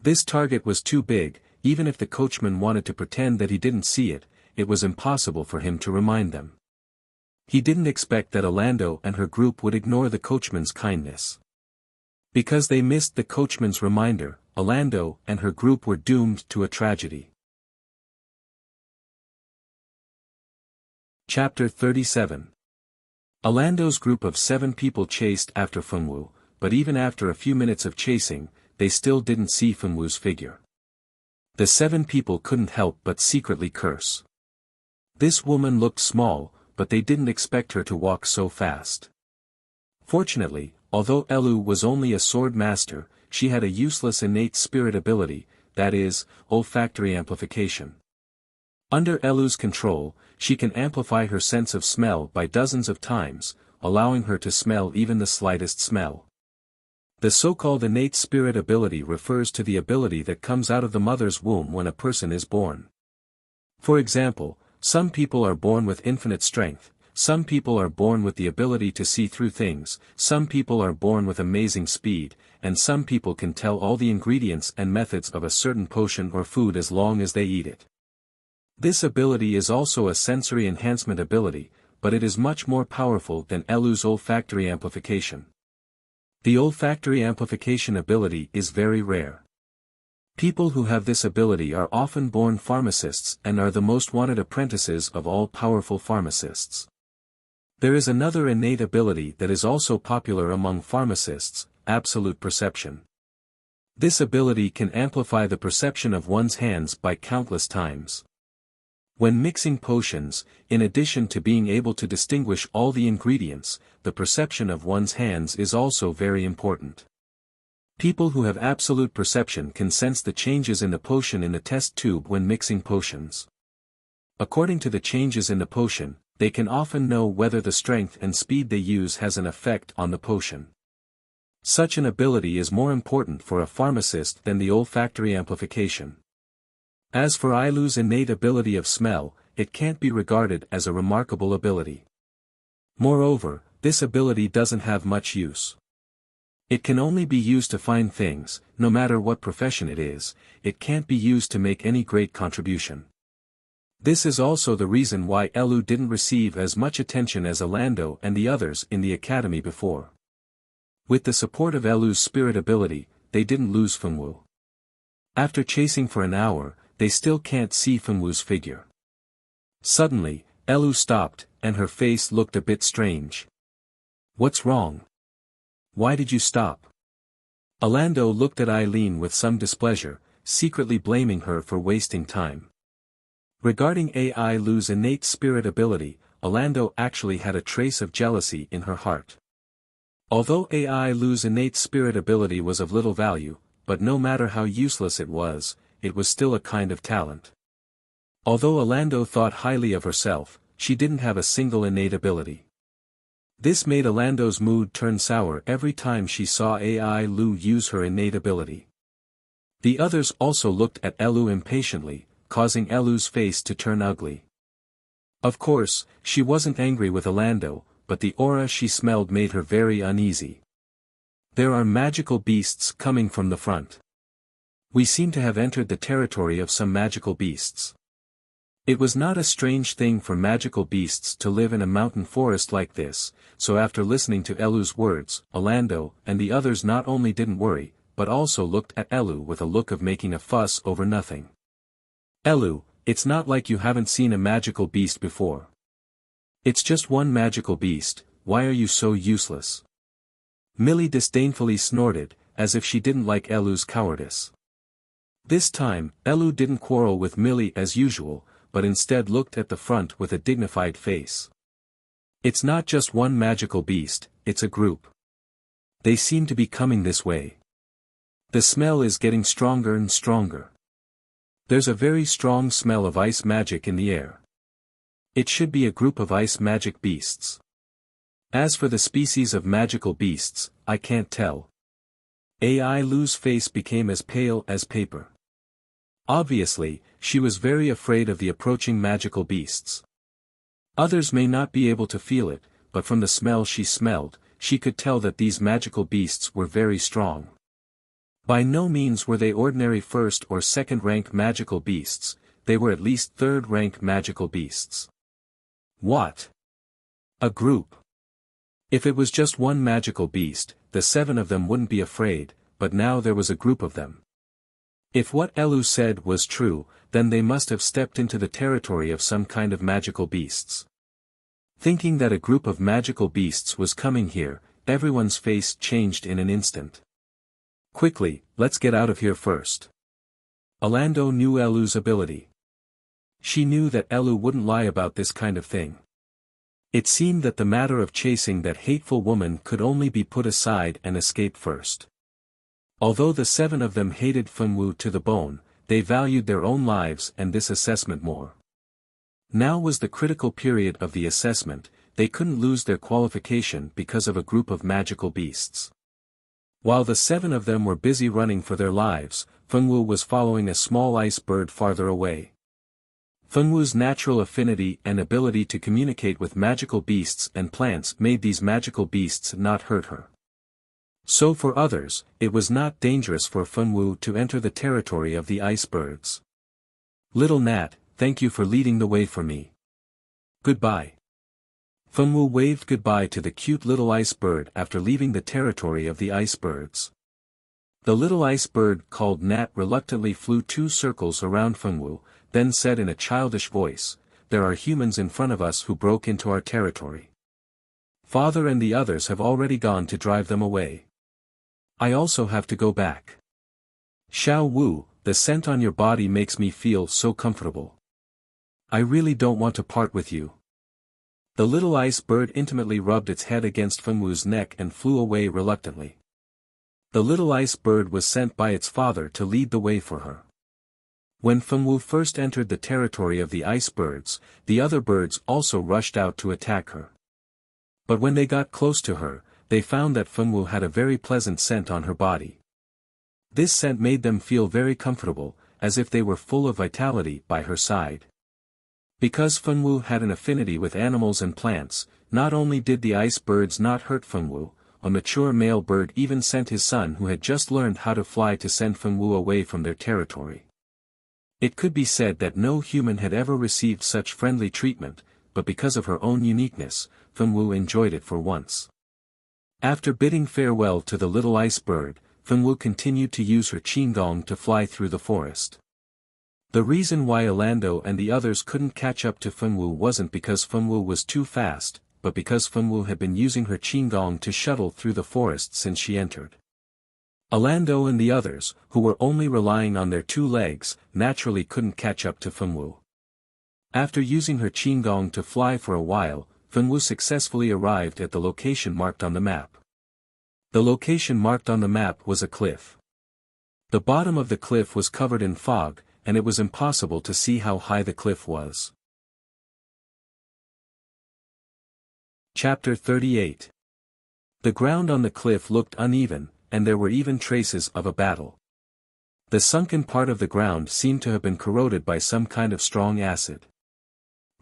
This target was too big. Even if the coachman wanted to pretend that he didn't see it, it was impossible for him to remind them. He didn't expect that Orlando and her group would ignore the coachman's kindness. Because they missed the coachman's reminder, Orlando and her group were doomed to a tragedy. Chapter 37. Orlando's group of 7 people chased after Fengwu, but even after a few minutes of chasing, they still didn't see Fengwu's figure. The 7 people couldn't help but secretly curse. This woman looked small, but they didn't expect her to walk so fast. Fortunately, although Elu was only a sword master, she had a useless innate spirit ability, that is, olfactory amplification. Under Elu's control, she can amplify her sense of smell by dozens of times, allowing her to smell even the slightest smell. The so-called innate spirit ability refers to the ability that comes out of the mother's womb when a person is born. For example, some people are born with infinite strength, some people are born with the ability to see through things, some people are born with amazing speed, and some people can tell all the ingredients and methods of a certain potion or food as long as they eat it. This ability is also a sensory enhancement ability, but it is much more powerful than Elu's olfactory amplification. The olfactory amplification ability is very rare. People who have this ability are often born pharmacists and are the most wanted apprentices of all powerful pharmacists. There is another innate ability that is also popular among pharmacists, absolute perception. This ability can amplify the perception of one's hands by countless times. When mixing potions, in addition to being able to distinguish all the ingredients, the perception of one's hands is also very important. People who have absolute perception can sense the changes in the potion in the test tube when mixing potions. According to the changes in the potion, they can often know whether the strength and speed they use has an effect on the potion. Such an ability is more important for a pharmacist than the olfactory amplification. As for Ailu's innate ability of smell, it can't be regarded as a remarkable ability. Moreover, this ability doesn't have much use. It can only be used to find things, no matter what profession it is. It can't be used to make any great contribution. This is also the reason why Elu didn't receive as much attention as Orlando and the others in the academy before. With the support of Elu's spirit ability, they didn't lose Fengwu. After chasing for an hour, they still can't see Fengwu's figure. Suddenly, Elu stopped, and her face looked a bit strange. What's wrong? Why did you stop? Orlando looked at Eileen with some displeasure, secretly blaming her for wasting time. Regarding Ailu's innate spirit ability, Orlando actually had a trace of jealousy in her heart. Although Ailu's innate spirit ability was of little value, but no matter how useless it was still a kind of talent. Although Orlando thought highly of herself, she didn't have a single innate ability. This made Orlando's mood turn sour every time she saw Ailu use her innate ability. The others also looked at Elu impatiently, causing Elu's face to turn ugly. Of course, she wasn't angry with Orlando, but the aura she smelled made her very uneasy. There are magical beasts coming from the front. We seem to have entered the territory of some magical beasts. It was not a strange thing for magical beasts to live in a mountain forest like this, so after listening to Elu's words, Orlando and the others not only didn't worry, but also looked at Elu with a look of making a fuss over nothing. Elu, it's not like you haven't seen a magical beast before. It's just one magical beast, why are you so useless? Millie disdainfully snorted, as if she didn't like Elu's cowardice. This time, Elu didn't quarrel with Millie as usual, but instead looked at the front with a dignified face. It's not just one magical beast, it's a group. They seem to be coming this way. The smell is getting stronger and stronger. There's a very strong smell of ice magic in the air. It should be a group of ice magic beasts. As for the species of magical beasts, I can't tell. Lu's face became as pale as paper. Obviously, she was very afraid of the approaching magical beasts. Others may not be able to feel it, but from the smell she smelled, she could tell that these magical beasts were very strong. By no means were they ordinary first or second-rank magical beasts, they were at least third-rank magical beasts. What? A group. If it was just one magical beast, the 7 of them wouldn't be afraid, but now there was a group of them. If what Elu said was true, then they must have stepped into the territory of some kind of magical beasts. Thinking that a group of magical beasts was coming here, everyone's face changed in an instant. Quickly, let's get out of here first. Orlando knew Elu's ability. She knew that Elu wouldn't lie about this kind of thing. It seemed that the matter of chasing that hateful woman could only be put aside and escape first. Although the 7 of them hated Fengwu to the bone, they valued their own lives and this assessment more. Now was the critical period of the assessment, they couldn't lose their qualification because of a group of magical beasts. While the 7 of them were busy running for their lives, Fengwu was following a small ice bird farther away. Fengwu's natural affinity and ability to communicate with magical beasts and plants made these magical beasts not hurt her. So for others, it was not dangerous for Fengwu to enter the territory of the ice birds. Little Nat, thank you for leading the way for me. Goodbye. Fengwu waved goodbye to the cute little ice bird after leaving the territory of the ice birds. The little ice bird called Nat reluctantly flew 2 circles around Fengwu, then said in a childish voice, "There are humans in front of us who broke into our territory. Father and the others have already gone to drive them away. I also have to go back. Xiao Wu, the scent on your body makes me feel so comfortable. I really don't want to part with you." The little ice bird intimately rubbed its head against Fengwu's neck and flew away reluctantly. The little ice bird was sent by its father to lead the way for her. When Fengwu first entered the territory of the ice birds, the other birds also rushed out to attack her. But when they got close to her, they found that Fengwu had a very pleasant scent on her body. This scent made them feel very comfortable, as if they were full of vitality by her side. Because Fengwu had an affinity with animals and plants, not only did the ice birds not hurt Fengwu, a mature male bird even sent his son who had just learned how to fly to send Fengwu away from their territory. It could be said that no human had ever received such friendly treatment, but because of her own uniqueness, Fengwu enjoyed it for once. After bidding farewell to the little ice bird, Fengwu continued to use her qinggong to fly through the forest. The reason why Orlando and the others couldn't catch up to Fengwu wasn't because Fengwu was too fast, but because Fengwu had been using her qinggong to shuttle through the forest since she entered. Orlando and the others, who were only relying on their 2 legs, naturally couldn't catch up to Fengwu. After using her qinggong to fly for a while, Fengwu successfully arrived at the location marked on the map. The location marked on the map was a cliff. The bottom of the cliff was covered in fog, and it was impossible to see how high the cliff was. Chapter 38. The ground on the cliff looked uneven, and there were even traces of a battle. The sunken part of the ground seemed to have been corroded by some kind of strong acid.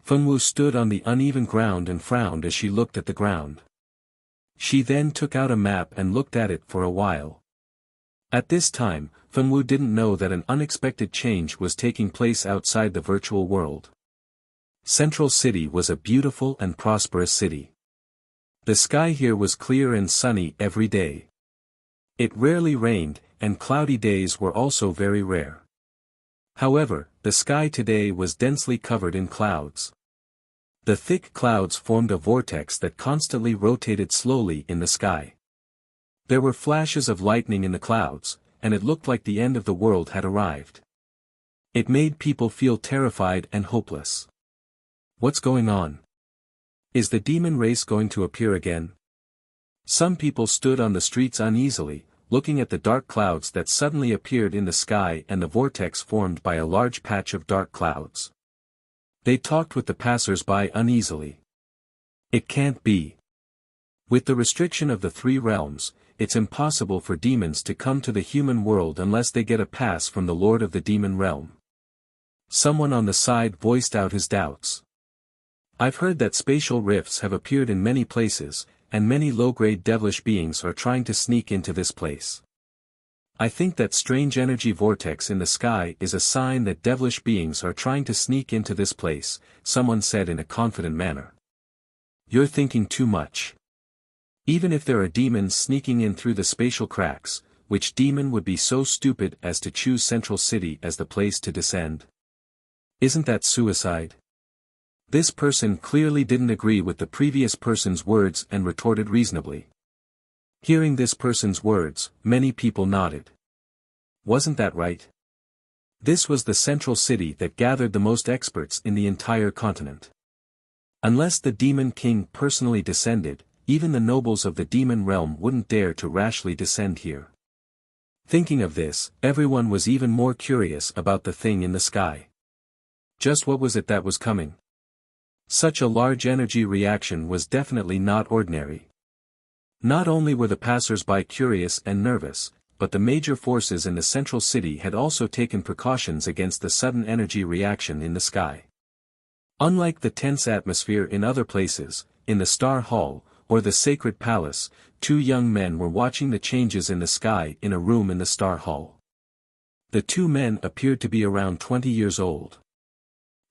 Fengwu stood on the uneven ground and frowned as she looked at the ground. She then took out a map and looked at it for a while. At this time, Fengwu didn't know that an unexpected change was taking place outside the virtual world. Central City was a beautiful and prosperous city. The sky here was clear and sunny every day. It rarely rained, and cloudy days were also very rare. However, the sky today was densely covered in clouds. The thick clouds formed a vortex that constantly rotated slowly in the sky. There were flashes of lightning in the clouds, and it looked like the end of the world had arrived. It made people feel terrified and hopeless. What's going on? Is the demon race going to appear again? Some people stood on the streets uneasily, looking at the dark clouds that suddenly appeared in the sky and the vortex formed by a large patch of dark clouds. They talked with the passers-by uneasily. It can't be. With the restriction of the three realms, it's impossible for demons to come to the human world unless they get a pass from the Lord of the Demon Realm. Someone on the side voiced out his doubts. I've heard that spatial rifts have appeared in many places, and many low-grade devilish beings are trying to sneak into this place. I think that strange energy vortex in the sky is a sign that devilish beings are trying to sneak into this place, someone said in a confident manner. You're thinking too much. Even if there are demons sneaking in through the spatial cracks, which demon would be so stupid as to choose Central City as the place to descend? Isn't that suicide? This person clearly didn't agree with the previous person's words and retorted reasonably. Hearing this person's words, many people nodded. Wasn't that right? This was the Central City that gathered the most experts in the entire continent. Unless the Demon King personally descended, even the nobles of the demon realm wouldn't dare to rashly descend here. Thinking of this, everyone was even more curious about the thing in the sky. Just what was it that was coming? Such a large energy reaction was definitely not ordinary. Not only were the passers-by curious and nervous, but the major forces in the Central City had also taken precautions against the sudden energy reaction in the sky. Unlike the tense atmosphere in other places, in the Star Hall, or the Sacred Palace, two young men were watching the changes in the sky in a room in the Star Hall. The two men appeared to be around 20 years old.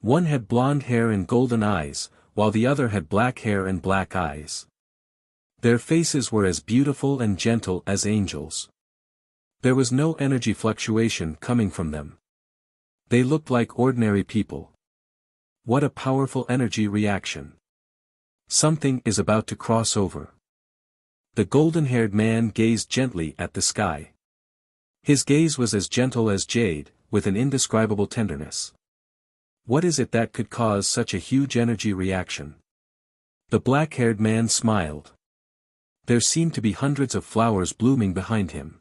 One had blonde hair and golden eyes, while the other had black hair and black eyes. Their faces were as beautiful and gentle as angels. There was no energy fluctuation coming from them. They looked like ordinary people. What a powerful energy reaction. Something is about to cross over. The golden-haired man gazed gently at the sky. His gaze was as gentle as jade, with an indescribable tenderness. What is it that could cause such a huge energy reaction? The black-haired man smiled. There seemed to be hundreds of flowers blooming behind him.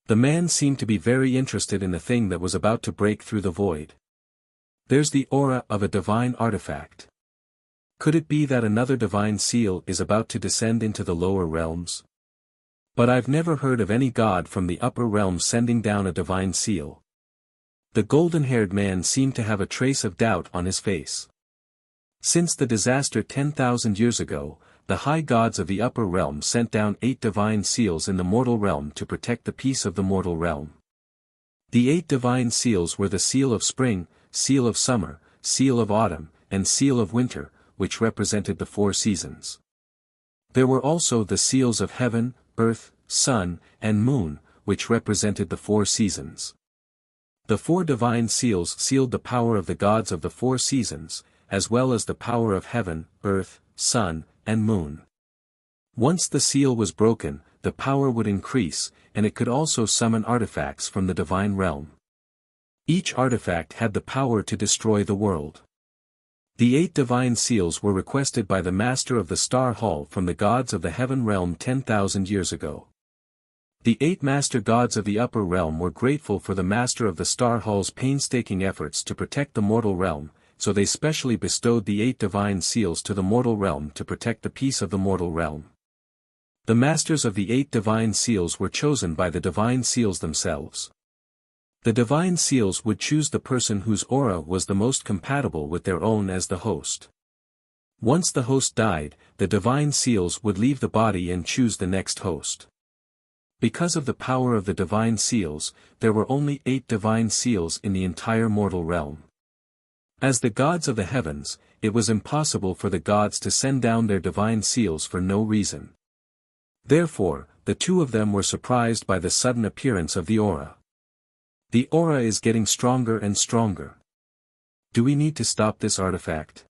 The man seemed to be very interested in the thing that was about to break through the void. There's the aura of a divine artifact. Could it be that another divine seal is about to descend into the lower realms? But I've never heard of any god from the upper realms sending down a divine seal. The golden-haired man seemed to have a trace of doubt on his face. Since the disaster 10,000 years ago, the high gods of the upper realm sent down 8 divine seals in the mortal realm to protect the peace of the mortal realm. The 8 divine seals were the seal of spring, seal of summer, seal of autumn, and seal of winter, which represented the 4 seasons. There were also the seals of heaven, earth, sun, and moon, which represented the 4 seasons. The 4 divine seals sealed the power of the gods of the 4 seasons, as well as the power of heaven, earth, sun, and moon. Once the seal was broken, the power would increase, and it could also summon artifacts from the divine realm. Each artifact had the power to destroy the world. The 8 divine seals were requested by the master of the Star Hall from the gods of the heaven realm 10,000 years ago. The 8 master gods of the upper realm were grateful for the master of the Star Hall's painstaking efforts to protect the mortal realm, so they specially bestowed the 8 divine seals to the mortal realm to protect the peace of the mortal realm. The masters of the 8 divine seals were chosen by the divine seals themselves. The divine seals would choose the person whose aura was the most compatible with their own as the host. Once the host died, the divine seals would leave the body and choose the next host. Because of the power of the divine seals, there were only 8 divine seals in the entire mortal realm. As the gods of the heavens, it was impossible for the gods to send down their divine seals for no reason. Therefore, the 2 of them were surprised by the sudden appearance of the aura. The aura is getting stronger and stronger. Do we need to stop this artifact?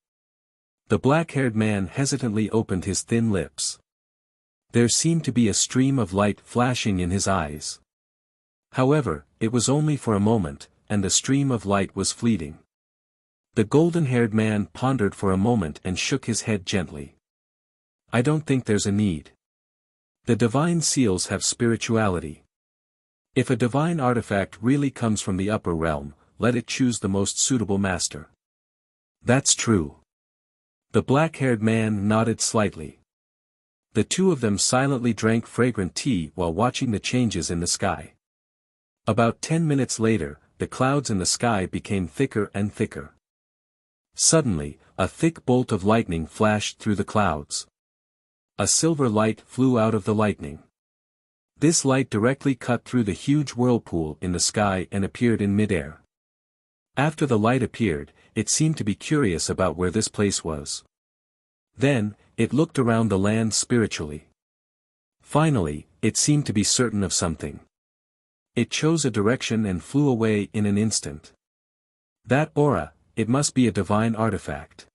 The black-haired man hesitantly opened his thin lips. There seemed to be a stream of light flashing in his eyes. However, it was only for a moment, and the stream of light was fleeting. The golden-haired man pondered for a moment and shook his head gently. I don't think there's a need. The divine seals have spirituality. If a divine artifact really comes from the upper realm, let it choose the most suitable master. That's true. The black-haired man nodded slightly. The 2 of them silently drank fragrant tea while watching the changes in the sky. About 10 minutes later, the clouds in the sky became thicker and thicker. Suddenly, a thick bolt of lightning flashed through the clouds. A silver light flew out of the lightning. This light directly cut through the huge whirlpool in the sky and appeared in midair. After the light appeared, it seemed to be curious about where this place was. Then, it looked around the land spiritually. Finally, it seemed to be certain of something. It chose a direction and flew away in an instant. That aura, it must be a divine artifact.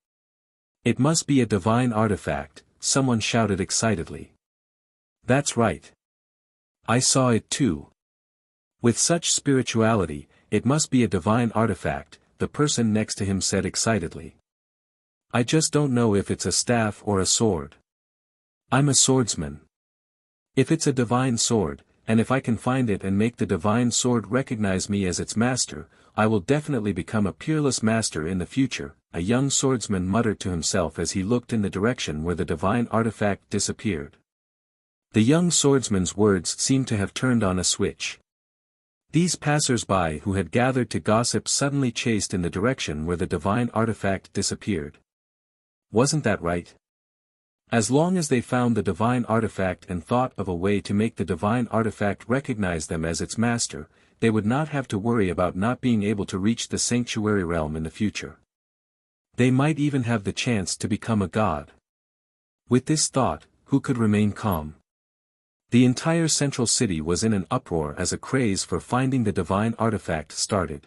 It must be a divine artifact, someone shouted excitedly. That's right. I saw it too. With such spirituality, it must be a divine artifact, the person next to him said excitedly. I just don't know if it's a staff or a sword. I'm a swordsman. If it's a divine sword, and if I can find it and make the divine sword recognize me as its master, I will definitely become a peerless master in the future, a young swordsman muttered to himself as he looked in the direction where the divine artifact disappeared. The young swordsman's words seemed to have turned on a switch. These passers-by who had gathered to gossip suddenly chased in the direction where the divine artifact disappeared. Wasn't that right? As long as they found the divine artifact and thought of a way to make the divine artifact recognize them as its master, they would not have to worry about not being able to reach the sanctuary realm in the future. They might even have the chance to become a god. With this thought, who could remain calm? The entire central city was in an uproar as a craze for finding the divine artifact started.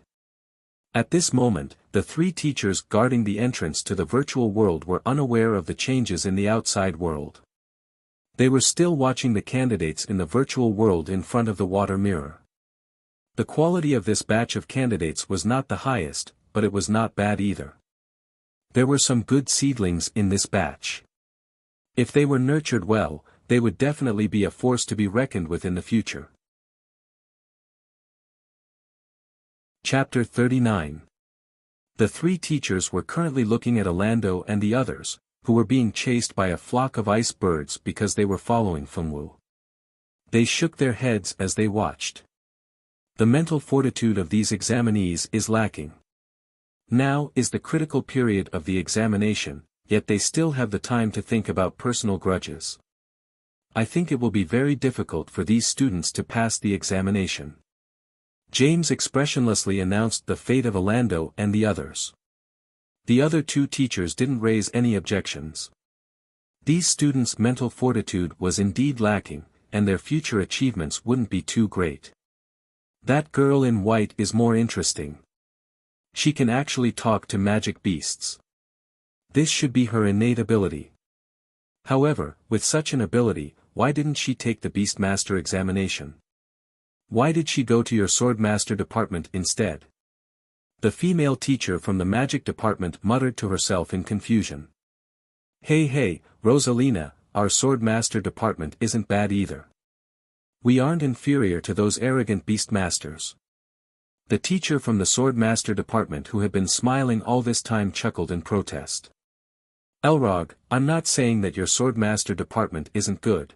At this moment, the 3 teachers guarding the entrance to the virtual world were unaware of the changes in the outside world. They were still watching the candidates in the virtual world in front of the water mirror. The quality of this batch of candidates was not the highest, but it was not bad either. There were some good seedlings in this batch. If they were nurtured well, they would definitely be a force to be reckoned with in the future. Chapter 39. The 3 teachers were currently looking at Orlando and the others, who were being chased by a flock of ice birds because they were following Fengwu. They shook their heads as they watched. The mental fortitude of these examinees is lacking. Now is the critical period of the examination, yet they still have the time to think about personal grudges. I think it will be very difficult for these students to pass the examination. James expressionlessly announced the fate of Orlando and the others. The other 2 teachers didn't raise any objections. These students' mental fortitude was indeed lacking, and their future achievements wouldn't be too great. That girl in white is more interesting. She can actually talk to magic beasts. This should be her innate ability. However, with such an ability, why didn't she take the Beastmaster examination? Why did she go to your Swordmaster department instead? The female teacher from the magic department muttered to herself in confusion. Hey, Rosalina, our Swordmaster department isn't bad either. We aren't inferior to those arrogant Beastmasters. The teacher from the Swordmaster department who had been smiling all this time chuckled in protest. Elrog, I'm not saying that your Swordmaster department isn't good.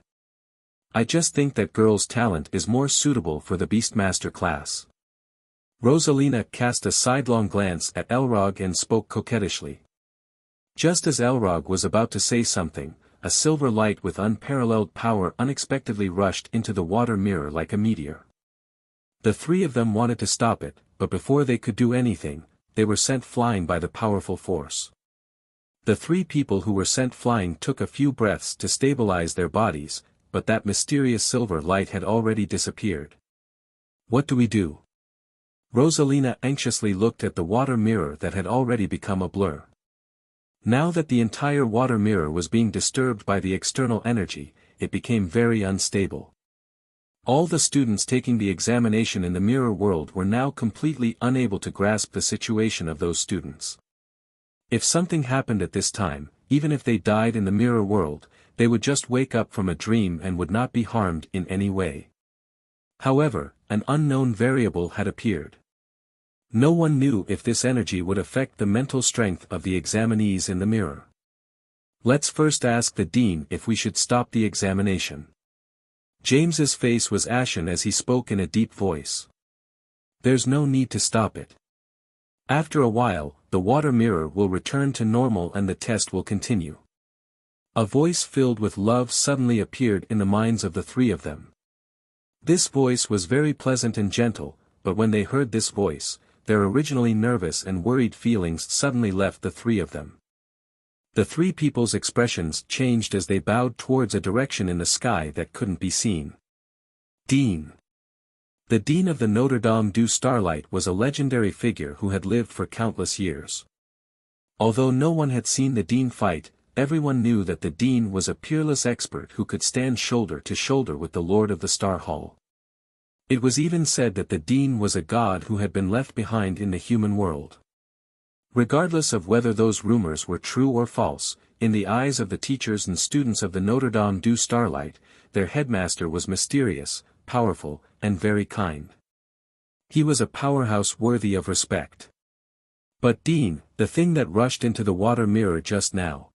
I just think that girl's talent is more suitable for the Beastmaster class. Rosalina cast a sidelong glance at Elrog and spoke coquettishly. Just as Elrog was about to say something, a silver light with unparalleled power unexpectedly rushed into the water mirror like a meteor. The three of them wanted to stop it, but before they could do anything, they were sent flying by the powerful force. The three people who were sent flying took a few breaths to stabilize their bodies, but that mysterious silver light had already disappeared. What do we do? Rosalina anxiously looked at the water mirror that had already become a blur. Now that the entire water mirror was being disturbed by the external energy, it became very unstable. All the students taking the examination in the mirror world were now completely unable to grasp the situation of those students. If something happened at this time, even if they died in the mirror world, they would just wake up from a dream and would not be harmed in any way. However, an unknown variable had appeared. No one knew if this energy would affect the mental strength of the examinees in the mirror. Let's first ask the dean if we should stop the examination. James's face was ashen as he spoke in a deep voice. There's no need to stop it. After a while, the water mirror will return to normal and the test will continue. A voice filled with love suddenly appeared in the minds of the three of them. This voice was very pleasant and gentle, but when they heard this voice, their originally nervous and worried feelings suddenly left the three of them. The three people's expressions changed as they bowed towards a direction in the sky that couldn't be seen. Dean. The Dean of the Notre Dame du Starlight was a legendary figure who had lived for countless years. Although no one had seen the Dean fight, everyone knew that the Dean was a peerless expert who could stand shoulder to shoulder with the Lord of the Star Hall. It was even said that the Dean was a god who had been left behind in the human world. Regardless of whether those rumors were true or false, in the eyes of the teachers and students of the Notre Dame du Starlight, their headmaster was mysterious, powerful, and very kind. He was a powerhouse worthy of respect. But Dean, the thing that rushed into the water mirror just now.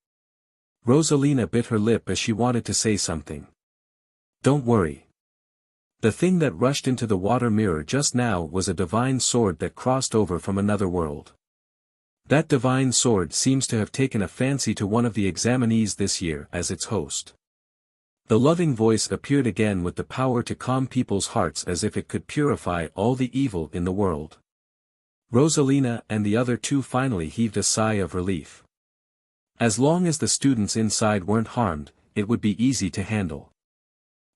Rosalina bit her lip as she wanted to say something. Don't worry. The thing that rushed into the water mirror just now was a divine sword that crossed over from another world. That divine sword seems to have taken a fancy to one of the examinees this year as its host. The loving voice appeared again with the power to calm people's hearts as if it could purify all the evil in the world. Rosalina and the other two finally heaved a sigh of relief. As long as the students inside weren't harmed, it would be easy to handle.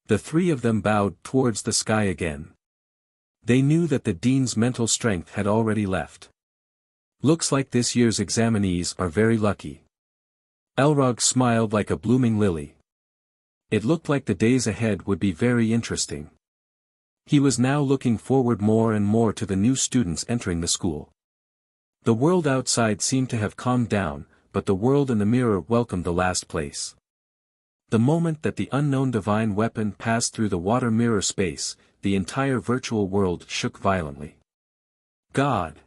The three of them bowed towards the sky again. They knew that the dean's mental strength had already left. Looks like this year's examinees are very lucky. Elrog smiled like a blooming lily. It looked like the days ahead would be very interesting. He was now looking forward more and more to the new students entering the school. The world outside seemed to have calmed down, but the world in the mirror welcomed the last place. The moment that the unknown divine weapon passed through the water mirror space, the entire virtual world shook violently. God!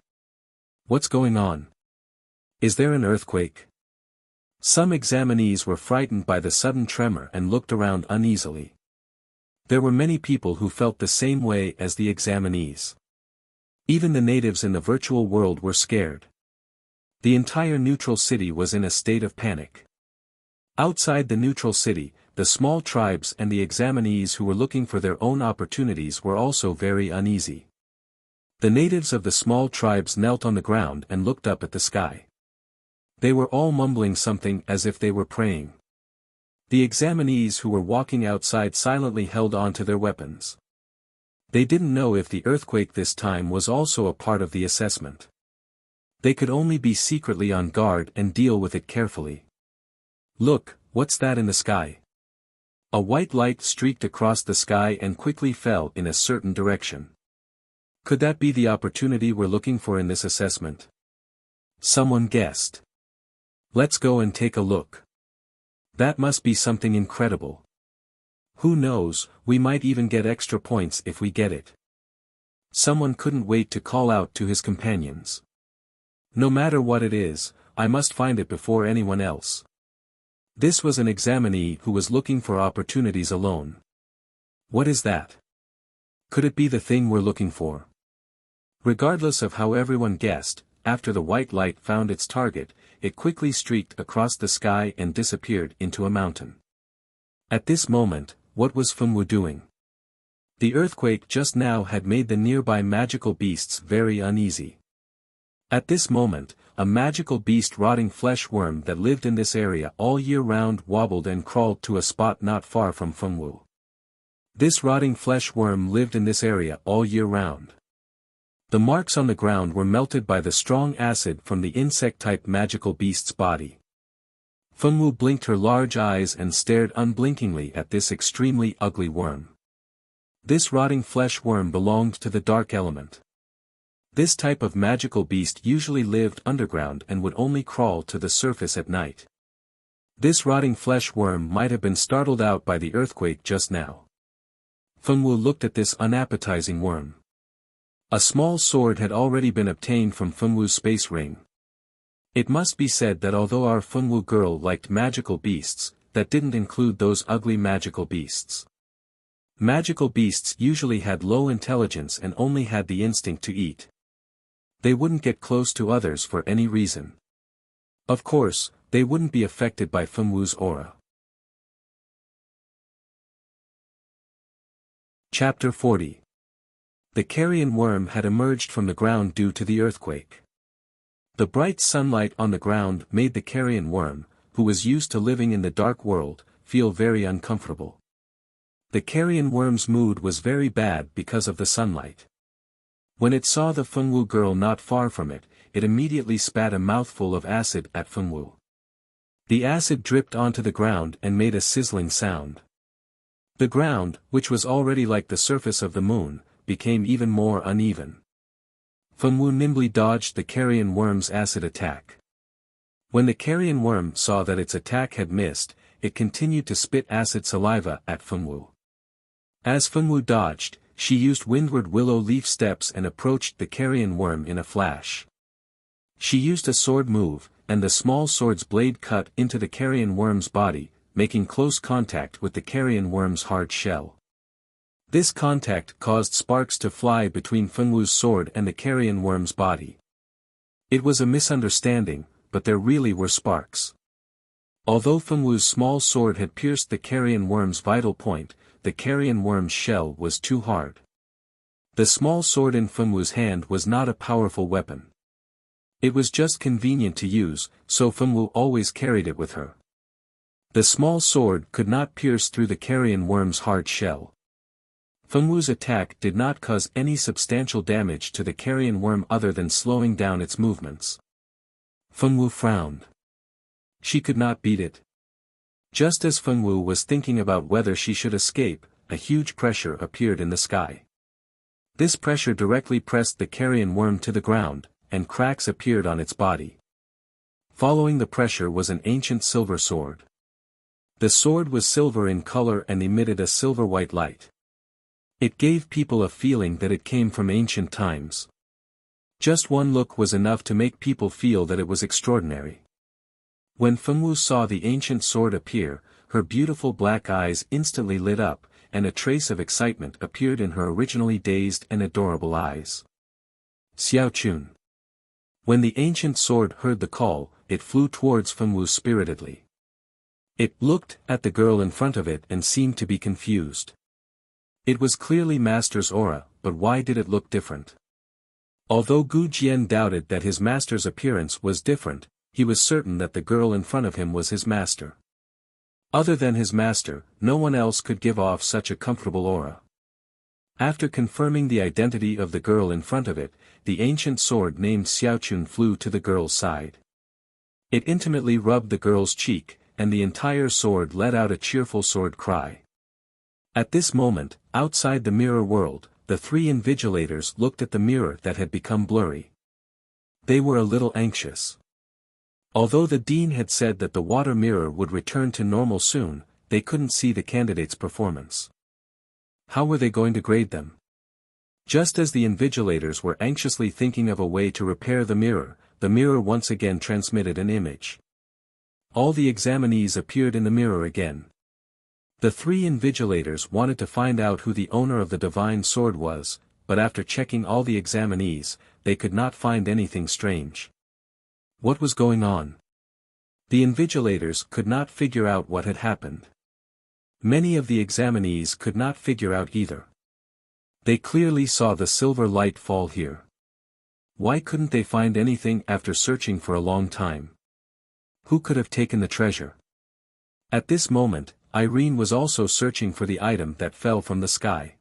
What's going on? Is there an earthquake? Some examinees were frightened by the sudden tremor and looked around uneasily. There were many people who felt the same way as the examinees. Even the natives in the virtual world were scared. The entire neutral city was in a state of panic. Outside the neutral city, the small tribes and the examinees who were looking for their own opportunities were also very uneasy. The natives of the small tribes knelt on the ground and looked up at the sky. They were all mumbling something as if they were praying. The examinees who were walking outside silently held on to their weapons. They didn't know if the earthquake this time was also a part of the assessment. They could only be secretly on guard and deal with it carefully. Look, what's that in the sky? A white light streaked across the sky and quickly fell in a certain direction. Could that be the opportunity we're looking for in this assessment? Someone guessed. Let's go and take a look. That must be something incredible. Who knows, we might even get extra points if we get it. Someone couldn't wait to call out to his companions. No matter what it is, I must find it before anyone else. This was an examinee who was looking for opportunities alone. What is that? Could it be the thing we're looking for? Regardless of how everyone guessed, after the white light found its target, it quickly streaked across the sky and disappeared into a mountain. At this moment, what was Fengwu doing? The earthquake just now had made the nearby magical beasts very uneasy. At this moment, a magical beast rotting flesh worm that lived in this area all year round wobbled and crawled to a spot not far from Fengwu. This rotting flesh worm lived in this area all year round. The marks on the ground were melted by the strong acid from the insect-type magical beast's body. Fengwu blinked her large eyes and stared unblinkingly at this extremely ugly worm. This rotting flesh worm belonged to the dark element. This type of magical beast usually lived underground and would only crawl to the surface at night. This rotting flesh worm might have been startled out by the earthquake just now. Fengwu looked at this unappetizing worm. A small sword had already been obtained from Fengwu's space ring. It must be said that although our Fengwu girl liked magical beasts, that didn't include those ugly magical beasts. Magical beasts usually had low intelligence and only had the instinct to eat. They wouldn't get close to others for any reason. Of course, they wouldn't be affected by Fengwu's aura. Chapter 40. The carrion worm had emerged from the ground due to the earthquake. The bright sunlight on the ground made the carrion worm, who was used to living in the dark world, feel very uncomfortable. The carrion worm's mood was very bad because of the sunlight. When it saw the Fengwu girl not far from it, it immediately spat a mouthful of acid at Fengwu. The acid dripped onto the ground and made a sizzling sound. The ground, which was already like the surface of the moon, became even more uneven. Fengwu nimbly dodged the carrion worm's acid attack. When the carrion worm saw that its attack had missed, it continued to spit acid saliva at Fengwu. As Fengwu dodged, she used windward willow leaf steps and approached the carrion worm in a flash. She used a sword move, and the small sword's blade cut into the carrion worm's body, making close contact with the carrion worm's hard shell. This contact caused sparks to fly between Fengwu's sword and the carrion worm's body. It was a misunderstanding, but there really were sparks. Although Fengwu's small sword had pierced the carrion worm's vital point, the carrion worm's shell was too hard. The small sword in Fengwu's hand was not a powerful weapon. It was just convenient to use, so Fengwu always carried it with her. The small sword could not pierce through the carrion worm's hard shell. Fengwu's attack did not cause any substantial damage to the carrion worm other than slowing down its movements. Fengwu frowned. She could not beat it. Just as Fengwu was thinking about whether she should escape, a huge pressure appeared in the sky. This pressure directly pressed the carrion worm to the ground, and cracks appeared on its body. Following the pressure was an ancient silver sword. The sword was silver in color and emitted a silver-white light. It gave people a feeling that it came from ancient times. Just one look was enough to make people feel that it was extraordinary. When Fengwu saw the ancient sword appear, her beautiful black eyes instantly lit up, and a trace of excitement appeared in her originally dazed and adorable eyes. Xiao Chun. When the ancient sword heard the call, it flew towards Fengwu spiritedly. It looked at the girl in front of it and seemed to be confused. It was clearly Master's aura, but why did it look different? Although Gu Jian doubted that his master's appearance was different, he was certain that the girl in front of him was his master. Other than his master, no one else could give off such a comfortable aura. After confirming the identity of the girl in front of it, the ancient sword named Xiaochun flew to the girl's side. It intimately rubbed the girl's cheek, and the entire sword let out a cheerful sword cry. At this moment, outside the mirror world, the three invigilators looked at the mirror that had become blurry. They were a little anxious. Although the dean had said that the water mirror would return to normal soon, they couldn't see the candidates' performance. How were they going to grade them? Just as the invigilators were anxiously thinking of a way to repair the mirror once again transmitted an image. All the examinees appeared in the mirror again. The three invigilators wanted to find out who the owner of the divine sword was, but after checking all the examinees, they could not find anything strange. What was going on? The invigilators could not figure out what had happened. Many of the examinees could not figure out either. They clearly saw the silver light fall here. Why couldn't they find anything after searching for a long time? Who could have taken the treasure? At this moment, Irene was also searching for the item that fell from the sky.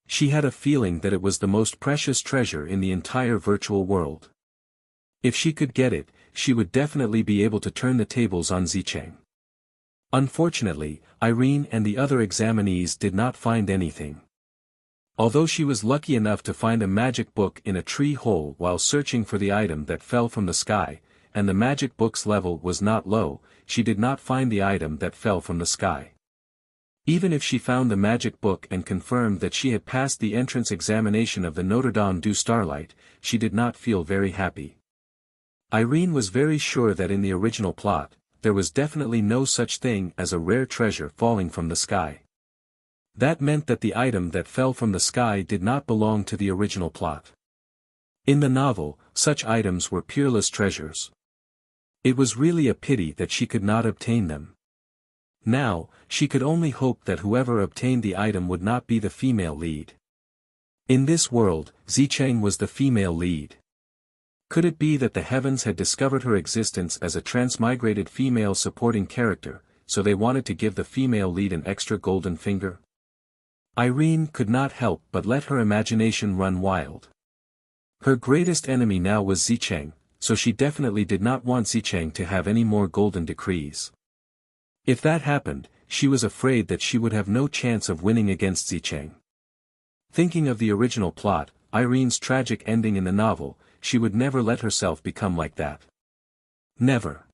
She had a feeling that it was the most precious treasure in the entire virtual world. If she could get it, she would definitely be able to turn the tables on Zicheng. Unfortunately, Irene and the other examinees did not find anything. Although she was lucky enough to find a magic book in a tree hole while searching for the item that fell from the sky, and the magic book's level was not low, she did not find the item that fell from the sky. Even if she found the magic book and confirmed that she had passed the entrance examination of the Notre Dame du Starlight, she did not feel very happy. Irene was very sure that in the original plot, there was definitely no such thing as a rare treasure falling from the sky. That meant that the item that fell from the sky did not belong to the original plot. In the novel, such items were peerless treasures. It was really a pity that she could not obtain them. Now, she could only hope that whoever obtained the item would not be the female lead. In this world, Zicheng was the female lead. Could it be that the heavens had discovered her existence as a transmigrated female supporting character, so they wanted to give the female lead an extra golden finger? Irene could not help but let her imagination run wild. Her greatest enemy now was Zicheng, so she definitely did not want Zicheng to have any more golden decrees. If that happened, she was afraid that she would have no chance of winning against Zicheng. Thinking of the original plot, Irene's tragic ending in the novel, she would never let herself become like that. Never.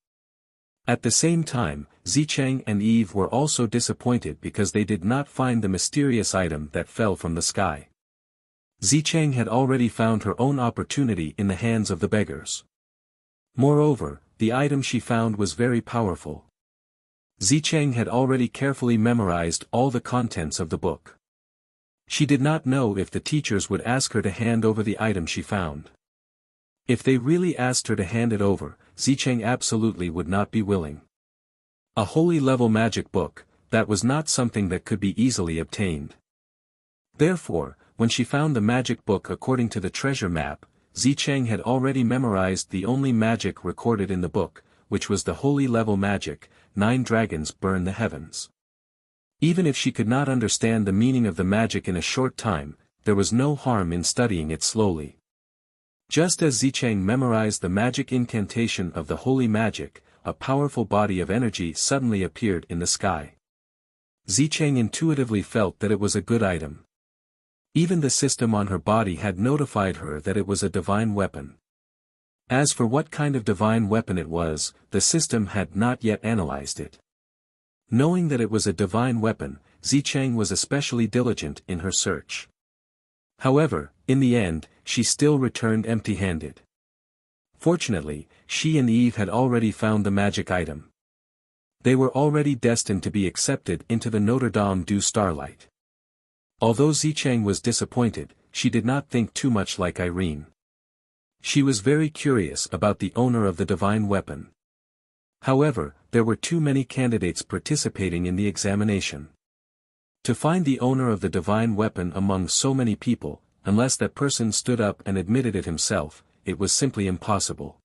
At the same time, Zicheng and Eve were also disappointed because they did not find the mysterious item that fell from the sky. Zicheng had already found her own opportunity in the hands of the beggars. Moreover, the item she found was very powerful. Zicheng had already carefully memorized all the contents of the book. She did not know if the teachers would ask her to hand over the item she found. If they really asked her to hand it over, Zicheng absolutely would not be willing. A holy level magic book, that was not something that could be easily obtained. Therefore, when she found the magic book according to the treasure map, Zicheng had already memorized the only magic recorded in the book, which was the holy level magic, 9 dragons burn the heavens. Even if she could not understand the meaning of the magic in a short time, there was no harm in studying it slowly. Just as Zicheng memorized the magic incantation of the holy magic, a powerful body of energy suddenly appeared in the sky. Zicheng intuitively felt that it was a good item. Even the system on her body had notified her that it was a divine weapon. As for what kind of divine weapon it was, the system had not yet analyzed it. Knowing that it was a divine weapon, Zicheng was especially diligent in her search. However, in the end, she still returned empty-handed. Fortunately, she and Eve had already found the magic item. They were already destined to be accepted into the Notre Dame du Starlight. Although Zicheng was disappointed, she did not think too much like Irene. She was very curious about the owner of the divine weapon. However, there were too many candidates participating in the examination. To find the owner of the divine weapon among so many people, unless that person stood up and admitted it himself, it was simply impossible.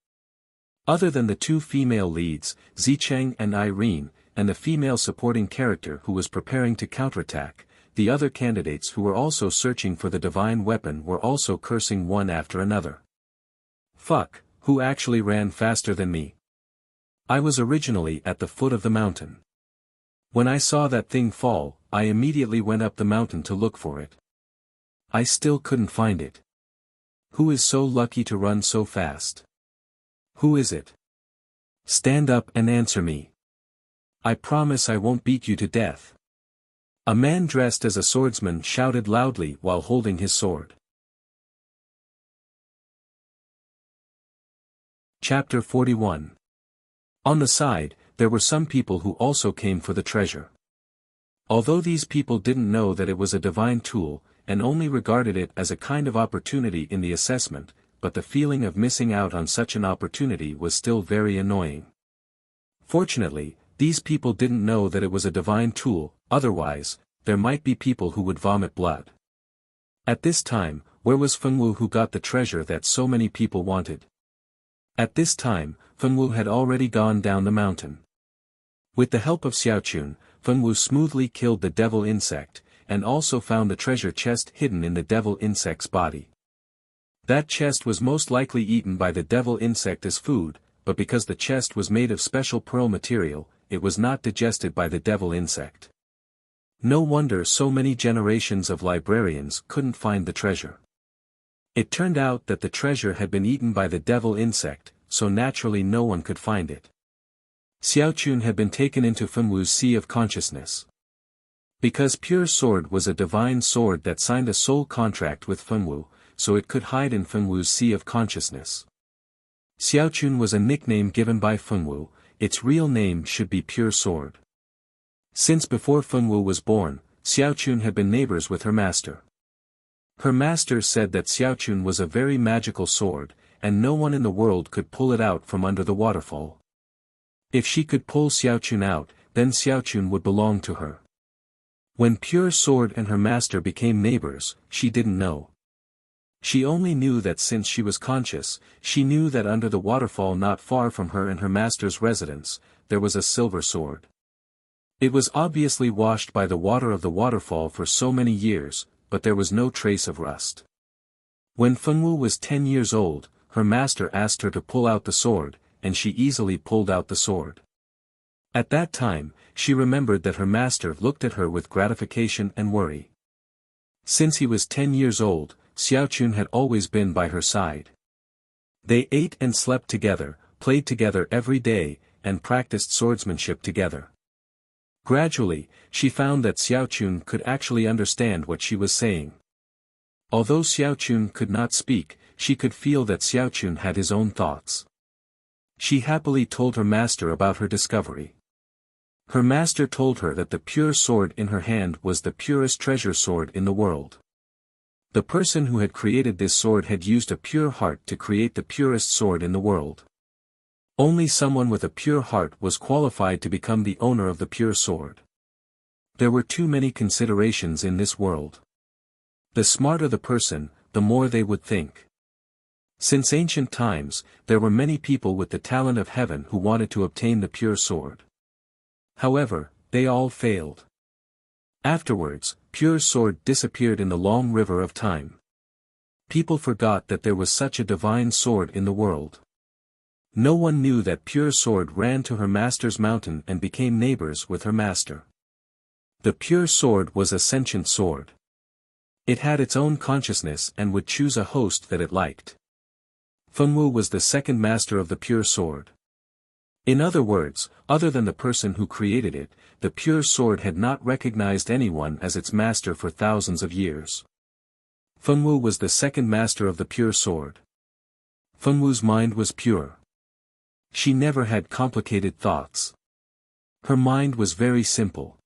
Other than the 2 female leads, Zicheng and Irene, and the female supporting character who was preparing to counterattack, the other candidates who were also searching for the divine weapon were also cursing one after another. Fuck, who actually ran faster than me? I was originally at the foot of the mountain. When I saw that thing fall, I immediately went up the mountain to look for it. I still couldn't find it. Who is so lucky to run so fast? Who is it? Stand up and answer me. I promise I won't beat you to death. A man dressed as a swordsman shouted loudly while holding his sword. Chapter 41. On the side, there were some people who also came for the treasure. Although these people didn't know that it was a divine tool, and only regarded it as a kind of opportunity in the assessment, but the feeling of missing out on such an opportunity was still very annoying. Fortunately, these people didn't know that it was a divine tool, otherwise, there might be people who would vomit blood. At this time, where was Fengwu who got the treasure that so many people wanted? At this time, Fengwu had already gone down the mountain. With the help of Xiaochun, Fengwu smoothly killed the devil insect, and also found the treasure chest hidden in the devil insect's body. That chest was most likely eaten by the devil insect as food, but because the chest was made of special pearl material, it was not digested by the devil insect. No wonder so many generations of librarians couldn't find the treasure. It turned out that the treasure had been eaten by the devil insect, so naturally no one could find it. Xiaochun had been taken into Fengwu's sea of consciousness. Because Pure Sword was a divine sword that signed a soul contract with Fengwu, so it could hide in Fengwu's sea of consciousness. Xiaochun was a nickname given by Fengwu, its real name should be Pure Sword. Since before Fengwu was born, Xiaochun had been neighbors with her master. Her master said that Xiaochun was a very magical sword, and no one in the world could pull it out from under the waterfall. If she could pull Xiaochun out, then Xiaochun would belong to her. When Pure Sword and her master became neighbors, she didn't know. She only knew that since she was conscious, she knew that under the waterfall not far from her and her master's residence, there was a silver sword. It was obviously washed by the water of the waterfall for so many years, but there was no trace of rust. When Fengwu was 10 years old, her master asked her to pull out the sword, and she easily pulled out the sword. At that time, she remembered that her master looked at her with gratification and worry. Since he was 10 years old, Xiaochun had always been by her side. They ate and slept together, played together every day, and practiced swordsmanship together. Gradually, she found that Xiaochun could actually understand what she was saying. Although Xiaochun could not speak, she could feel that Xiaochun had his own thoughts. She happily told her master about her discovery. Her master told her that the pure sword in her hand was the purest treasure sword in the world. The person who had created this sword had used a pure heart to create the purest sword in the world. Only someone with a pure heart was qualified to become the owner of the pure sword. There were too many considerations in this world. The smarter the person, the more they would think. Since ancient times, there were many people with the talent of heaven who wanted to obtain the pure sword. However, they all failed. Afterwards, Pure Sword disappeared in the long river of time. People forgot that there was such a divine sword in the world. No one knew that Pure Sword ran to her master's mountain and became neighbors with her master. The Pure Sword was a sentient sword. It had its own consciousness and would choose a host that it liked. Fengwu was the second master of the Pure Sword. In other words, other than the person who created it, the Pure Sword had not recognized anyone as its master for thousands of years. Fengwu was the second master of the Pure Sword. Fengwu's mind was pure. She never had complicated thoughts. Her mind was very simple.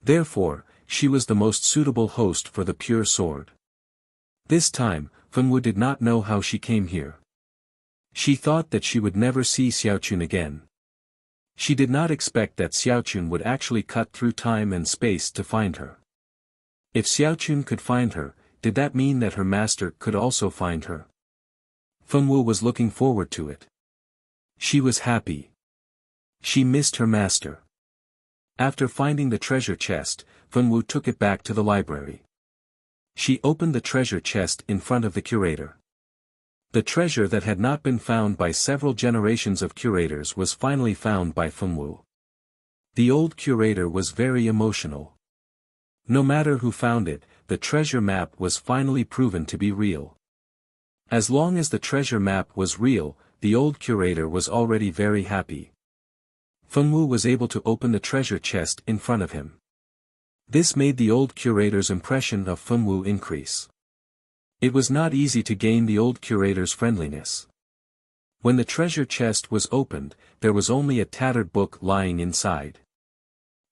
Therefore, she was the most suitable host for the Pure Sword. This time, Fengwu did not know how she came here. She thought that she would never see Xiaochun again. She did not expect that Xiaochun would actually cut through time and space to find her. If Xiaochun could find her, did that mean that her master could also find her? Fengwu was looking forward to it. She was happy. She missed her master. After finding the treasure chest, Fengwu took it back to the library. She opened the treasure chest in front of the curator. The treasure that had not been found by several generations of curators was finally found by Fengwu. The old curator was very emotional. No matter who found it, the treasure map was finally proven to be real. As long as the treasure map was real, the old curator was already very happy. Fengwu was able to open the treasure chest in front of him. This made the old curator's impression of Fengwu increase. It was not easy to gain the old curator's friendliness. When the treasure chest was opened, there was only a tattered book lying inside.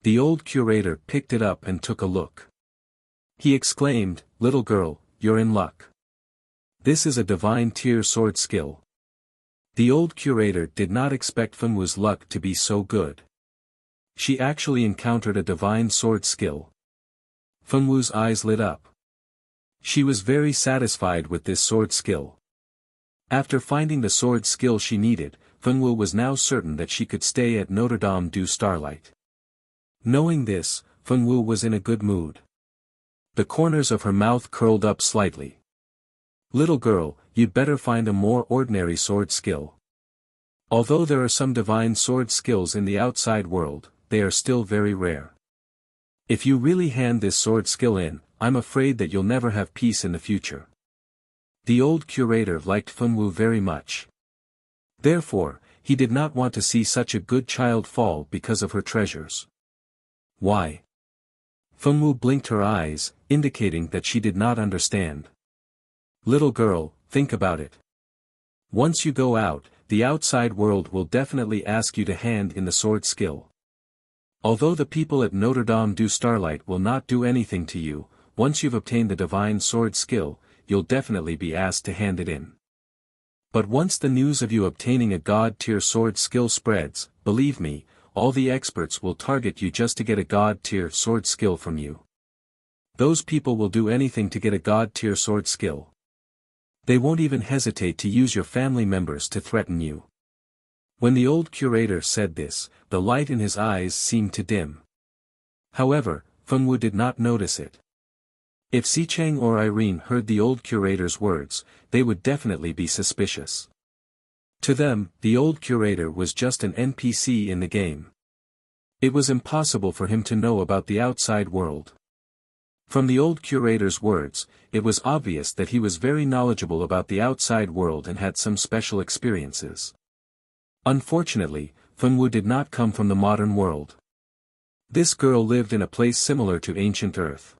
The old curator picked it up and took a look. He exclaimed, little girl, you're in luck. This is a divine tier sword skill. The old curator did not expect Fenwu's luck to be so good. She actually encountered a divine sword skill. Fenwu's eyes lit up. She was very satisfied with this sword skill. After finding the sword skill she needed, Fenwu was now certain that she could stay at Notre Dame du Starlight. Knowing this, Fenwu was in a good mood. The corners of her mouth curled up slightly. Little girl, you'd better find a more ordinary sword skill. Although there are some divine sword skills in the outside world, they are still very rare. If you really hand this sword skill in, I'm afraid that you'll never have peace in the future. The old curator liked Fenwu very much. Therefore, he did not want to see such a good child fall because of her treasures. Why? Fenwu blinked her eyes, indicating that she did not understand. Little girl, think about it. Once you go out, the outside world will definitely ask you to hand in the sword skill. Although the people at Notre Dame du Starlight will not do anything to you, once you've obtained the divine sword skill, you'll definitely be asked to hand it in. But once the news of you obtaining a god-tier sword skill spreads, believe me, all the experts will target you just to get a god-tier sword skill from you. Those people will do anything to get a god-tier sword skill. They won't even hesitate to use your family members to threaten you. When the old curator said this, the light in his eyes seemed to dim. However, Fenwu did not notice it. If Xicheng or Irene heard the old curator's words, they would definitely be suspicious. To them, the old curator was just an NPC in the game. It was impossible for him to know about the outside world. From the old curator's words, it was obvious that he was very knowledgeable about the outside world and had some special experiences. Unfortunately, Fenwu did not come from the modern world. This girl lived in a place similar to ancient Earth.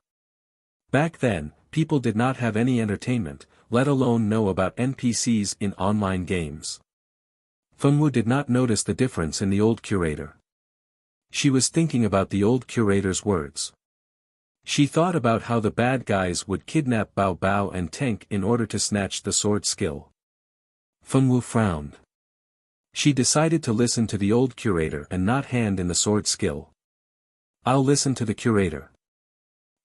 Back then, people did not have any entertainment, let alone know about NPCs in online games. Fenwu did not notice the difference in the old curator. She was thinking about the old curator's words. She thought about how the bad guys would kidnap Bao Bao and Tank in order to snatch the sword skill. Fenwu frowned. She decided to listen to the old curator and not hand in the sword skill. I'll listen to the curator.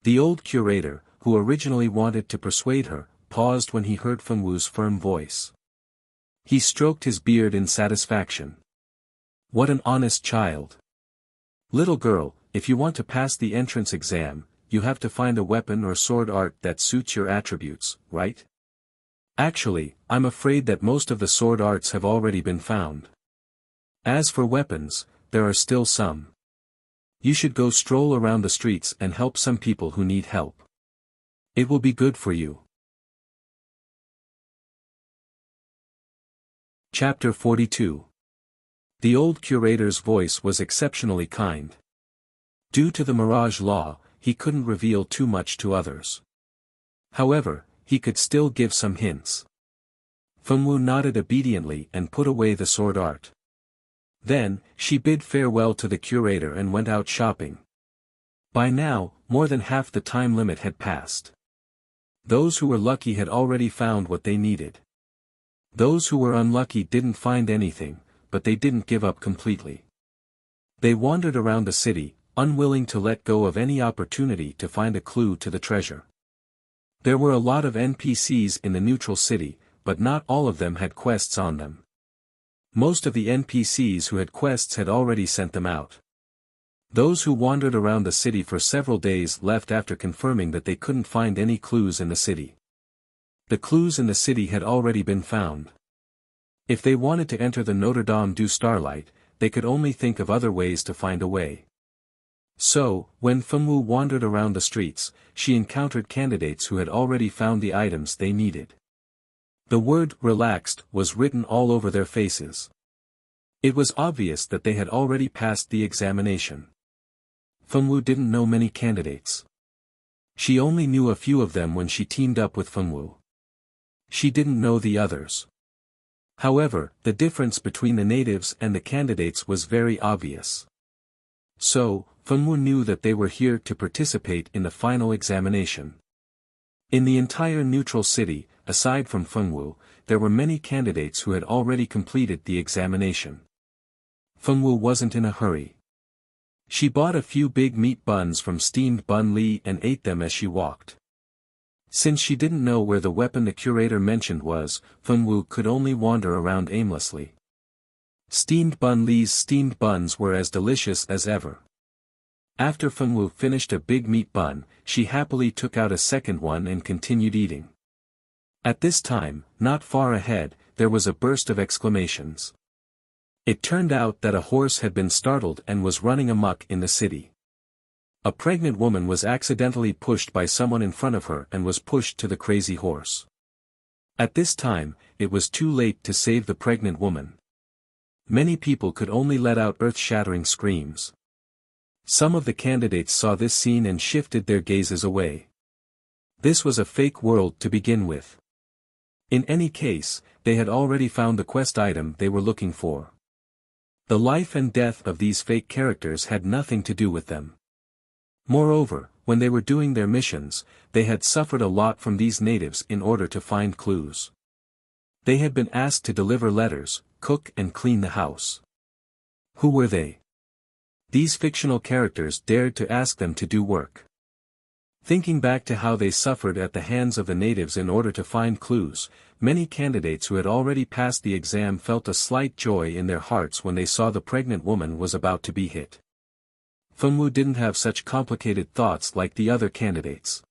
The old curator, who originally wanted to persuade her, paused when he heard Fenwu's firm voice. He stroked his beard in satisfaction. What an honest child. Little girl, if you want to pass the entrance exam, you have to find a weapon or sword art that suits your attributes, right? Actually, I'm afraid that most of the sword arts have already been found. As for weapons, there are still some. You should go stroll around the streets and help some people who need help. It will be good for you. Chapter 42. The old curator's voice was exceptionally kind. Due to the Mirage Law, he couldn't reveal too much to others. However, he could still give some hints. Fenwu nodded obediently and put away the sword art. Then, she bid farewell to the curator and went out shopping. By now, more than half the time limit had passed. Those who were lucky had already found what they needed. Those who were unlucky didn't find anything, but they didn't give up completely. They wandered around the city, unwilling to let go of any opportunity to find a clue to the treasure. There were a lot of NPCs in the neutral city, but not all of them had quests on them. Most of the NPCs who had quests had already sent them out. Those who wandered around the city for several days left after confirming that they couldn't find any clues in the city. The clues in the city had already been found. If they wanted to enter the Notre Dame du Starlight, they could only think of other ways to find a way. So, when Fenwu wandered around the streets, she encountered candidates who had already found the items they needed. The word "relaxed" was written all over their faces. It was obvious that they had already passed the examination. Fenwu didn't know many candidates. She only knew a few of them when she teamed up with Fenwu. She didn't know the others. However, the difference between the natives and the candidates was very obvious. So, Fenwu knew that they were here to participate in the final examination. In the entire neutral city, aside from Fengwu, there were many candidates who had already completed the examination. Fengwu wasn't in a hurry. She bought a few big meat buns from Steamed Bun Li and ate them as she walked. Since she didn't know where the weapon the curator mentioned was, Fengwu could only wander around aimlessly. Steamed Bun Li's steamed buns were as delicious as ever. After Fengwu finished a big meat bun, she happily took out a second one and continued eating. At this time, not far ahead, there was a burst of exclamations. It turned out that a horse had been startled and was running amok in the city. A pregnant woman was accidentally pushed by someone in front of her and was pushed to the crazy horse. At this time, it was too late to save the pregnant woman. Many people could only let out earth-shattering screams. Some of the candidates saw this scene and shifted their gazes away. This was a fake world to begin with. In any case, they had already found the quest item they were looking for. The life and death of these fake characters had nothing to do with them. Moreover, when they were doing their missions, they had suffered a lot from these natives in order to find clues. They had been asked to deliver letters, cook and clean the house. Who were they? These fictional characters dared to ask them to do work. Thinking back to how they suffered at the hands of the natives in order to find clues, many candidates who had already passed the exam felt a slight joy in their hearts when they saw the pregnant woman was about to be hit. Fengwu didn't have such complicated thoughts like the other candidates.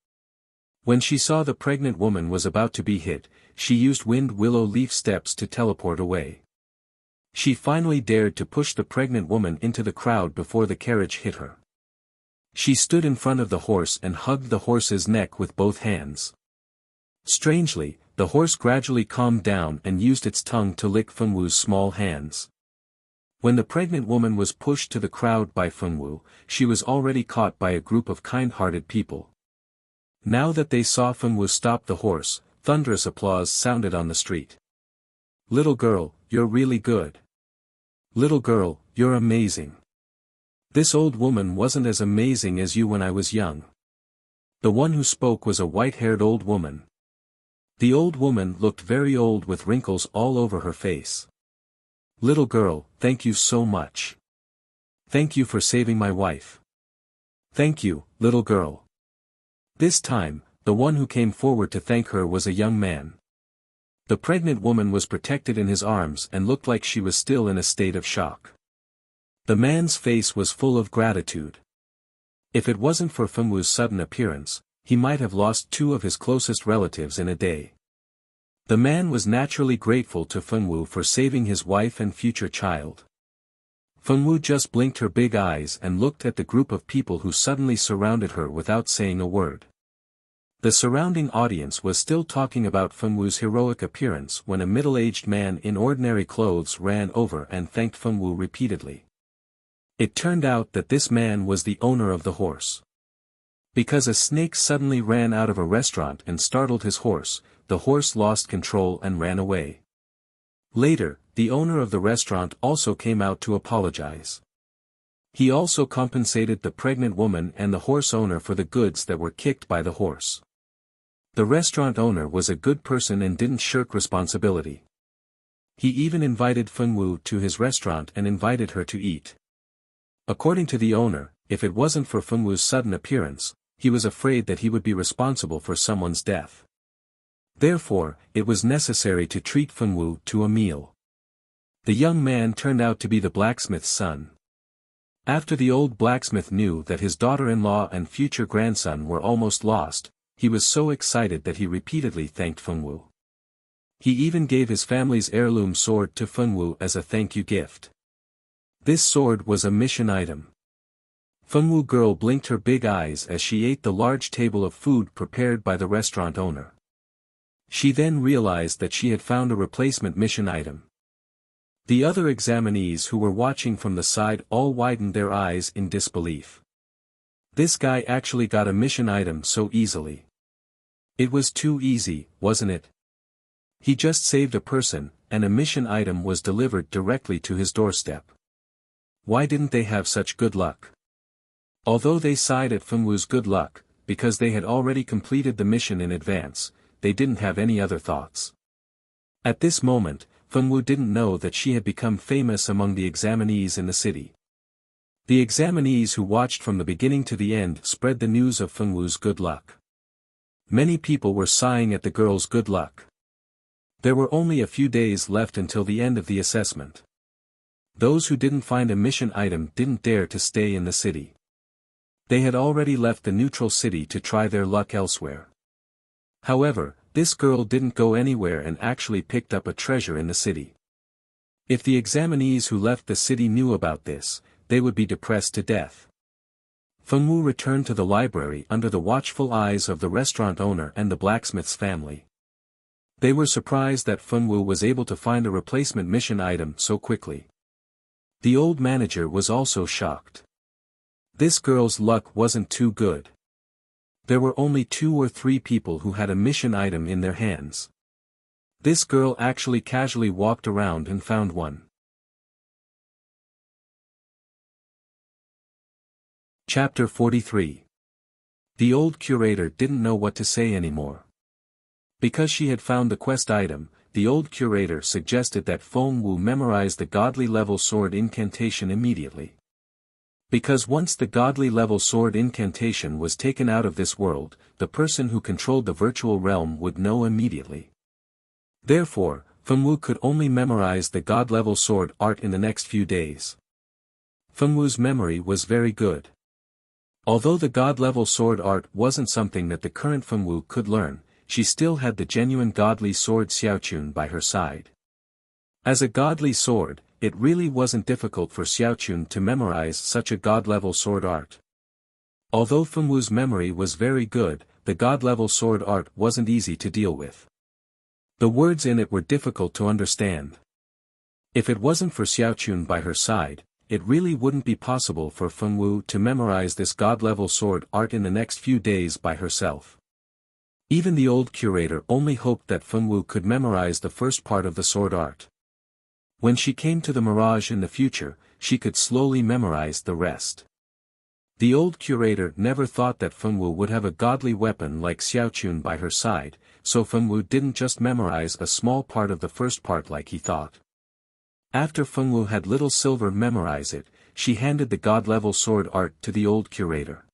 When she saw the pregnant woman was about to be hit, she used wind willow leaf steps to teleport away. She finally dared to push the pregnant woman into the crowd before the carriage hit her. She stood in front of the horse and hugged the horse's neck with both hands. Strangely, the horse gradually calmed down and used its tongue to lick Fengwu's small hands. When the pregnant woman was pushed to the crowd by Fengwu, she was already caught by a group of kind-hearted people. Now that they saw Fengwu stop the horse, thunderous applause sounded on the street. "Little girl, you're really good. Little girl, you're amazing. This old woman wasn't as amazing as you when I was young." The one who spoke was a white-haired old woman. The old woman looked very old with wrinkles all over her face. "Little girl, thank you so much. Thank you for saving my wife. Thank you, little girl." This time, the one who came forward to thank her was a young man. The pregnant woman was protected in his arms and looked like she was still in a state of shock. The man's face was full of gratitude. If it wasn't for Fengwu's sudden appearance, he might have lost two of his closest relatives in a day. The man was naturally grateful to Fengwu for saving his wife and future child. Fengwu just blinked her big eyes and looked at the group of people who suddenly surrounded her without saying a word. The surrounding audience was still talking about Fengwu's heroic appearance when a middle-aged man in ordinary clothes ran over and thanked Fengwu repeatedly. It turned out that this man was the owner of the horse. Because a snake suddenly ran out of a restaurant and startled his horse, the horse lost control and ran away. Later, the owner of the restaurant also came out to apologize. He also compensated the pregnant woman and the horse owner for the goods that were kicked by the horse. The restaurant owner was a good person and didn't shirk responsibility. He even invited Fengwu to his restaurant and invited her to eat. According to the owner, if it wasn't for Fengwu's sudden appearance, he was afraid that he would be responsible for someone's death. Therefore, it was necessary to treat Fengwu to a meal. The young man turned out to be the blacksmith's son. After the old blacksmith knew that his daughter-in-law and future grandson were almost lost, he was so excited that he repeatedly thanked Fengwu. He even gave his family's heirloom sword to Fengwu as a thank-you gift. This sword was a mission item. Fengwu girl blinked her big eyes as she ate the large table of food prepared by the restaurant owner. She then realized that she had found a replacement mission item. The other examinees who were watching from the side all widened their eyes in disbelief. This guy actually got a mission item so easily. It was too easy, wasn't it? He just saved a person, and a mission item was delivered directly to his doorstep. Why didn't they have such good luck? Although they sighed at Fengwu's good luck, because they had already completed the mission in advance, they didn't have any other thoughts. At this moment, Fengwu didn't know that she had become famous among the examinees in the city. The examinees who watched from the beginning to the end spread the news of Fengwu's good luck. Many people were sighing at the girl's good luck. There were only a few days left until the end of the assessment. Those who didn't find a mission item didn't dare to stay in the city. They had already left the neutral city to try their luck elsewhere. However, this girl didn't go anywhere and actually picked up a treasure in the city. If the examinees who left the city knew about this, they would be depressed to death. Fengwu returned to the library under the watchful eyes of the restaurant owner and the blacksmith's family. They were surprised that Fengwu was able to find a replacement mission item so quickly. The old manager was also shocked. This girl's luck wasn't too good. There were only 2 or 3 people who had a mission item in their hands. This girl actually casually walked around and found one. Chapter 43. The old curator didn't know what to say anymore. Because she had found the quest item, the old curator suggested that Fengwu memorize the godly level sword incantation immediately. Because once the godly level sword incantation was taken out of this world, the person who controlled the virtual realm would know immediately. Therefore, Fengwu could only memorize the god level sword art in the next few days. Fengwu's memory was very good. Although the god level sword art wasn't something that the current Fengwu could learn, she still had the genuine godly sword Xiaochun by her side. As a godly sword, it really wasn't difficult for Xiaochun to memorize such a god-level sword art. Although Fengwu's memory was very good, the god-level sword art wasn't easy to deal with. The words in it were difficult to understand. If it wasn't for Xiaochun by her side, it really wouldn't be possible for Fengwu to memorize this god-level sword art in the next few days by herself. Even the old curator only hoped that Fengwu could memorize the first part of the sword art. When she came to the mirage in the future, she could slowly memorize the rest. The old curator never thought that Fengwu would have a godly weapon like Xiaochun by her side, so Fengwu didn't just memorize a small part of the first part like he thought. After Fengwu had Little Silver memorize it, she handed the god-level sword art to the old curator.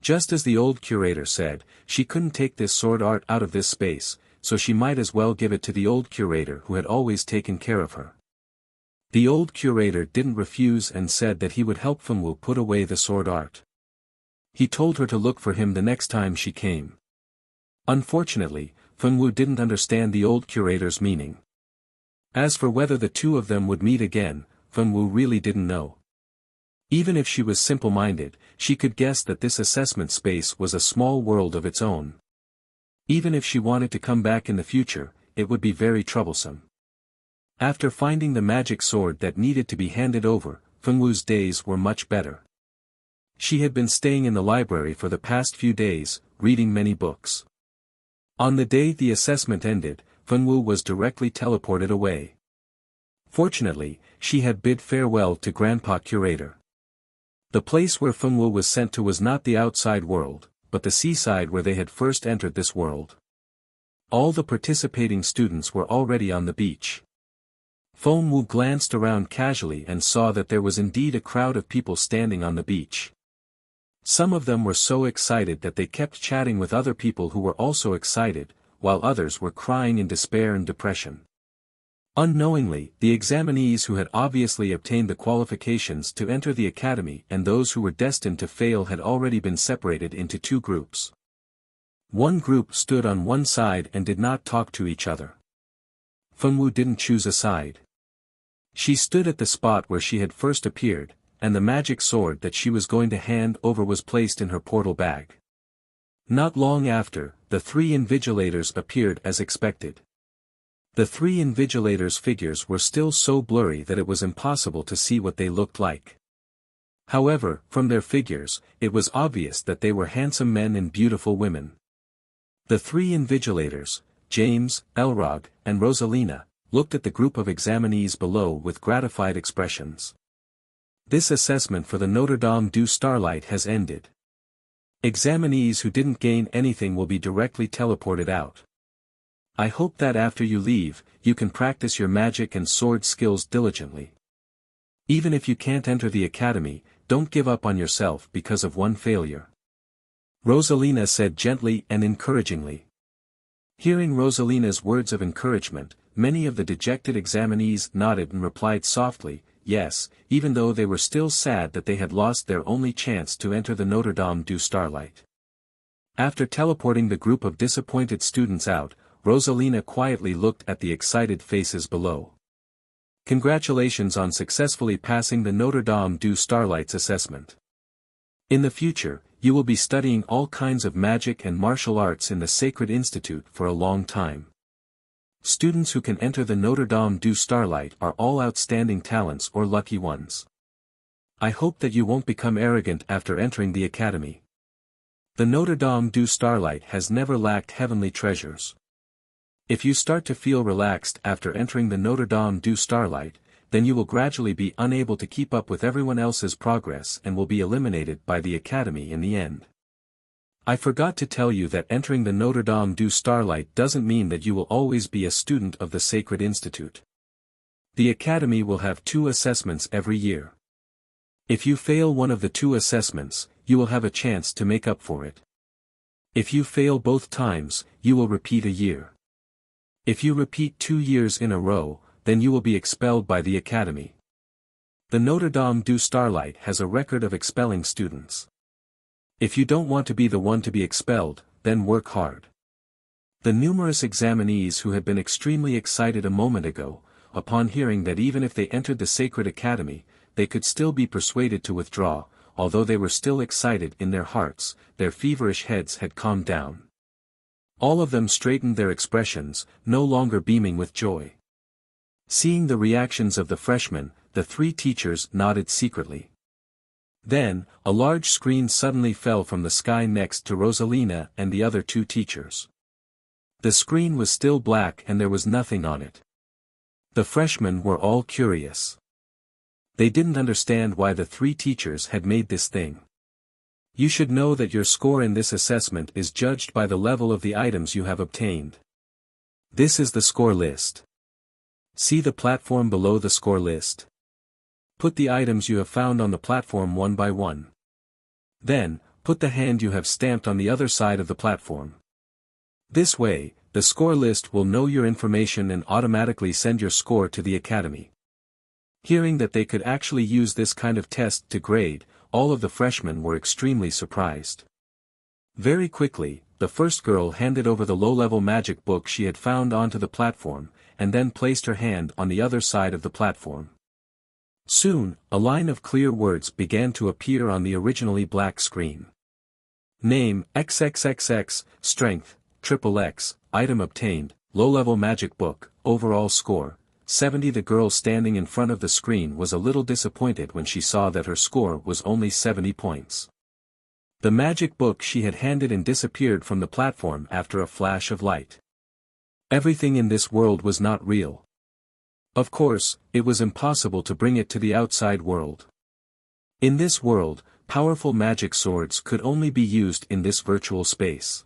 Just as the old curator said, she couldn't take this sword art out of this space, so she might as well give it to the old curator who had always taken care of her. The old curator didn't refuse and said that he would help Fengwu put away the sword art. He told her to look for him the next time she came. Unfortunately, Fengwu didn't understand the old curator's meaning. As for whether the two of them would meet again, Fengwu really didn't know. Even if she was simple-minded, she could guess that this assessment space was a small world of its own. Even if she wanted to come back in the future, it would be very troublesome. After finding the magic sword that needed to be handed over, Fengwu's days were much better. She had been staying in the library for the past few days, reading many books. On the day the assessment ended, Fengwu was directly teleported away. Fortunately, she had bid farewell to Grandpa Curator. The place where Fengwu was sent to was not the outside world, but the seaside where they had first entered this world. All the participating students were already on the beach. Fengwu glanced around casually and saw that there was indeed a crowd of people standing on the beach. Some of them were so excited that they kept chatting with other people who were also excited, while others were crying in despair and depression. Unknowingly, the examinees who had obviously obtained the qualifications to enter the academy and those who were destined to fail had already been separated into 2 groups. One group stood on one side and did not talk to each other. Fengwu didn't choose a side. She stood at the spot where she had first appeared, and the magic sword that she was going to hand over was placed in her portal bag. Not long after, the 3 invigilators appeared as expected. The 3 invigilators' figures were still so blurry that it was impossible to see what they looked like. However, from their figures, it was obvious that they were handsome men and beautiful women. The 3 invigilators, James, Elrog, and Rosalina, looked at the group of examinees below with gratified expressions. This assessment for the Notre Dame du Starlight has ended. Examinees who didn't gain anything will be directly teleported out. I hope that after you leave, you can practice your magic and sword skills diligently. Even if you can't enter the academy, don't give up on yourself because of one failure. Rosalina said gently and encouragingly. Hearing Rosalina's words of encouragement, many of the dejected examinees nodded and replied softly, yes, even though they were still sad that they had lost their only chance to enter the Notre Dame du Starlight. After teleporting the group of disappointed students out, Rosalina quietly looked at the excited faces below. Congratulations on successfully passing the Notre Dame du Starlight's assessment. In the future, you will be studying all kinds of magic and martial arts in the Sacred Institute for a long time. Students who can enter the Notre Dame du Starlight are all outstanding talents or lucky ones. I hope that you won't become arrogant after entering the academy. The Notre Dame du Starlight has never lacked heavenly treasures. If you start to feel relaxed after entering the Notre Dame du Starlight, then you will gradually be unable to keep up with everyone else's progress and will be eliminated by the academy in the end. I forgot to tell you that entering the Notre Dame du Starlight doesn't mean that you will always be a student of the Sacred Institute. The academy will have 2 assessments every year. If you fail one of the 2 assessments, you will have a chance to make up for it. If you fail both times, you will repeat a year. If you repeat 2 years in a row, then you will be expelled by the academy. The Notre Dame du Starlight has a record of expelling students. If you don't want to be the one to be expelled, then work hard. The numerous examinees who had been extremely excited a moment ago, upon hearing that even if they entered the Sacred Academy, they could still be persuaded to withdraw, although they were still excited in their hearts, their feverish heads had calmed down. All of them straightened their expressions, no longer beaming with joy. Seeing the reactions of the freshmen, the 3 teachers nodded secretly. Then, a large screen suddenly fell from the sky next to Rosalina and the other 2 teachers. The screen was still black and there was nothing on it. The freshmen were all curious. They didn't understand why the 3 teachers had made this thing. You should know that your score in this assessment is judged by the level of the items you have obtained. This is the score list. See the platform below the score list. Put the items you have found on the platform one by one. Then, put the hand you have stamped on the other side of the platform. This way, the score list will know your information and automatically send your score to the academy. Hearing that they could actually use this kind of test to grade, all of the freshmen were extremely surprised. Very quickly, the first girl handed over the low-level magic book she had found onto the platform, and then placed her hand on the other side of the platform. Soon, a line of clear words began to appear on the originally black screen. Name, XXXX, Strength, XXX, Item obtained, Low-level magic book, Overall score, 70. The girl standing in front of the screen was a little disappointed when she saw that her score was only 70 points. The magic book she had handed in disappeared from the platform after a flash of light. Everything in this world was not real. Of course, it was impossible to bring it to the outside world. In this world, powerful magic swords could only be used in this virtual space.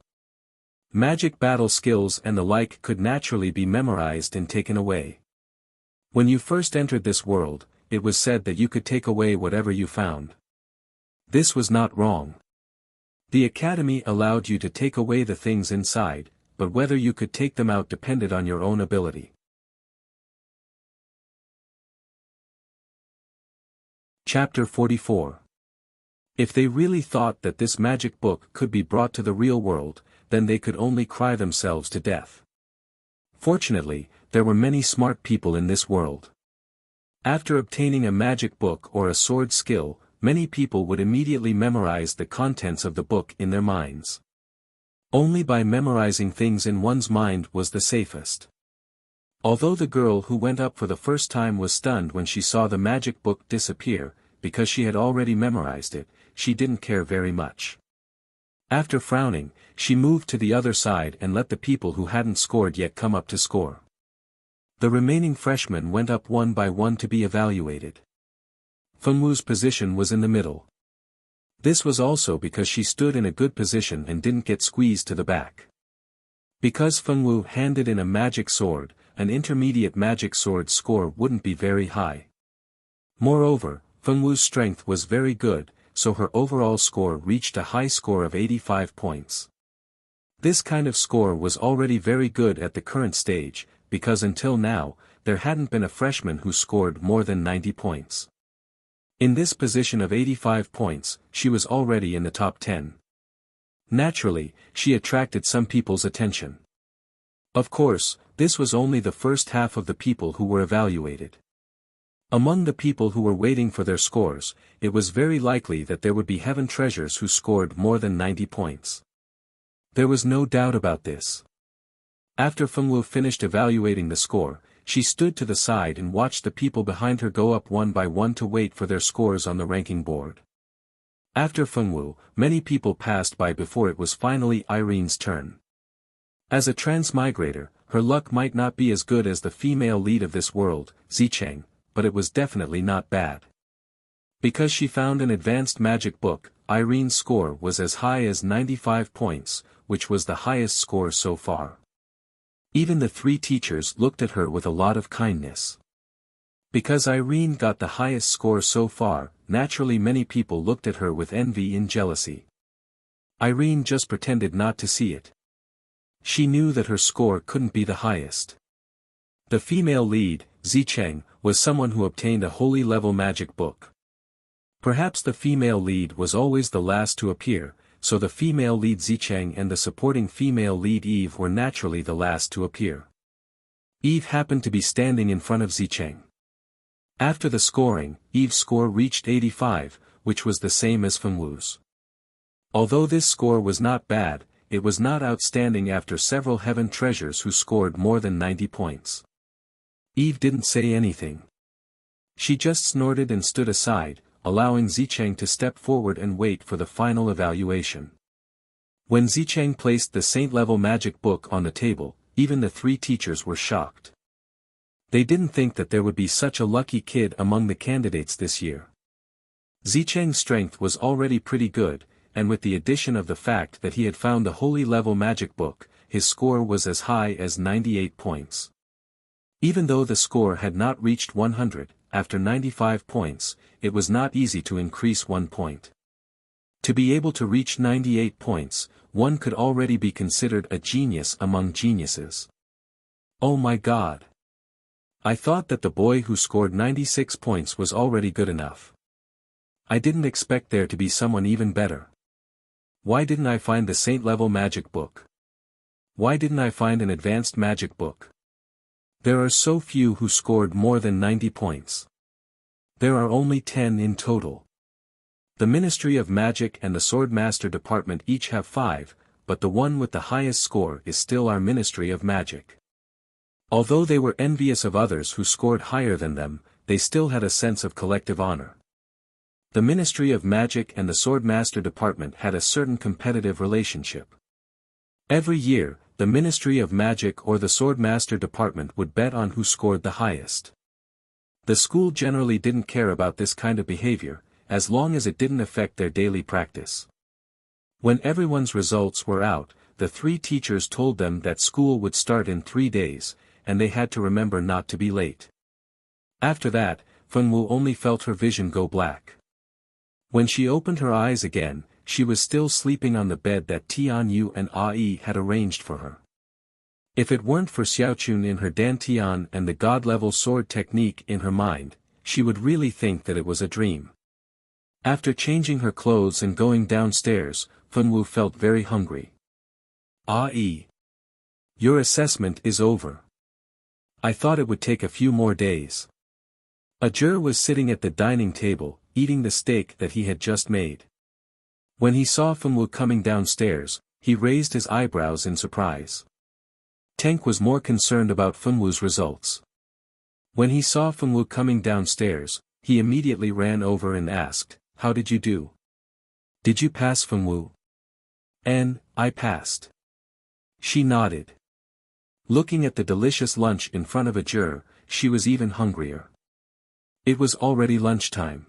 Magic battle skills and the like could naturally be memorized and taken away. When you first entered this world, it was said that you could take away whatever you found. This was not wrong. The academy allowed you to take away the things inside, but whether you could take them out depended on your own ability. Chapter 44. If they really thought that this magic book could be brought to the real world, then they could only cry themselves to death. Fortunately, there were many smart people in this world. After obtaining a magic book or a sword skill, many people would immediately memorize the contents of the book in their minds. Only by memorizing things in one's mind was the safest. Although the girl who went up for the first time was stunned when she saw the magic book disappear, because she had already memorized it, she didn't care very much. After frowning, she moved to the other side and let the people who hadn't scored yet come up to score. The remaining freshmen went up one by one to be evaluated. Fengwu's position was in the middle. This was also because she stood in a good position and didn't get squeezed to the back. Because Fengwu handed in a magic sword, an intermediate magic sword score wouldn't be very high. Moreover, Fengwu's strength was very good, so her overall score reached a high score of 85 points. This kind of score was already very good at the current stage, because until now, there hadn't been a freshman who scored more than 90 points. In this position of 85 points, she was already in the top 10. Naturally, she attracted some people's attention. Of course, this was only the first half of the people who were evaluated. Among the people who were waiting for their scores, it was very likely that there would be heaven treasures who scored more than 90 points. There was no doubt about this. After Fengwu finished evaluating the score, she stood to the side and watched the people behind her go up one by one to wait for their scores on the ranking board. After Fengwu, many people passed by before it was finally Irene's turn. As a transmigrator, her luck might not be as good as the female lead of this world, Zicheng, but it was definitely not bad. Because she found an advanced magic book, Irene's score was as high as 95 points, which was the highest score so far. Even the three teachers looked at her with a lot of kindness. Because Irene got the highest score so far, naturally many people looked at her with envy and jealousy. Irene just pretended not to see it. She knew that her score couldn't be the highest. The female lead, Zicheng, was someone who obtained a holy level magic book. Perhaps the female lead was always the last to appear, so the female lead Zicheng and the supporting female lead Eve were naturally the last to appear. Eve happened to be standing in front of Zicheng. After the scoring, Eve's score reached 85, which was the same as Fengwu's. Although this score was not bad, it was not outstanding after several heaven treasures who scored more than 90 points. Eve didn't say anything. She just snorted and stood aside, allowing Zicheng to step forward and wait for the final evaluation. When Zicheng placed the saint-level magic book on the table, even the three teachers were shocked. They didn't think that there would be such a lucky kid among the candidates this year. Zicheng's strength was already pretty good, and with the addition of the fact that he had found the holy level magic book, his score was as high as 98 points. Even though the score had not reached 100, after 95 points, it was not easy to increase 1 point. To be able to reach 98 points, one could already be considered a genius among geniuses. Oh my God! I thought that the boy who scored 96 points was already good enough. I didn't expect there to be someone even better. Why didn't I find the saint-level magic book? Why didn't I find an advanced magic book? There are so few who scored more than 90 points. There are only 10 in total. The Ministry of Magic and the Swordmaster Department each have 5, but the one with the highest score is still our Ministry of Magic. Although they were envious of others who scored higher than them, they still had a sense of collective honor. The Ministry of Magic and the Swordmaster Department had a certain competitive relationship. Every year, the Ministry of Magic or the Swordmaster Department would bet on who scored the highest. The school generally didn't care about this kind of behavior, as long as it didn't affect their daily practice. When everyone's results were out, the three teachers told them that school would start in 3 days, and they had to remember not to be late. After that, Fengwu only felt her vision go black. When she opened her eyes again, she was still sleeping on the bed that Tianyu and Ai had arranged for her. If it weren't for Xiaochun in her dantian and the god-level sword technique in her mind, she would really think that it was a dream. After changing her clothes and going downstairs, Fengwu felt very hungry. Ai, your assessment is over. I thought it would take a few more days. Ajur was sitting at the dining table, eating the steak that he had just made. When he saw Fengwu coming downstairs, he raised his eyebrows in surprise. Tenk was more concerned about Fengwu's results. When he saw Fengwu coming downstairs, he immediately ran over and asked, "How did you do? Did you pass, Fengwu?" I passed." She nodded. Looking at the delicious lunch in front of Ajur, she was even hungrier. It was already lunchtime.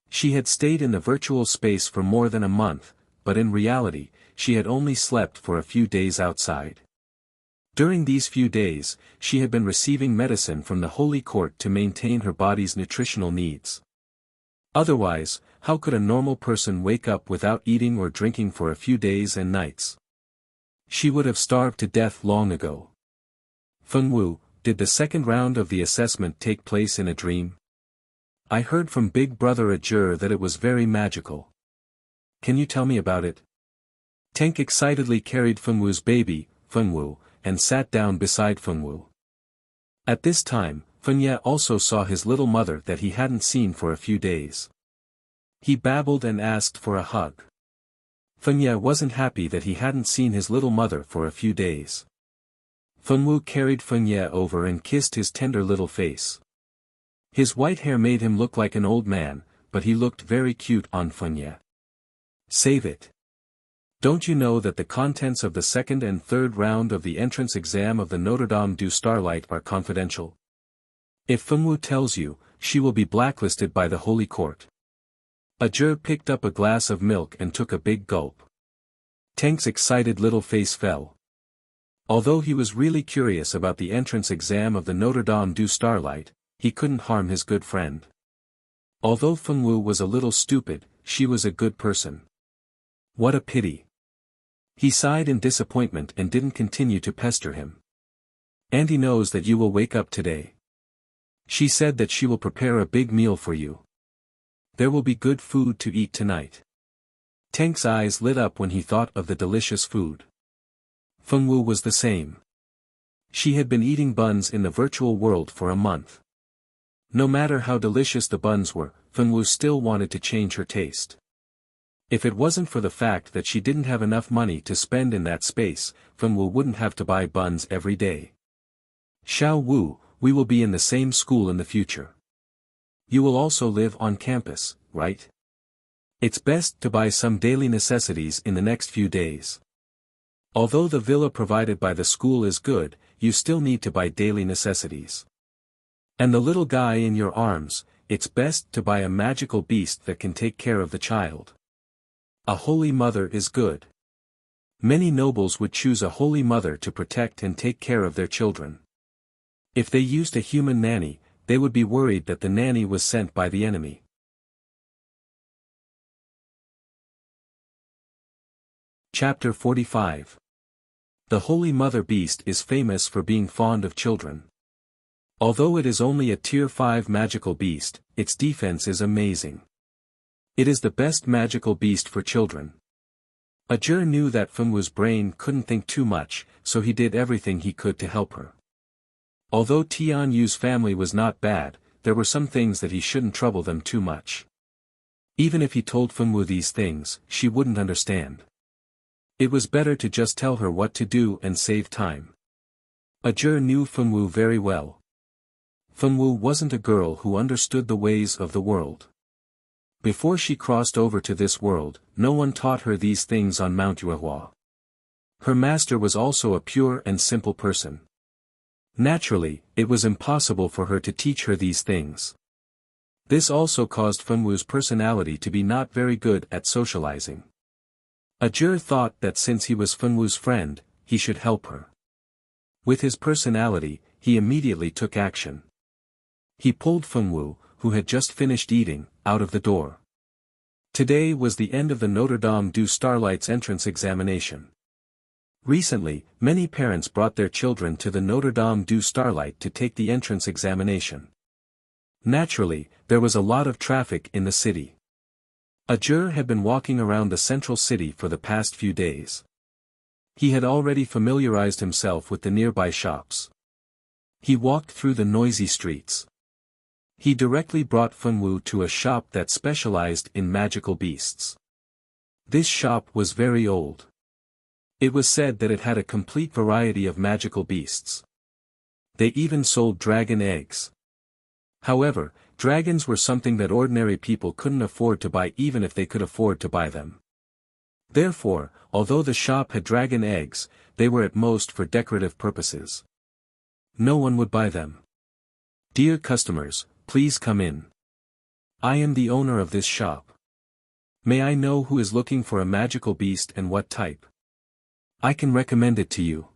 She had stayed in the virtual space for more than a month, but in reality, she had only slept for a few days outside. During these few days, she had been receiving medicine from the Holy Court to maintain her body's nutritional needs. Otherwise, how could a normal person wake up without eating or drinking for a few days and nights? She would have starved to death long ago. Fengwu, did the second round of the assessment take place in a dream? I heard from Big Brother Ajur that it was very magical. Can you tell me about it? Tank excitedly carried Fengwu's baby, Fengwu, and sat down beside Fengwu. At this time, Fengye also saw his little mother that he hadn't seen for a few days. He babbled and asked for a hug. Fengye wasn't happy that he hadn't seen his little mother for a few days. Fengwu carried Fengye over and kissed his tender little face. His white hair made him look like an old man, but he looked very cute on Fengye. Save it. Don't you know that the contents of the second and third round of the entrance exam of the Notre Dame du Starlight are confidential? If Fengwu tells you, she will be blacklisted by the Holy Court. Ajur picked up a glass of milk and took a big gulp. Tank's excited little face fell. Although he was really curious about the entrance exam of the Notre Dame du Starlight, he couldn't harm his good friend. Although Fengwu was a little stupid, she was a good person. What a pity. He sighed in disappointment and didn't continue to pester him. Auntie knows that you will wake up today. She said that she will prepare a big meal for you. There will be good food to eat tonight. Tank's eyes lit up when he thought of the delicious food. Fengwu was the same. She had been eating buns in the virtual world for a month. No matter how delicious the buns were, Fengwu still wanted to change her taste. If it wasn't for the fact that she didn't have enough money to spend in that space, Fengwu wouldn't have to buy buns every day. Xiao Wu, we will be in the same school in the future. You will also live on campus, right? It's best to buy some daily necessities in the next few days. Although the villa provided by the school is good, you still need to buy daily necessities. And the little guy in your arms, it's best to buy a magical beast that can take care of the child. A holy mother is good. Many nobles would choose a holy mother to protect and take care of their children. If they used a human nanny, they would be worried that the nanny was sent by the enemy. Chapter 45. The Holy Mother Beast is famous for being fond of children. Although it is only a Tier 5 magical beast, its defense is amazing. It is the best magical beast for children. Ajur knew that Fengwu's brain couldn't think too much, so he did everything he could to help her. Although Tian Yu's family was not bad, there were some things that he shouldn't trouble them too much. Even if he told Fengwu these things, she wouldn't understand. It was better to just tell her what to do and save time. Ajur knew Fengwu very well. Fengwu wasn't a girl who understood the ways of the world. Before she crossed over to this world, no one taught her these things on Mount Yuehua. Her master was also a pure and simple person. Naturally, it was impossible for her to teach her these things. This also caused Fengwu's personality to be not very good at socializing. Ajur thought that since he was Fengwu's friend, he should help her. With his personality, he immediately took action. He pulled Fengwu, who had just finished eating, out of the door. Today was the end of the Notre Dame du Starlight's entrance examination. Recently, many parents brought their children to the Notre Dame du Starlight to take the entrance examination. Naturally, there was a lot of traffic in the city. Ajur had been walking around the central city for the past few days. He had already familiarized himself with the nearby shops. He walked through the noisy streets. He directly brought Fengwu to a shop that specialized in magical beasts. This shop was very old. It was said that it had a complete variety of magical beasts. They even sold dragon eggs. However, dragons were something that ordinary people couldn't afford to buy even if they could afford to buy them. Therefore, although the shop had dragon eggs, they were at most for decorative purposes. No one would buy them. Dear customers, please come in. I am the owner of this shop. May I know who is looking for a magical beast and what type? I can recommend it to you.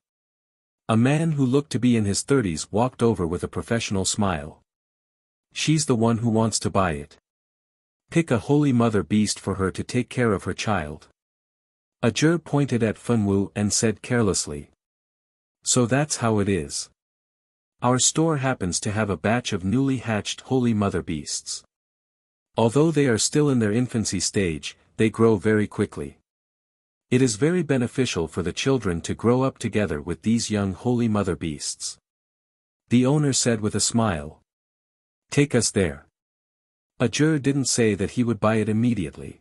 A man who looked to be in his 30s walked over with a professional smile. She's the one who wants to buy it. Pick a Holy Mother beast for her to take care of her child. Ajur pointed at Funwu and said carelessly. So that's how it is. Our store happens to have a batch of newly hatched Holy Mother beasts. Although they are still in their infancy stage, they grow very quickly. It is very beneficial for the children to grow up together with these young Holy Mother beasts. The owner said with a smile. Take us there. Ajur didn't say that he would buy it immediately.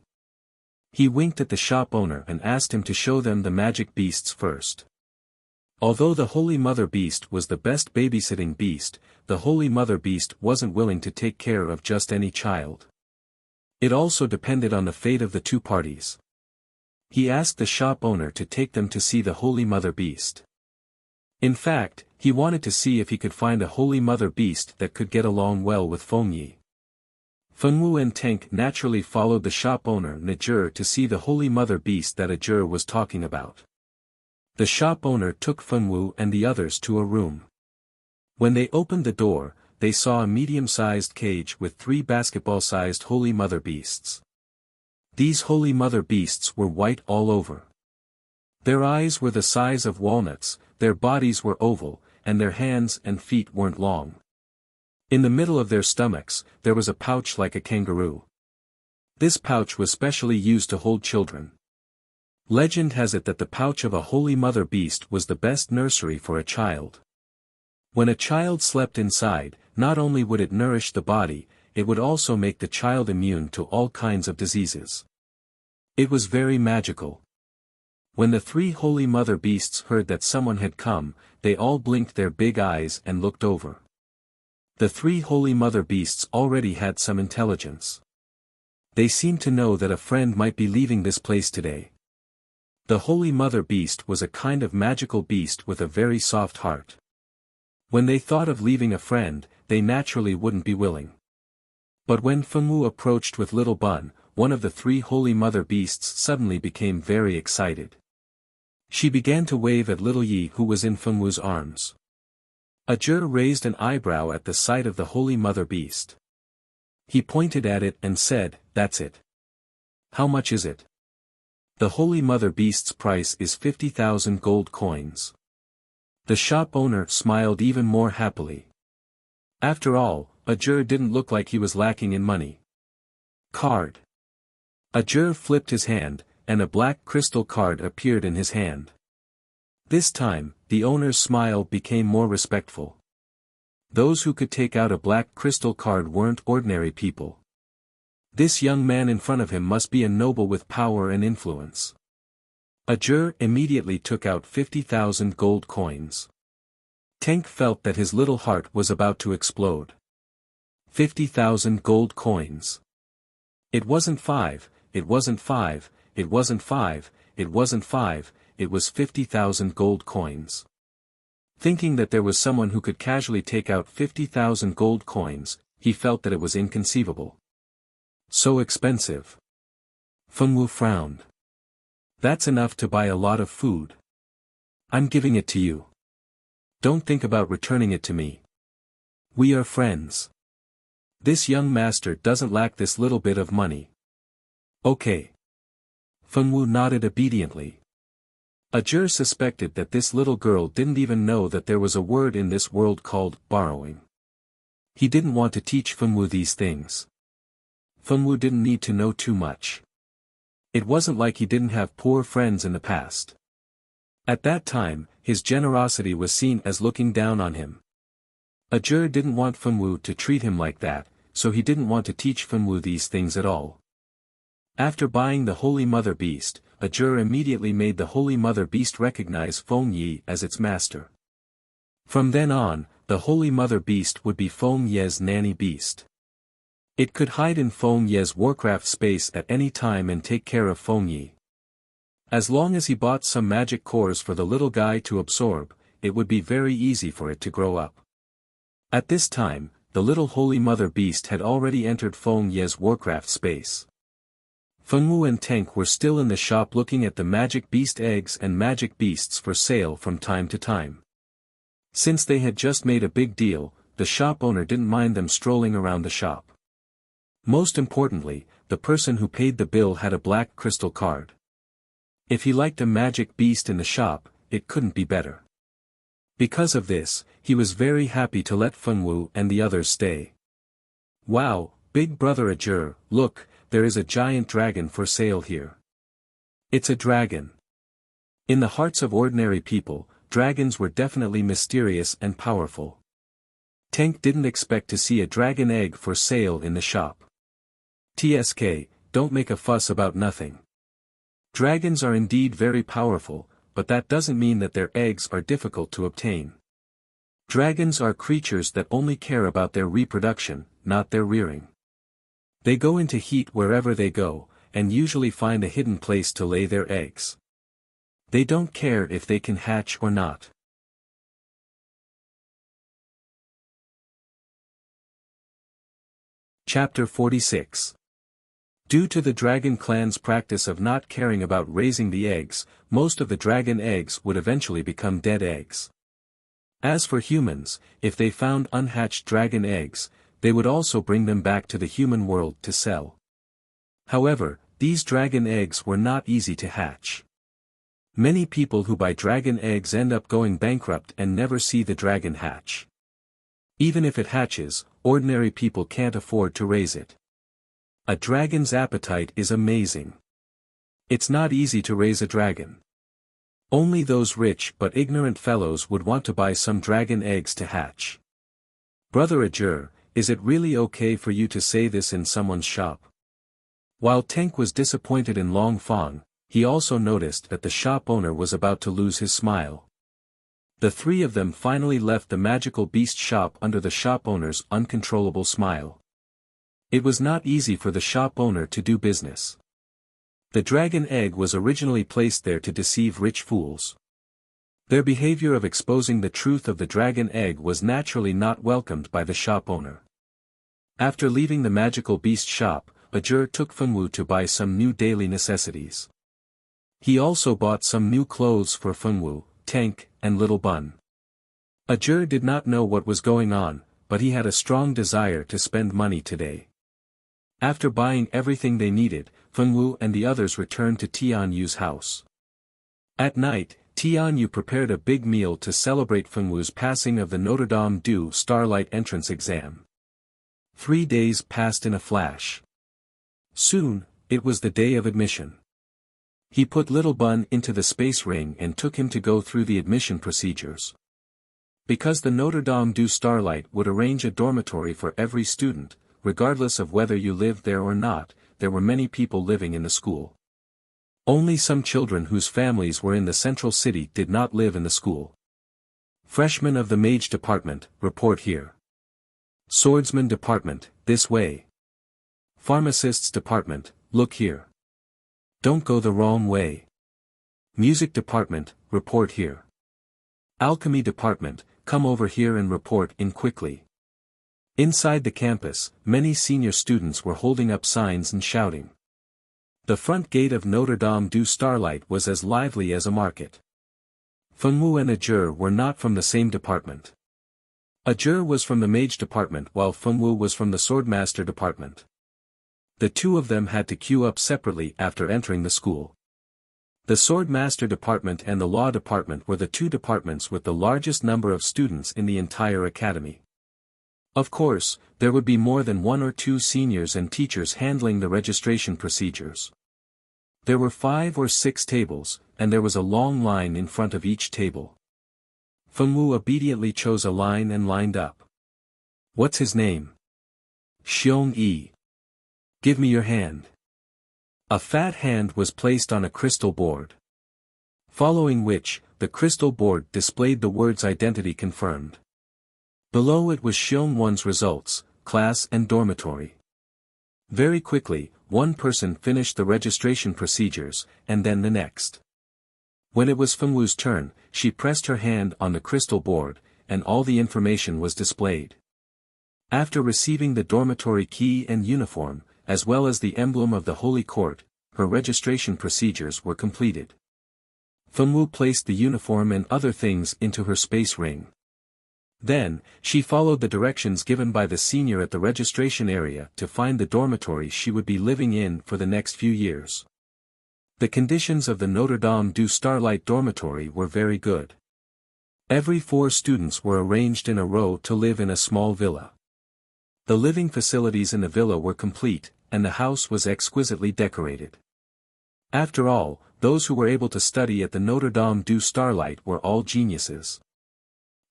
He winked at the shop owner and asked him to show them the magic beasts first. Although the Holy Mother beast was the best babysitting beast, the Holy Mother beast wasn't willing to take care of just any child. It also depended on the fate of the two parties. He asked the shop owner to take them to see the Holy Mother beast. In fact, he wanted to see if he could find a Holy Mother beast that could get along well with Fengyi. Funwu and Tank naturally followed the shop owner Najur to see the Holy Mother beast that Ajur was talking about. The shop owner took Funwu and the others to a room. When they opened the door, they saw a medium-sized cage with 3 basketball-sized Holy Mother beasts. These Holy Mother beasts were white all over. Their eyes were the size of walnuts, their bodies were oval, and their hands and feet weren't long. In the middle of their stomachs, there was a pouch like a kangaroo. This pouch was specially used to hold children. Legend has it that the pouch of a Holy Mother beast was the best nursery for a child. When a child slept inside, not only would it nourish the body, it would also make the child immune to all kinds of diseases. It was very magical. When the 3 Holy Mother beasts heard that someone had come, they all blinked their big eyes and looked over. The 3 Holy Mother beasts already had some intelligence. They seemed to know that a friend might be leaving this place today. The Holy Mother beast was a kind of magical beast with a very soft heart. When they thought of leaving a friend, they naturally wouldn't be willing. But when Funwu approached with Little Bun, one of the 3 Holy Mother beasts suddenly became very excited. She began to wave at Little Yi who was in Funwu's arms. Ajur raised an eyebrow at the sight of the Holy Mother beast. He pointed at it and said, "That's it." "How much is it?" "The Holy Mother beast's price is 50,000 gold coins." The shop owner smiled even more happily. After all, Ajur didn't look like he was lacking in money. Card. Ajur flipped his hand, and a black crystal card appeared in his hand. This time, the owner's smile became more respectful. Those who could take out a black crystal card weren't ordinary people. This young man in front of him must be a noble with power and influence. Ajur immediately took out 50,000 gold coins. Tank felt that his little heart was about to explode. 50,000 gold coins. It wasn't 5, it wasn't 5, it wasn't 5, it wasn't 5, it was 50,000 gold coins. Thinking that there was someone who could casually take out 50,000 gold coins, he felt that it was inconceivable. So expensive. Funwu frowned. That's enough to buy a lot of food. I'm giving it to you. Don't think about returning it to me. We are friends. This young master doesn't lack this little bit of money. Okay. Funwu nodded obediently. Ajur suspected that this little girl didn't even know that there was a word in this world called borrowing. He didn't want to teach Funwu these things. Funwu didn't need to know too much. It wasn't like he didn't have poor friends in the past. At that time, his generosity was seen as looking down on him. Ajur didn't want Funwu to treat him like that, so he didn't want to teach Funwu these things at all. After buying the Holy Mother beast, Ajur immediately made the Holy Mother beast recognize Fengyi as its master. From then on, the Holy Mother beast would be Fengyi's nanny beast. It could hide in Fengyi's Warcraft space at any time and take care of Fengyi. As long as he bought some magic cores for the little guy to absorb, it would be very easy for it to grow up. At this time, the little Holy Mother beast had already entered Feng Ye's Warcraft space. Fengwu and Tank were still in the shop looking at the magic beast eggs and magic beasts for sale from time to time. Since they had just made a big deal, the shop owner didn't mind them strolling around the shop. Most importantly, the person who paid the bill had a black crystal card. If he liked a magic beast in the shop, it couldn't be better. Because of this, he was very happy to let Fengwu and the others stay. Wow, big brother Ajur, look, there is a giant dragon for sale here. It's a dragon. In the hearts of ordinary people, dragons were definitely mysterious and powerful. Tank didn't expect to see a dragon egg for sale in the shop. TSK, don't make a fuss about nothing. Dragons are indeed very powerful, but that doesn't mean that their eggs are difficult to obtain. Dragons are creatures that only care about their reproduction, not their rearing. They go into heat wherever they go, and usually find a hidden place to lay their eggs. They don't care if they can hatch or not. Chapter 46. Due to the dragon clan's practice of not caring about raising the eggs, most of the dragon eggs would eventually become dead eggs. As for humans, if they found unhatched dragon eggs, they would also bring them back to the human world to sell. However, these dragon eggs were not easy to hatch. Many people who buy dragon eggs end up going bankrupt and never see the dragon hatch. Even if it hatches, ordinary people can't afford to raise it. A dragon's appetite is amazing. It's not easy to raise a dragon. Only those rich but ignorant fellows would want to buy some dragon eggs to hatch. Brother Ajur, is it really okay for you to say this in someone's shop? While Tank was disappointed in Long Fong, he also noticed that the shop owner was about to lose his smile. The three of them finally left the magical beast shop under the shop owner's uncontrollable smile. It was not easy for the shop owner to do business. The dragon egg was originally placed there to deceive rich fools. Their behavior of exposing the truth of the dragon egg was naturally not welcomed by the shop owner. After leaving the magical beast shop, Ajur took Fengwu to buy some new daily necessities. He also bought some new clothes for Fengwu, Tank, and Little Bun. Ajur did not know what was going on, but he had a strong desire to spend money today. After buying everything they needed, Fengwu and the others returned to Tianyu's house. At night, Tianyu prepared a big meal to celebrate Fengwu's passing of the Notre Dame du Starlight entrance exam. 3 days passed in a flash. Soon, it was the day of admission. He put Little Bun into the space ring and took him to go through the admission procedures. Because the Notre Dame du Starlight would arrange a dormitory for every student, regardless of whether you lived there or not, there were many people living in the school. Only some children whose families were in the central city did not live in the school. Freshmen of the Mage Department, report here. Swordsman Department, this way. Pharmacists Department, look here. Don't go the wrong way. Music Department, report here. Alchemy Department, come over here and report in quickly. Inside the campus, many senior students were holding up signs and shouting. The front gate of Notre Dame du Starlight was as lively as a market. Fengwu and Ajur were not from the same department. Ajur was from the Mage Department while Fengwu was from the Swordmaster Department. The two of them had to queue up separately after entering the school. The Swordmaster Department and the Law Department were the two departments with the largest number of students in the entire academy. Of course, there would be more than 1 or 2 seniors and teachers handling the registration procedures. There were 5 or 6 tables, and there was a long line in front of each table. Fengwu obediently chose a line and lined up. What's his name? Xiong Yi. Give me your hand. A fat hand was placed on a crystal board. Following which, the crystal board displayed the words identity confirmed. Below it was Xiong One's results, class and dormitory. Very quickly, one person finished the registration procedures, and then the next. When it was Fengwu's turn, she pressed her hand on the crystal board, and all the information was displayed. After receiving the dormitory key and uniform, as well as the emblem of the Holy Court, her registration procedures were completed. Fengwu placed the uniform and other things into her space ring. Then, she followed the directions given by the senior at the registration area to find the dormitory she would be living in for the next few years. The conditions of the Notre Dame du Starlight dormitory were very good. Every 4 students were arranged in a row to live in a small villa. The living facilities in the villa were complete, and the house was exquisitely decorated. After all, those who were able to study at the Notre Dame du Starlight were all geniuses.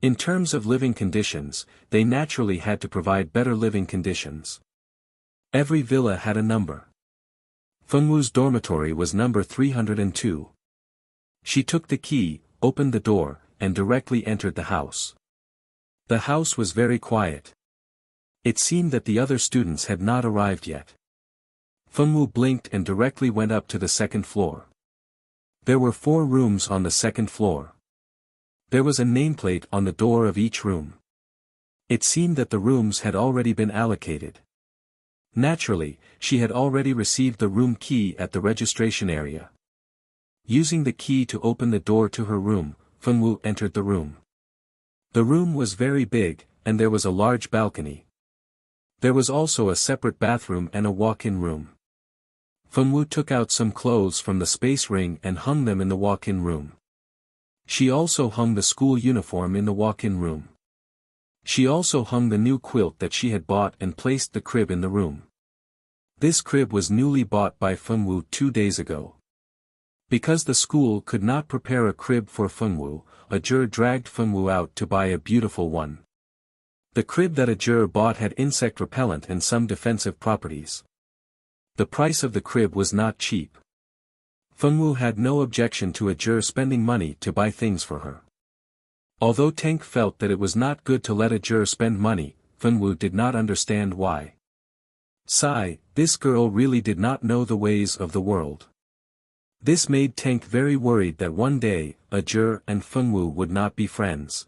In terms of living conditions, they naturally had to provide better living conditions. Every villa had a number. Fengwu's dormitory was number 302. She took the key, opened the door, and directly entered the house. The house was very quiet. It seemed that the other students had not arrived yet. Fengwu blinked and directly went up to the second floor. There were 4 rooms on the second floor. There was a nameplate on the door of each room. It seemed that the rooms had already been allocated. Naturally, she had already received the room key at the registration area. Using the key to open the door to her room, Fengwu entered the room. The room was very big, and there was a large balcony. There was also a separate bathroom and a walk-in room. Fengwu took out some clothes from the space ring and hung them in the walk-in room. She also hung the school uniform in the walk-in room. She also hung the new quilt that she had bought and placed the crib in the room. This crib was newly bought by Fengwu 2 days ago. Because the school could not prepare a crib for Fengwu, Ajur dragged Fengwu out to buy a beautiful one. The crib that Ajur bought had insect repellent and some defensive properties. The price of the crib was not cheap. Fengwu had no objection to Ajur spending money to buy things for her. Although Tank felt that it was not good to let Ajur spend money, Fengwu did not understand why. Sigh, this girl really did not know the ways of the world. This made Tank very worried that one day, Ajur and Fengwu would not be friends.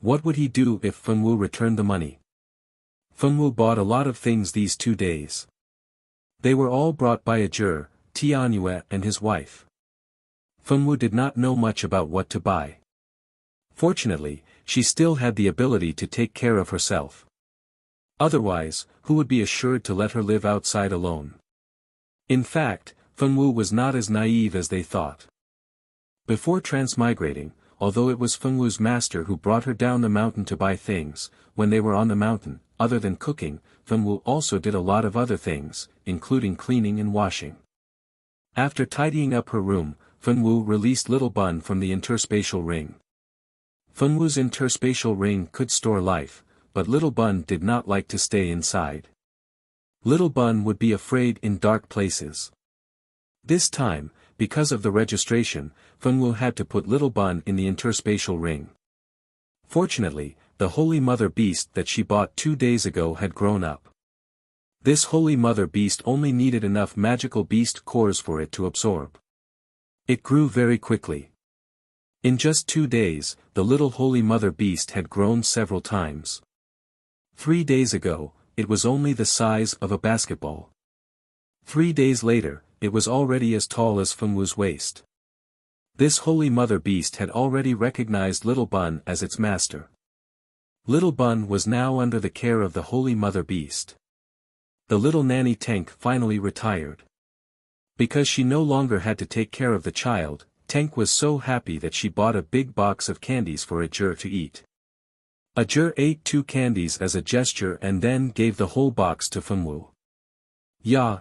What would he do if Fengwu returned the money? Fengwu bought a lot of things these 2 days. They were all brought by Ajur, Tianyue and his wife. Fengwu did not know much about what to buy. Fortunately, she still had the ability to take care of herself. Otherwise, who would be assured to let her live outside alone? In fact, Fengwu was not as naive as they thought. Before transmigrating, although it was Fengwu's master who brought her down the mountain to buy things, when they were on the mountain, other than cooking, Fengwu also did a lot of other things, including cleaning and washing. After tidying up her room, Fengwu released Little Bun from the interspatial ring. Fengwu's interspatial ring could store life, but Little Bun did not like to stay inside. Little Bun would be afraid in dark places. This time, because of the registration, Fengwu had to put Little Bun in the interspatial ring. Fortunately, the Holy Mother Beast that she bought 2 days ago had grown up. This Holy Mother Beast only needed enough magical beast cores for it to absorb. It grew very quickly. In just 2 days, the little Holy Mother Beast had grown several times. 3 days ago, it was only the size of a basketball. 3 days later, it was already as tall as Fengwu's waist. This Holy Mother Beast had already recognized Little Bun as its master. Little Bun was now under the care of the Holy Mother Beast. The little nanny Tank finally retired. Because she no longer had to take care of the child, Tank was so happy that she bought a big box of candies for Ajur to eat. Ajur ate 2 candies as a gesture and then gave the whole box to Fengwu. Ya.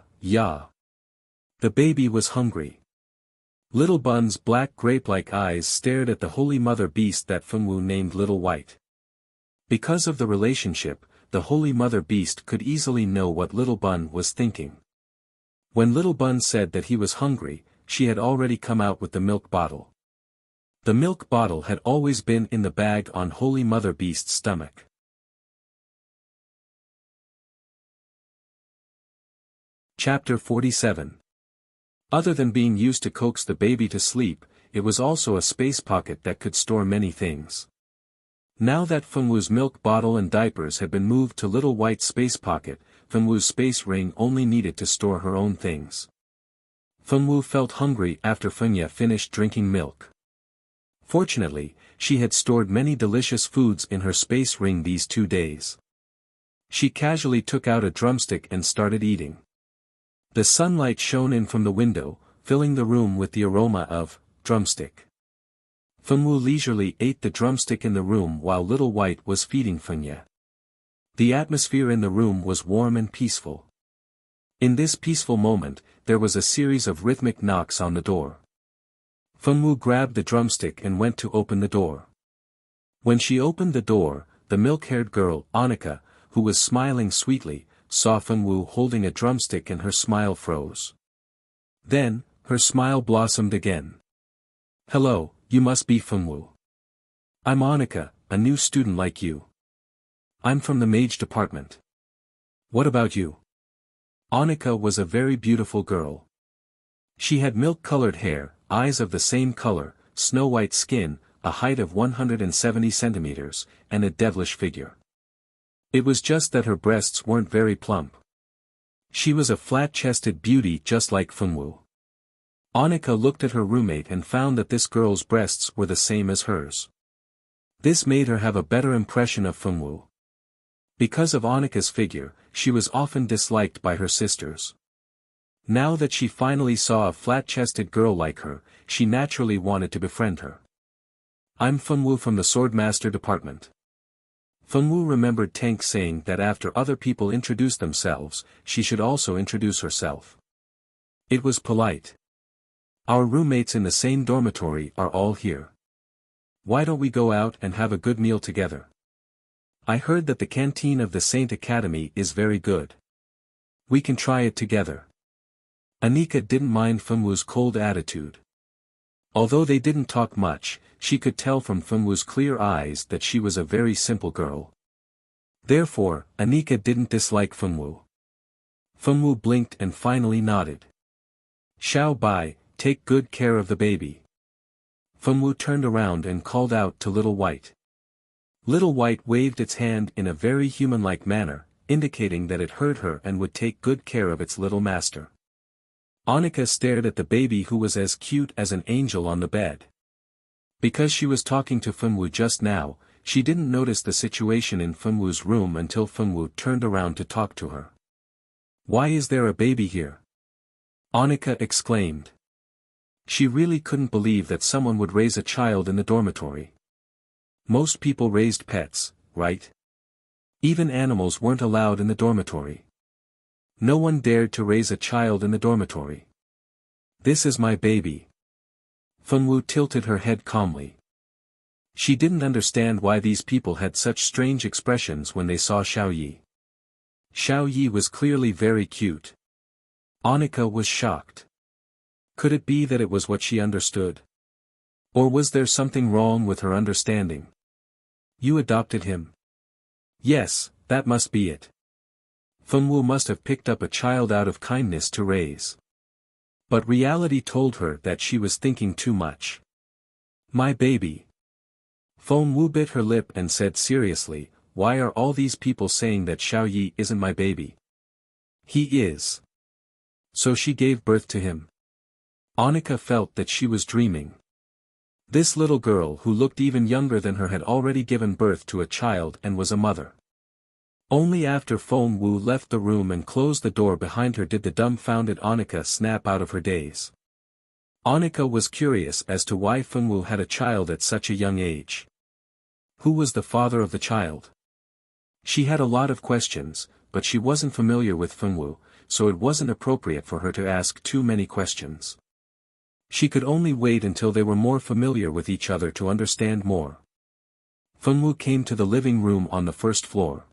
The baby was hungry. Little Bun's black grape-like eyes stared at the Holy Mother Beast that Fengwu named Little White. Because of the relationship, the Holy Mother Beast could easily know what Little Bun was thinking. When Little Bun said that he was hungry, she had already come out with the milk bottle. The milk bottle had always been in the bag on Holy Mother Beast's stomach. Chapter 47. Other than being used to coax the baby to sleep, it was also a space pocket that could store many things. Now that Fengwu's milk bottle and diapers had been moved to Little White's space pocket, Fengwu's space ring only needed to store her own things. Fengwu felt hungry after Fengya finished drinking milk. Fortunately, she had stored many delicious foods in her space ring these 2 days. She casually took out a drumstick and started eating. The sunlight shone in from the window, filling the room with the aroma of drumstick. Fengwu leisurely ate the drumstick in the room while Little White was feeding Fengya. The atmosphere in the room was warm and peaceful. In this peaceful moment, there was a series of rhythmic knocks on the door. Fengwu grabbed the drumstick and went to open the door. When she opened the door, the milk-haired girl, Annika, who was smiling sweetly, saw Fengwu holding a drumstick and her smile froze. Then, her smile blossomed again. "Hello, you must be Fengwu. I'm Annika, a new student like you. I'm from the mage department. What about you?" Annika was a very beautiful girl. She had milk-colored hair, eyes of the same color, snow-white skin, a height of 170 centimeters, and a devilish figure. It was just that her breasts weren't very plump. She was a flat-chested beauty just like Fengwu. Annika looked at her roommate and found that this girl's breasts were the same as hers. This made her have a better impression of Fengwu. Because of Annika's figure, she was often disliked by her sisters. Now that she finally saw a flat-chested girl like her, she naturally wanted to befriend her. "I'm Fengwu from the Swordmaster department." Fengwu remembered Tank saying that after other people introduced themselves, she should also introduce herself. It was polite. "Our roommates in the same dormitory are all here. Why don't we go out and have a good meal together? I heard that the canteen of the Saint Academy is very good. We can try it together." Annika didn't mind Fengwu's cold attitude. Although they didn't talk much, she could tell from Fengwu's clear eyes that she was a very simple girl. Therefore, Annika didn't dislike Fengwu. Fengwu blinked and finally nodded. "Xiao Bai, take good care of the baby." Fengwu turned around and called out to Little White. Little White waved its hand in a very human-like manner, indicating that it heard her and would take good care of its little master. Annika stared at the baby who was as cute as an angel on the bed. Because she was talking to Fengwu just now, she didn't notice the situation in Fengwu's room until Fengwu turned around to talk to her. "Why is there a baby here?" Annika exclaimed. She really couldn't believe that someone would raise a child in the dormitory. Most people raised pets, right? Even animals weren't allowed in the dormitory. No one dared to raise a child in the dormitory. "This is my baby." Fengwu tilted her head calmly. She didn't understand why these people had such strange expressions when they saw Xiao Yi. Xiao Yi was clearly very cute. Annika was shocked. Could it be that it was what she understood? Or was there something wrong with her understanding? "You adopted him?" "Yes, that must be it. Fengwu must have picked up a child out of kindness to raise." But reality told her that she was thinking too much. "My baby." Fengwu bit her lip and said seriously, "Why are all these people saying that Xiao Yi isn't my baby?" "He is." "So she gave birth to him?" Annika felt that she was dreaming. This little girl who looked even younger than her had already given birth to a child and was a mother. Only after Fengwu left the room and closed the door behind her did the dumbfounded Annika snap out of her daze. Annika was curious as to why Fengwu had a child at such a young age. Who was the father of the child? She had a lot of questions, but she wasn't familiar with Fengwu, so it wasn't appropriate for her to ask too many questions. She could only wait until they were more familiar with each other to understand more. Fengwu came to the living room on the first floor.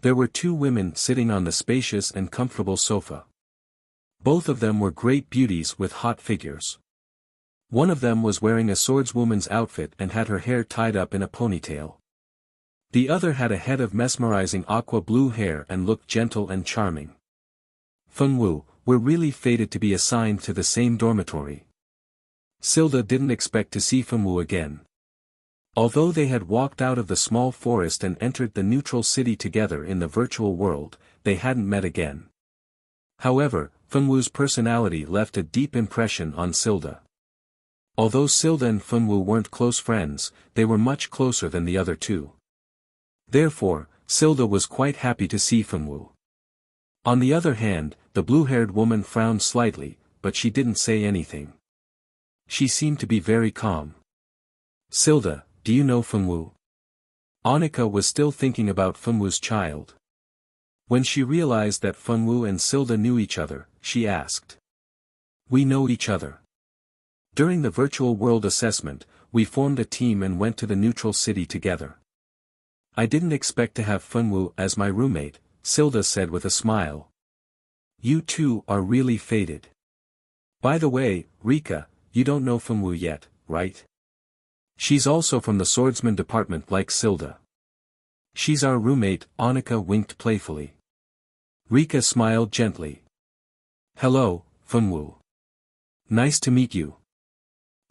There were two women sitting on the spacious and comfortable sofa. Both of them were great beauties with hot figures. One of them was wearing a swordswoman's outfit and had her hair tied up in a ponytail. The other had a head of mesmerizing aqua blue hair and looked gentle and charming. "Fengwu, we're really fated to be assigned to the same dormitory." Silda didn't expect to see Fengwu again. Although they had walked out of the small forest and entered the neutral city together in the virtual world, they hadn't met again. However, Fenwu's personality left a deep impression on Silda. Although Silda and Fenwu weren't close friends, they were much closer than the other two. Therefore, Silda was quite happy to see Fenwu. On the other hand, the blue-haired woman frowned slightly, but she didn't say anything. She seemed to be very calm. Silda, do you know Fenwu? Annika was still thinking about Fenwu's child. When she realized that Fenwu and Silda knew each other, she asked. We know each other. During the virtual world assessment, we formed a team and went to the neutral city together. I didn't expect to have Fenwu as my roommate, Silda said with a smile. You two are really fated. By the way, Rika, you don't know Fenwu yet, right? She's also from the swordsman department like Silda. She's our roommate, Annika winked playfully. Rika smiled gently. Hello, Fenwu. Nice to meet you.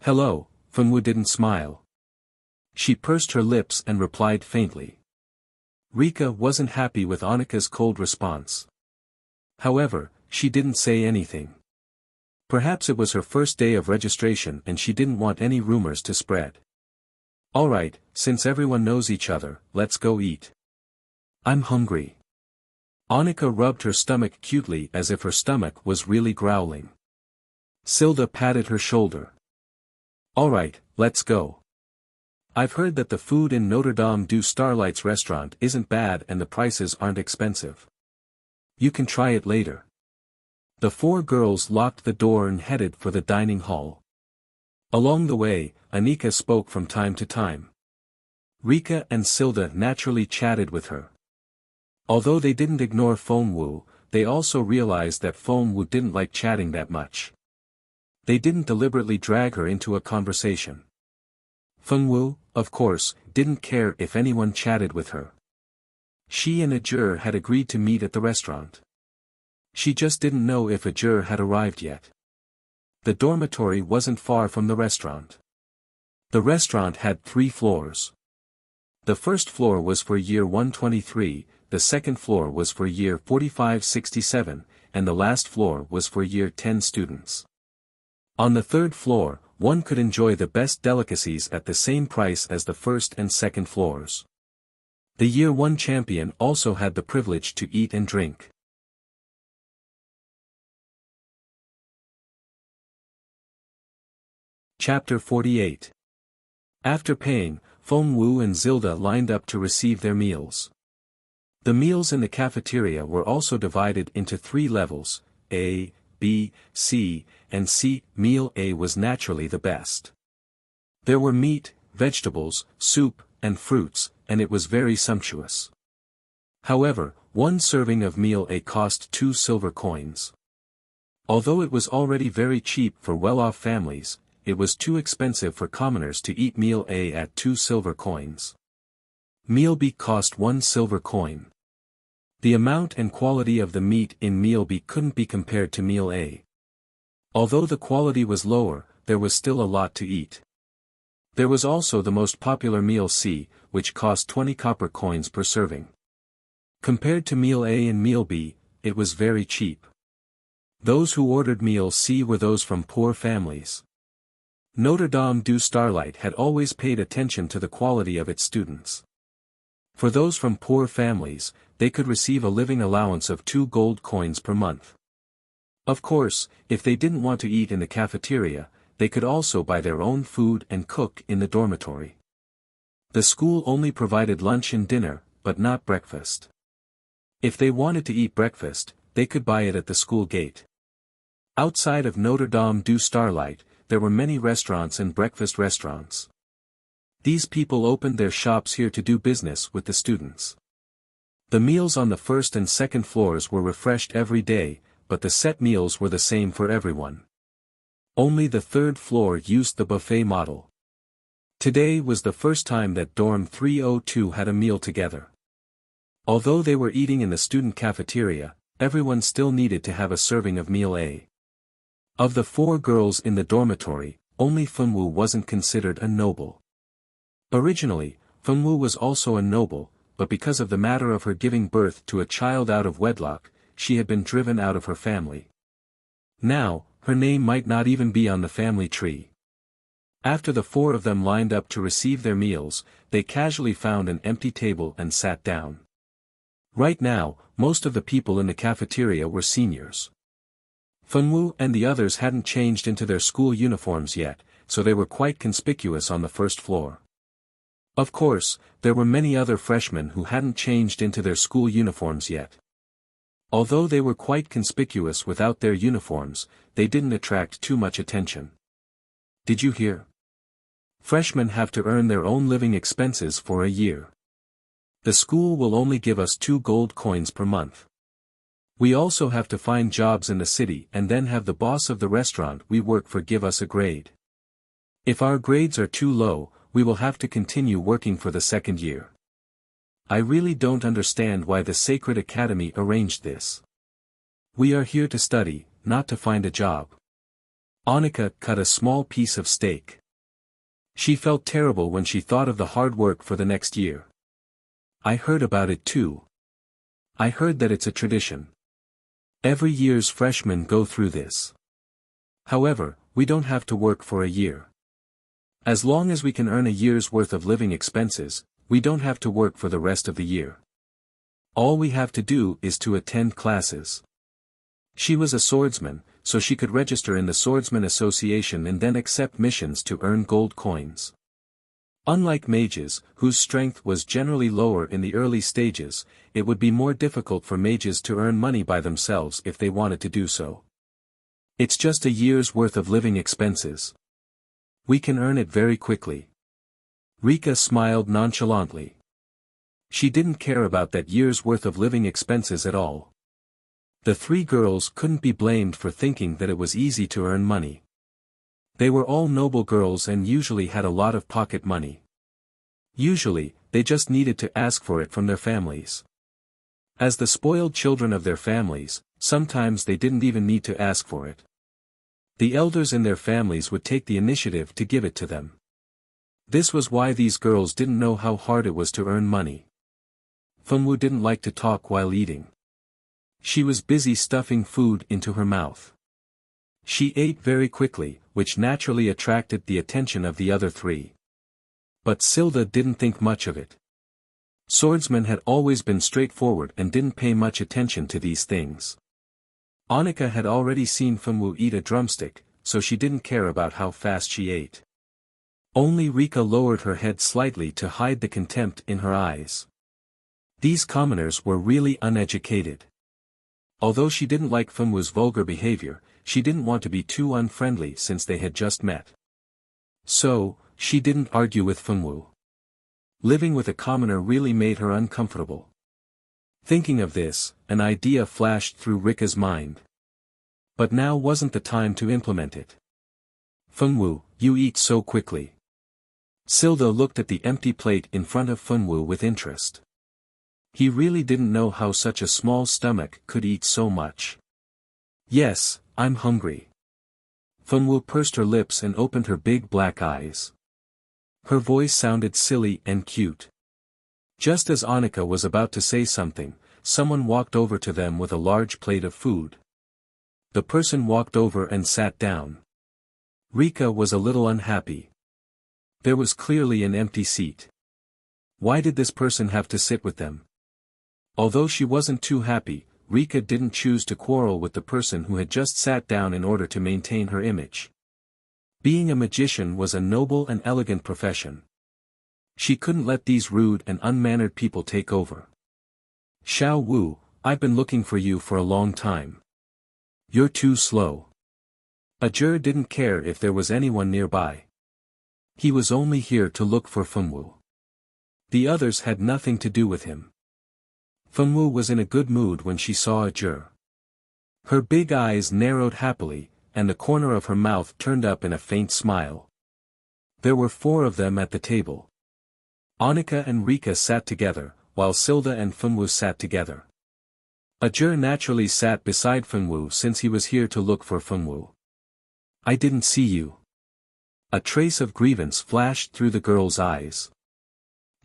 Hello, Fenwu didn't smile. She pursed her lips and replied faintly. Rika wasn't happy with Annika's cold response. However, she didn't say anything. Perhaps it was her first day of registration and she didn't want any rumors to spread. Alright, since everyone knows each other, let's go eat. I'm hungry. Annika rubbed her stomach cutely as if her stomach was really growling. Silda patted her shoulder. Alright, let's go. I've heard that the food in Notre Dame du Starlight's restaurant isn't bad and the prices aren't expensive. You can try it later. The four girls locked the door and headed for the dining hall. Along the way, Annika spoke from time to time. Rika and Silda naturally chatted with her. Although they didn't ignore Fenwu, they also realized that Fenwu didn't like chatting that much. They didn't deliberately drag her into a conversation. Fenwu, of course, didn't care if anyone chatted with her. She and Ajur had agreed to meet at the restaurant. She just didn't know if Ajur had arrived yet. The dormitory wasn't far from the restaurant. The restaurant had 3 floors. The first floor was for year 123, the second floor was for year 4567, and the last floor was for year 10 students. On the third floor, one could enjoy the best delicacies at the same price as the first and second floors. The year 1 champion also had the privilege to eat and drink. Chapter 48. After paying, Fenwu and Zilda lined up to receive their meals. The meals in the cafeteria were also divided into 3 levels, A, B, C, and C. Meal A was naturally the best. There were meat, vegetables, soup, and fruits, and it was very sumptuous. However, one serving of meal A cost 2 silver coins. Although it was already very cheap for well-off families, it was too expensive for commoners to eat meal A at 2 silver coins. Meal B cost 1 silver coin. The amount and quality of the meat in meal B couldn't be compared to meal A. Although the quality was lower, there was still a lot to eat. There was also the most popular meal C, which cost 20 copper coins per serving. Compared to meal A and meal B, it was very cheap. Those who ordered meal C were those from poor families. Notre Dame du Starlight had always paid attention to the quality of its students. For those from poor families, they could receive a living allowance of 2 gold coins per month. Of course, if they didn't want to eat in the cafeteria, they could also buy their own food and cook in the dormitory. The school only provided lunch and dinner, but not breakfast. If they wanted to eat breakfast, they could buy it at the school gate. Outside of Notre Dame du Starlight, there were many restaurants and breakfast restaurants. These people opened their shops here to do business with the students. The meals on the first and second floors were refreshed every day, but the set meals were the same for everyone. Only the third floor used the buffet model. Today was the first time that Dorm 302 had a meal together. Although they were eating in the student cafeteria, everyone still needed to have a serving of meal A. Of the 4 girls in the dormitory, only Fenwu wasn't considered a noble. Originally, Fengwu was also a noble, but because of the matter of her giving birth to a child out of wedlock, she had been driven out of her family. Now, her name might not even be on the family tree. After the four of them lined up to receive their meals, they casually found an empty table and sat down. Right now, most of the people in the cafeteria were seniors. Fengwu and the others hadn't changed into their school uniforms yet, so they were quite conspicuous on the first floor. Of course, there were many other freshmen who hadn't changed into their school uniforms yet. Although they were quite conspicuous without their uniforms, they didn't attract too much attention. Did you hear? Freshmen have to earn their own living expenses for a year. The school will only give us 2 gold coins per month. We also have to find jobs in the city and then have the boss of the restaurant we work for give us a grade. If our grades are too low, we will have to continue working for the second year. I really don't understand why the Sacred Academy arranged this. We are here to study, not to find a job. Annika cut a small piece of steak. She felt terrible when she thought of the hard work for the next year. I heard about it too. I heard that it's a tradition. Every year's freshmen go through this. However, we don't have to work for a year. As long as we can earn a year's worth of living expenses, we don't have to work for the rest of the year. All we have to do is to attend classes. She was a swordsman, so she could register in the Swordsman Association and then accept missions to earn gold coins. Unlike mages, whose strength was generally lower in the early stages, it would be more difficult for mages to earn money by themselves if they wanted to do so. It's just a year's worth of living expenses. We can earn it very quickly. Rika smiled nonchalantly. She didn't care about that year's worth of living expenses at all. The 3 girls couldn't be blamed for thinking that it was easy to earn money. They were all noble girls and usually had a lot of pocket money. Usually, they just needed to ask for it from their families. As the spoiled children of their families, sometimes they didn't even need to ask for it. The elders in their families would take the initiative to give it to them. This was why these girls didn't know how hard it was to earn money. Fengwu didn't like to talk while eating. She was busy stuffing food into her mouth. She ate very quickly, which naturally attracted the attention of the other 3. But Silda didn't think much of it. Swordsmen had always been straightforward and didn't pay much attention to these things. Annika had already seen Fengwu eat a drumstick, so she didn't care about how fast she ate. Only Rika lowered her head slightly to hide the contempt in her eyes. These commoners were really uneducated. Although she didn't like Fengwu's vulgar behavior, she didn't want to be too unfriendly since they had just met. So, she didn't argue with Fengwu. Living with a commoner really made her uncomfortable. Thinking of this, an idea flashed through Rika's mind. But now wasn't the time to implement it. Fengwu, you eat so quickly. Silda looked at the empty plate in front of Fengwu with interest. He really didn't know how such a small stomach could eat so much. Yes, I'm hungry. Fengwu pursed her lips and opened her big black eyes. Her voice sounded silly and cute. Just as Annika was about to say something, someone walked over to them with a large plate of food. The person walked over and sat down. Rika was a little unhappy. There was clearly an empty seat. Why did this person have to sit with them? Although she wasn't too happy, Rika didn't choose to quarrel with the person who had just sat down in order to maintain her image. Being a magician was a noble and elegant profession. She couldn't let these rude and unmannered people take over. Xiao Wu, I've been looking for you for a long time. You're too slow. Ajur didn't care if there was anyone nearby. He was only here to look for Fengwu. The others had nothing to do with him. Fengwu was in a good mood when she saw Ajur. Her big eyes narrowed happily, and the corner of her mouth turned up in a faint smile. There were 4 of them at the table. Annika and Rika sat together, while Silda and Fengwu sat together. Ajur naturally sat beside Fengwu since he was here to look for Fengwu. I didn't see you. A trace of grievance flashed through the girl's eyes.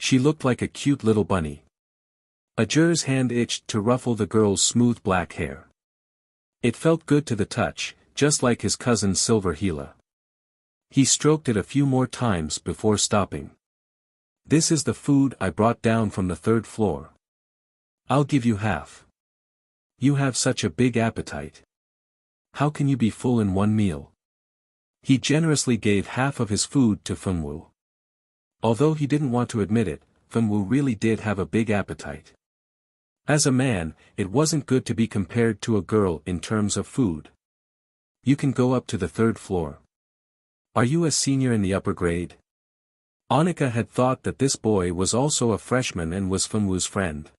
She looked like a cute little bunny. Ajur's hand itched to ruffle the girl's smooth black hair. It felt good to the touch, just like his cousin's silver Gila. He stroked it a few more times before stopping. This is the food I brought down from the third floor. I'll give you half. You have such a big appetite. How can you be full in one meal? He generously gave half of his food to Fengwu. Although he didn't want to admit it, Fengwu really did have a big appetite. As a man, it wasn't good to be compared to a girl in terms of food. You can go up to the third floor. Are you a senior in the upper grade? Annika had thought that this boy was also a freshman and was Fengwu's friend.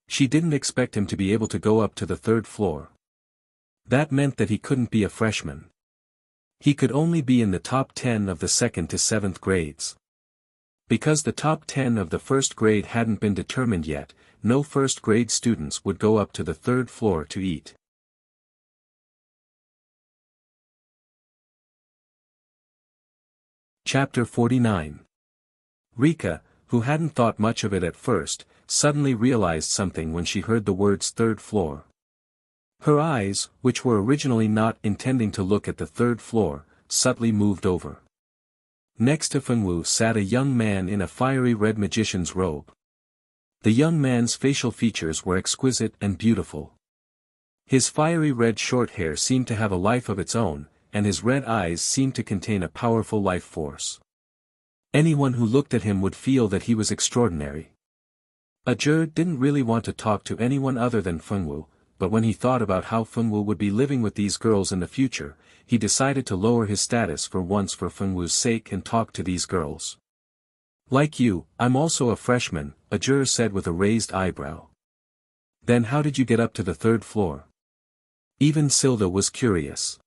She didn't expect him to be able to go up to the third floor. That meant that he couldn't be a freshman. He could only be in the top 10 of the 2nd to 7th grades. Because the top 10 of the 1st grade hadn't been determined yet, no 1st grade students would go up to the 3rd floor to eat. Chapter 49. Rika, who hadn't thought much of it at first, suddenly realized something when she heard the words 3rd floor. Her eyes, which were originally not intending to look at the 3rd floor, subtly moved over. Next to Fengwu sat a young man in a fiery red magician's robe. The young man's facial features were exquisite and beautiful. His fiery red short hair seemed to have a life of its own, and his red eyes seemed to contain a powerful life force. Anyone who looked at him would feel that he was extraordinary. Ajur didn't really want to talk to anyone other than Fengwu, but when he thought about how Fengwu would be living with these girls in the future, he decided to lower his status for once for Fengwu's sake and talk to these girls. Like you, I'm also a freshman, Ajur said with a raised eyebrow. Then how did you get up to the 3rd floor? Even Silda was curious.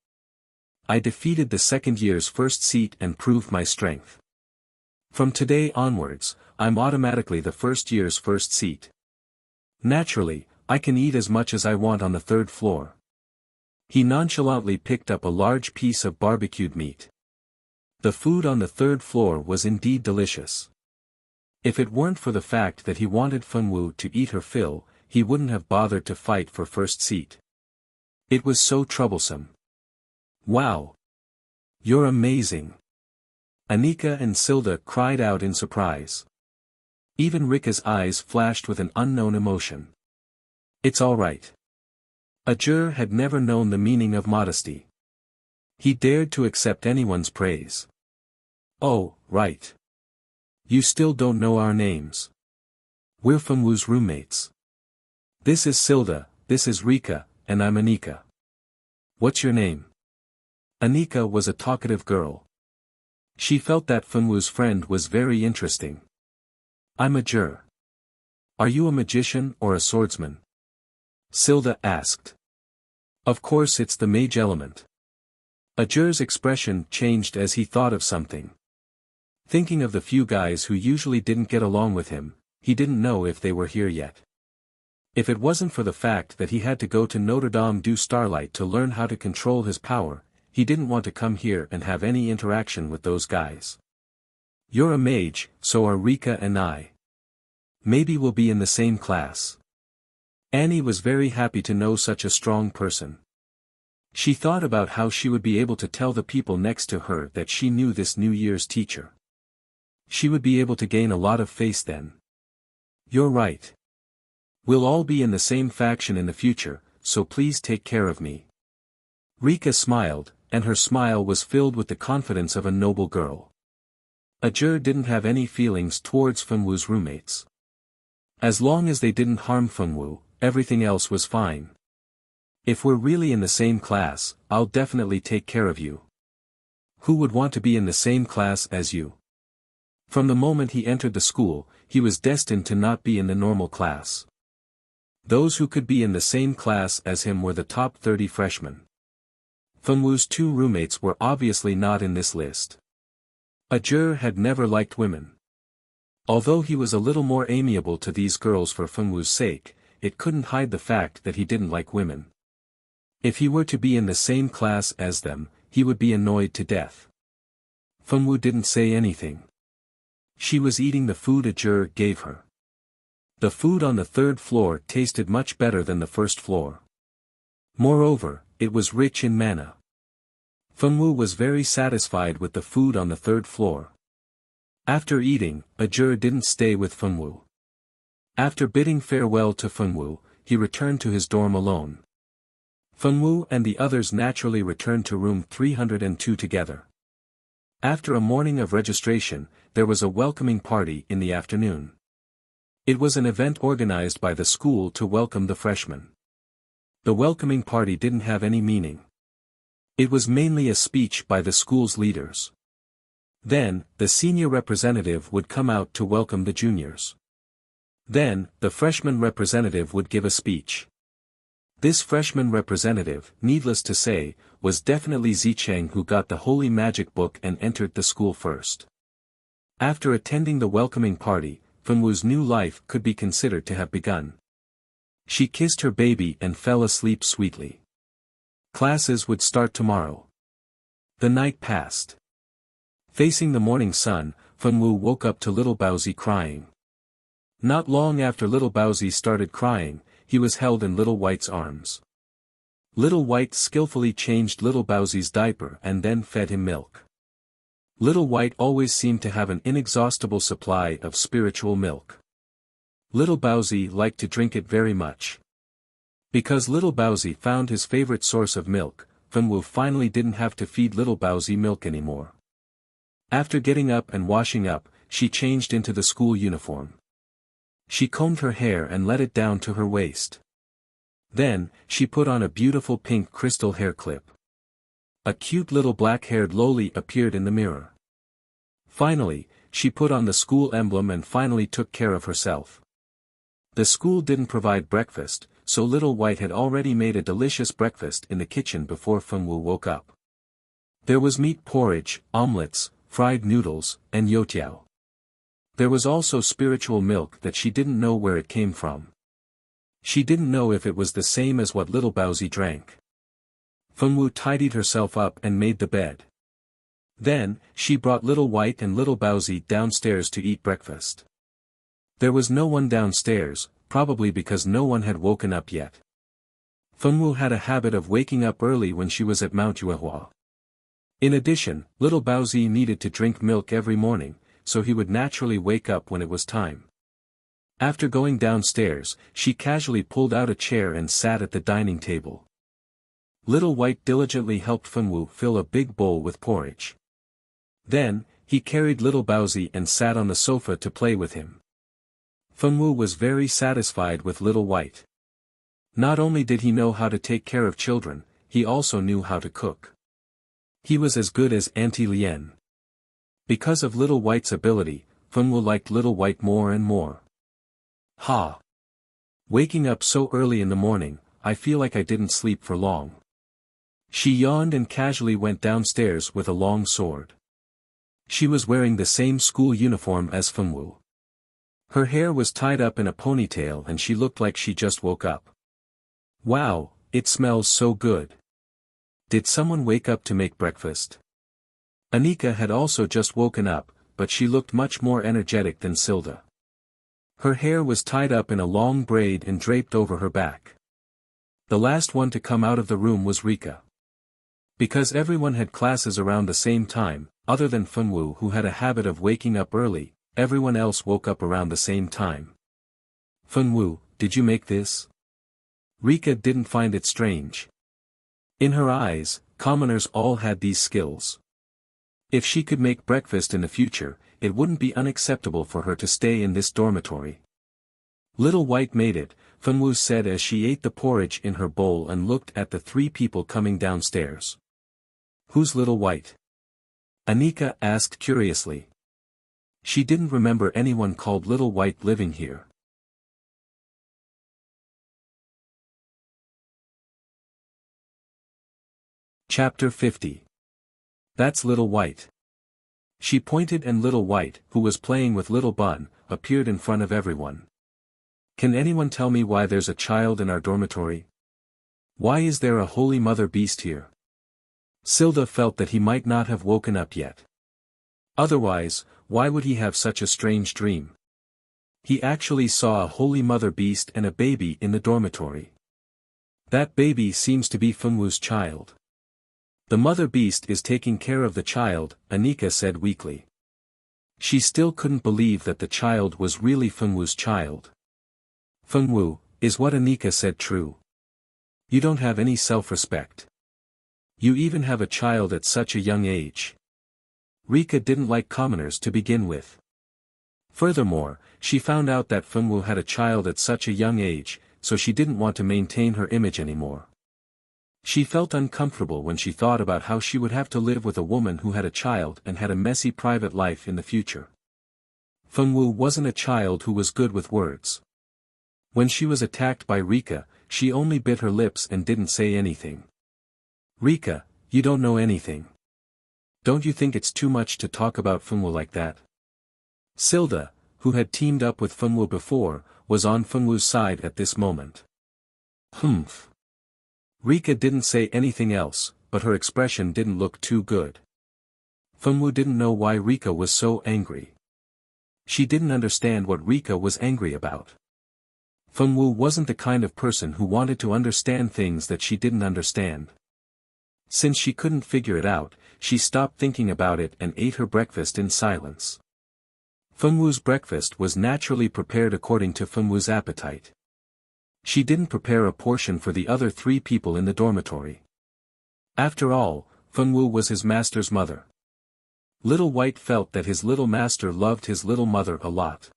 I defeated the 2nd year's first seat and proved my strength. From today onwards, I'm automatically the 1st year's first seat. Naturally, I can eat as much as I want on the 3rd floor. He nonchalantly picked up a large piece of barbecued meat. The food on the 3rd floor was indeed delicious. If it weren't for the fact that he wanted Fengwu to eat her fill, he wouldn't have bothered to fight for first seat. It was so troublesome. Wow! You're amazing! Annika and Silda cried out in surprise. Even Rika's eyes flashed with an unknown emotion. It's all right. Ajur had never known the meaning of modesty. He dared to accept anyone's praise. Oh, right. You still don't know our names. We're Fengwu's roommates. This is Silda, this is Rika, and I'm Annika. What's your name? Annika was a talkative girl. She felt that Fengwu's friend was very interesting. I'm Ajur. Are you a magician or a swordsman? Silda asked. Of course it's the mage element. Ajur's expression changed as he thought of something. Thinking of the few guys who usually didn't get along with him, he didn't know if they were here yet. If it wasn't for the fact that he had to go to Notre Dame du Starlight to learn how to control his power, he didn't want to come here and have any interaction with those guys. You're a mage, so are Rika and I. Maybe we'll be in the same class. Annie was very happy to know such a strong person. She thought about how she would be able to tell the people next to her that she knew this New Year's teacher. She would be able to gain a lot of face then. You're right. We'll all be in the same faction in the future, so please take care of me. Rika smiled, and her smile was filled with the confidence of a noble girl. Ajur didn't have any feelings towards Fengwu's roommates. As long as they didn't harm Fengwu, everything else was fine. If we're really in the same class, I'll definitely take care of you. Who would want to be in the same class as you? From the moment he entered the school, he was destined to not be in the normal class. Those who could be in the same class as him were the top 30 freshmen. Fengwu's 2 roommates were obviously not in this list. Ajur had never liked women. Although he was a little more amiable to these girls for Fengwu's sake, it couldn't hide the fact that he didn't like women. If he were to be in the same class as them, he would be annoyed to death. Fengwu didn't say anything. She was eating the food Ajur gave her. The food on the third floor tasted much better than the first floor. Moreover, it was rich in manna. Fengwu was very satisfied with the food on the third floor. After eating, Ajur didn't stay with Fengwu. After bidding farewell to Fengwu, he returned to his dorm alone. Fengwu and the others naturally returned to room 302 together. After a morning of registration, there was a welcoming party in the afternoon. It was an event organized by the school to welcome the freshmen. The welcoming party didn't have any meaning. It was mainly a speech by the school's leaders. Then, the senior representative would come out to welcome the juniors. Then, the freshman representative would give a speech. This freshman representative, needless to say, was definitely Zicheng, who got the holy magic book and entered the school first. After attending the welcoming party, Fengwu's new life could be considered to have begun. She kissed her baby and fell asleep sweetly. Classes would start tomorrow. The night passed. Facing the morning sun, Fengwu woke up to little Baozi crying. Not long after little Baozi started crying, he was held in little White's arms. Little White skillfully changed little Baozi's diaper and then fed him milk. Little White always seemed to have an inexhaustible supply of spiritual milk. Little Baozi liked to drink it very much. Because little Baozi found his favorite source of milk, Fengwu finally didn't have to feed little Baozi milk anymore. After getting up and washing up, she changed into the school uniform. She combed her hair and let it down to her waist. Then, she put on a beautiful pink crystal hair clip. A cute little black-haired loli appeared in the mirror. Finally, she put on the school emblem and finally took care of herself. The school didn't provide breakfast, so Little White had already made a delicious breakfast in the kitchen before Fengwu woke up. There was meat porridge, omelets, fried noodles, and youtiao. There was also spiritual milk that she didn't know where it came from. She didn't know if it was the same as what little Baozi drank. Fengwu tidied herself up and made the bed. Then, she brought Little White and little Baozi downstairs to eat breakfast. There was no one downstairs, probably because no one had woken up yet. Fengwu had a habit of waking up early when she was at Mount Yuehua. In addition, little Baozi needed to drink milk every morning, so he would naturally wake up when it was time. After going downstairs, she casually pulled out a chair and sat at the dining table. Little White diligently helped Fengwu fill a big bowl with porridge. Then, he carried little Baozi and sat on the sofa to play with him. Fengwu was very satisfied with Little White. Not only did he know how to take care of children, he also knew how to cook. He was as good as Auntie Lien. Because of Little White's ability, Fengwu liked Little White more and more. Ha! Waking up so early in the morning, I feel like I didn't sleep for long. She yawned and casually went downstairs with a long sword. She was wearing the same school uniform as Fengwu. Her hair was tied up in a ponytail and she looked like she just woke up. Wow, it smells so good. Did someone wake up to make breakfast? Anika had also just woken up, but she looked much more energetic than Silda. Her hair was tied up in a long braid and draped over her back. The last one to come out of the room was Rika. Because everyone had classes around the same time, other than Fengwu who had a habit of waking up early, everyone else woke up around the same time. Fengwu, did you make this? Rika didn't find it strange. In her eyes, commoners all had these skills. If she could make breakfast in the future, it wouldn't be unacceptable for her to stay in this dormitory. Little White made it, Fengwu said as she ate the porridge in her bowl and looked at the three people coming downstairs. Who's Little White? Anika asked curiously. She didn't remember anyone called Little White living here. Chapter 50. That's Little White. She pointed and Little White, who was playing with Little Bun, appeared in front of everyone. Can anyone tell me why there's a child in our dormitory? Why is there a Holy Mother beast here? Silda felt that he might not have woken up yet. Otherwise, why would he have such a strange dream? He actually saw a holy mother beast and a baby in the dormitory. That baby seems to be Fengwu's child. The mother beast is taking care of the child, Anika said weakly. She still couldn't believe that the child was really Fengwu's child. Fengwu, is what Anika said true? You don't have any self-respect. You even have a child at such a young age. Rika didn't like commoners to begin with. Furthermore, she found out that Fengwu had a child at such a young age, so she didn't want to maintain her image anymore. She felt uncomfortable when she thought about how she would have to live with a woman who had a child and had a messy private life in the future. Fengwu wasn't a child who was good with words. When she was attacked by Rika, she only bit her lips and didn't say anything. Rika, you don't know anything. Don't you think it's too much to talk about Fengwu like that? Silda, who had teamed up with Fengwu before, was on Fengwu's side at this moment. Humph. Rika didn't say anything else, but her expression didn't look too good. Fengwu didn't know why Rika was so angry. She didn't understand what Rika was angry about. Fengwu wasn't the kind of person who wanted to understand things that she didn't understand. Since she couldn't figure it out, she stopped thinking about it and ate her breakfast in silence. Fengwu's breakfast was naturally prepared according to Fengwu's appetite. She didn't prepare a portion for the other 3 people in the dormitory. After all, Fengwu was his master's mother. Little White felt that his little master loved his little mother a lot.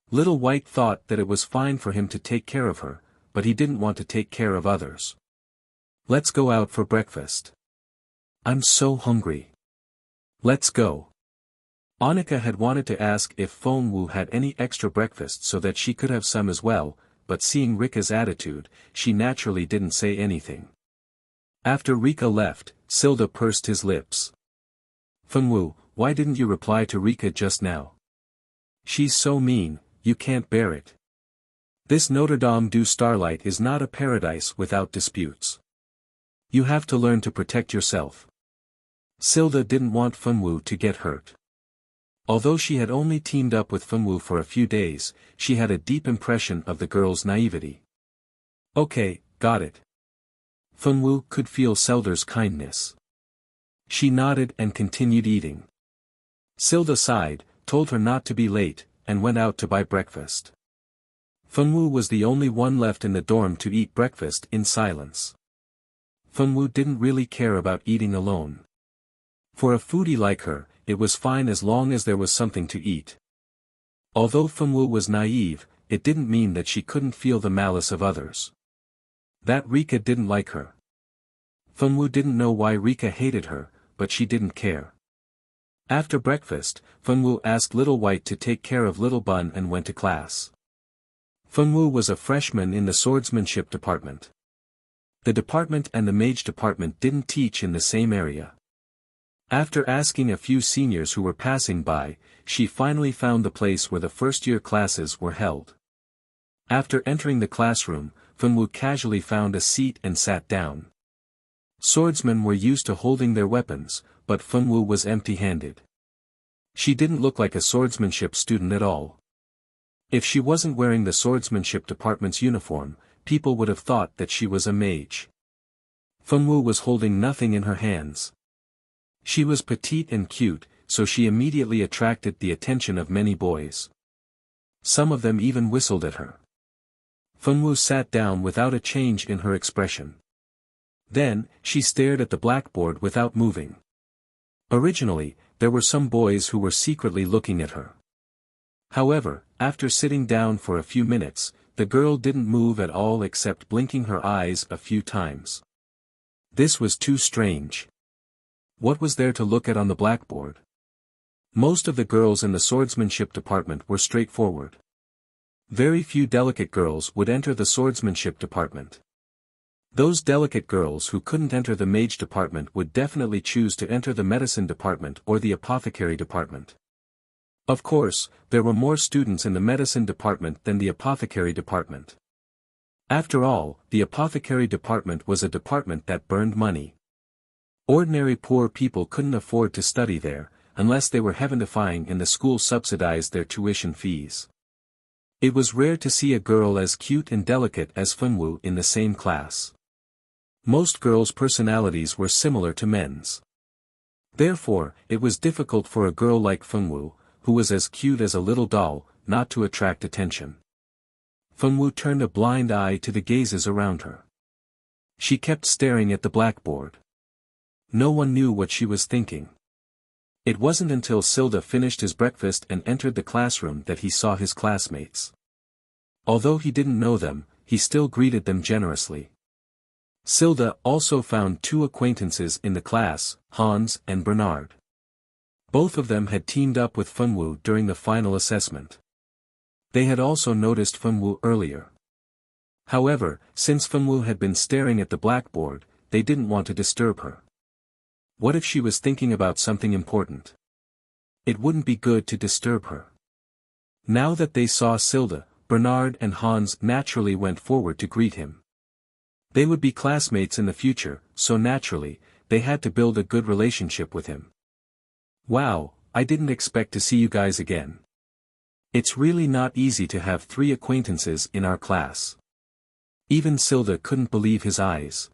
Little White thought that it was fine for him to take care of her, but he didn't want to take care of others. Let's go out for breakfast. I'm so hungry. Let's go. Annika had wanted to ask if Fengwu had any extra breakfast so that she could have some as well, but seeing Rika's attitude, she naturally didn't say anything. After Rika left, Silda pursed his lips. Fengwu, why didn't you reply to Rika just now? She's so mean, you can't bear it. This Notre Dame du Starlight is not a paradise without disputes. You have to learn to protect yourself. Silda didn't want Fengwu to get hurt. Although she had only teamed up with Fengwu for a few days, she had a deep impression of the girl's naivety. Okay, got it. Fengwu could feel Silda's kindness. She nodded and continued eating. Silda sighed, told her not to be late, and went out to buy breakfast. Fengwu was the only one left in the dorm to eat breakfast in silence. Fengwu didn't really care about eating alone. For a foodie like her, it was fine as long as there was something to eat. Although Fengwu was naive, it didn't mean that she couldn't feel the malice of others. That Rika didn't like her. Fengwu didn't know why Rika hated her, but she didn't care. After breakfast, Fengwu asked Little White to take care of Little Bun and went to class. Fengwu was a freshman in the swordsmanship department. The department and the mage department didn't teach in the same area. After asking a few seniors who were passing by, she finally found the place where the first-year classes were held. After entering the classroom, Fengwu casually found a seat and sat down. Swordsmen were used to holding their weapons, but Fengwu was empty-handed. She didn't look like a swordsmanship student at all. If she wasn't wearing the swordsmanship department's uniform, people would have thought that she was a mage. Fengwu was holding nothing in her hands. She was petite and cute, so she immediately attracted the attention of many boys. Some of them even whistled at her. Fengwu sat down without a change in her expression. Then, she stared at the blackboard without moving. Originally, there were some boys who were secretly looking at her. However, after sitting down for a few minutes, the girl didn't move at all except blinking her eyes a few times. This was too strange. What was there to look at on the blackboard? Most of the girls in the swordsmanship department were straightforward. Very few delicate girls would enter the swordsmanship department. Those delicate girls who couldn't enter the mage department would definitely choose to enter the medicine department or the apothecary department. Of course, there were more students in the medicine department than the apothecary department. After all, the apothecary department was a department that burned money. Ordinary poor people couldn't afford to study there, unless they were heaven-defying and the school subsidized their tuition fees. It was rare to see a girl as cute and delicate as Fenwu in the same class. Most girls' personalities were similar to men's. Therefore, it was difficult for a girl like Fenwu, who was as cute as a little doll, not to attract attention. Fenwu turned a blind eye to the gazes around her. She kept staring at the blackboard. No one knew what she was thinking. It wasn't until Silda finished his breakfast and entered the classroom that he saw his classmates. Although he didn't know them, he still greeted them generously. Silda also found two acquaintances in the class, Hans and Bernard. Both of them had teamed up with Fenwu during the final assessment. They had also noticed Fenwu earlier. However, since Fenwu had been staring at the blackboard, they didn't want to disturb her. What if she was thinking about something important? It wouldn't be good to disturb her. Now that they saw Silda, Bernard and Hans naturally went forward to greet him. They would be classmates in the future, so naturally, they had to build a good relationship with him. Wow, I didn't expect to see you guys again. It's really not easy to have 3 acquaintances in our class. Even Silda couldn't believe his eyes.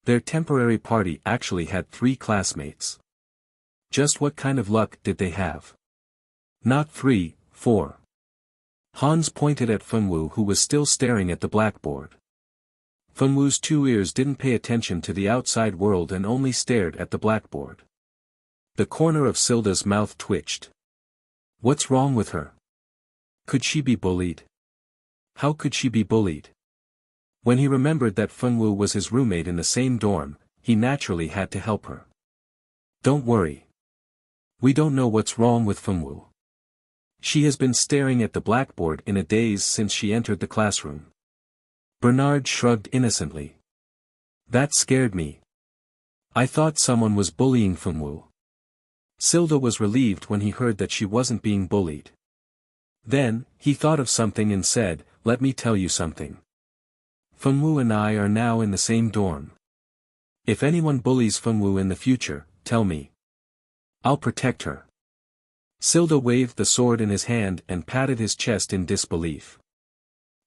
Their temporary party actually had 3 classmates. Just what kind of luck did they have? Not 3, 4. Hans pointed at Fenwu, who was still staring at the blackboard. Fenwu's 2 ears didn't pay attention to the outside world and only stared at the blackboard. The corner of Silda's mouth twitched. What's wrong with her? Could she be bullied? How could she be bullied? When he remembered that Fenwu was his roommate in the same dorm, he naturally had to help her. Don't worry. We don't know what's wrong with Fenwu. She has been staring at the blackboard in a daze since she entered the classroom. Bernard shrugged innocently. That scared me. I thought someone was bullying Fenwu. Silda was relieved when he heard that she wasn't being bullied. Then, he thought of something and said, "Let me tell you something. Fenwu and I are now in the same dorm. If anyone bullies Fenwu in the future, tell me. I'll protect her." Silda waved the sword in his hand and patted his chest in disbelief.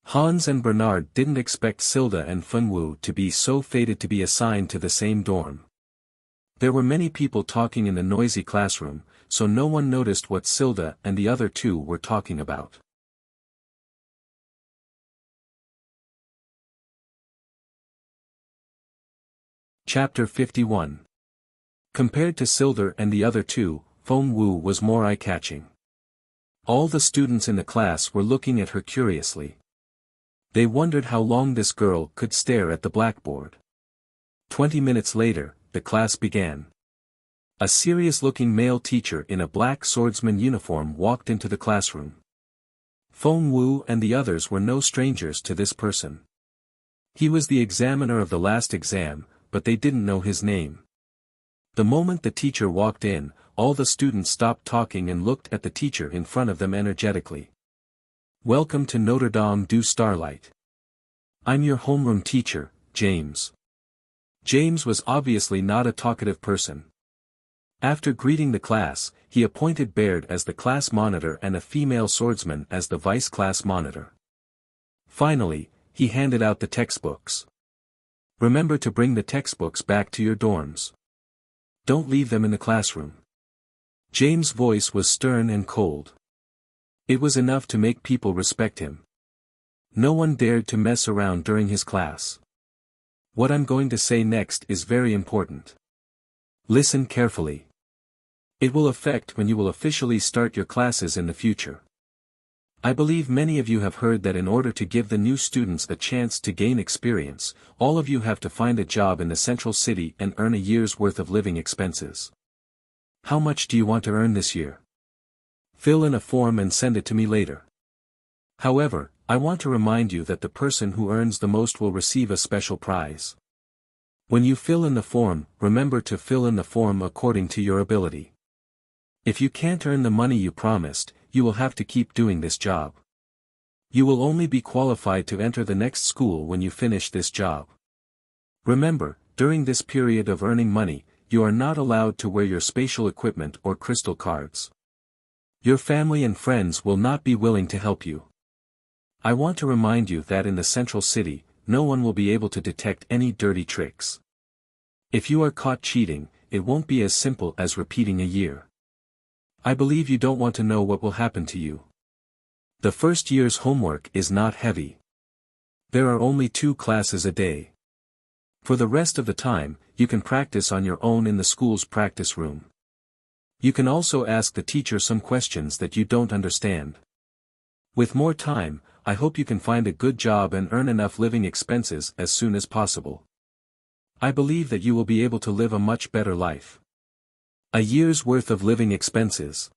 Hans and Bernard didn't expect Silda and Fenwu to be so fated to be assigned to the same dorm. There were many people talking in the noisy classroom, so no one noticed what Silda and the other 2 were talking about. Chapter 51. Compared to Silda and the other 2, Fenwu was more eye-catching. All the students in the class were looking at her curiously. They wondered how long this girl could stare at the blackboard. 20 minutes later, the class began. A serious-looking male teacher in a black swordsman uniform walked into the classroom. Fenwu and the others were no strangers to this person. He was the examiner of the last exam, but they didn't know his name. The moment the teacher walked in, all the students stopped talking and looked at the teacher in front of them energetically. Welcome to Notre Dame du Starlight. I'm your homeroom teacher, James. James was obviously not a talkative person. After greeting the class, he appointed Baird as the class monitor and a female swordsman as the vice class monitor. Finally, he handed out the textbooks. Remember to bring the textbooks back to your dorms. Don't leave them in the classroom. James' voice was stern and cold. It was enough to make people respect him. No one dared to mess around during his class. What I'm going to say next is very important. Listen carefully. It will affect when you will officially start your classes in the future. I believe many of you have heard that in order to give the new students a chance to gain experience, all of you have to find a job in the central city and earn a year's worth of living expenses. How much do you want to earn this year? Fill in a form and send it to me later. However, I want to remind you that the person who earns the most will receive a special prize. When you fill in the form, remember to fill in the form according to your ability. If you can't earn the money you promised, you will have to keep doing this job. You will only be qualified to enter the next school when you finish this job. Remember, during this period of earning money, you are not allowed to wear your spatial equipment or crystal cards. Your family and friends will not be willing to help you. I want to remind you that in the central city, no one will be able to detect any dirty tricks. If you are caught cheating, it won't be as simple as repeating a year. I believe you don't want to know what will happen to you. The first year's homework is not heavy. There are only 2 classes a day. For the rest of the time, you can practice on your own in the school's practice room. You can also ask the teacher some questions that you don't understand. With more time, I hope you can find a good job and earn enough living expenses as soon as possible. I believe that you will be able to live a much better life. A year's worth of living expenses.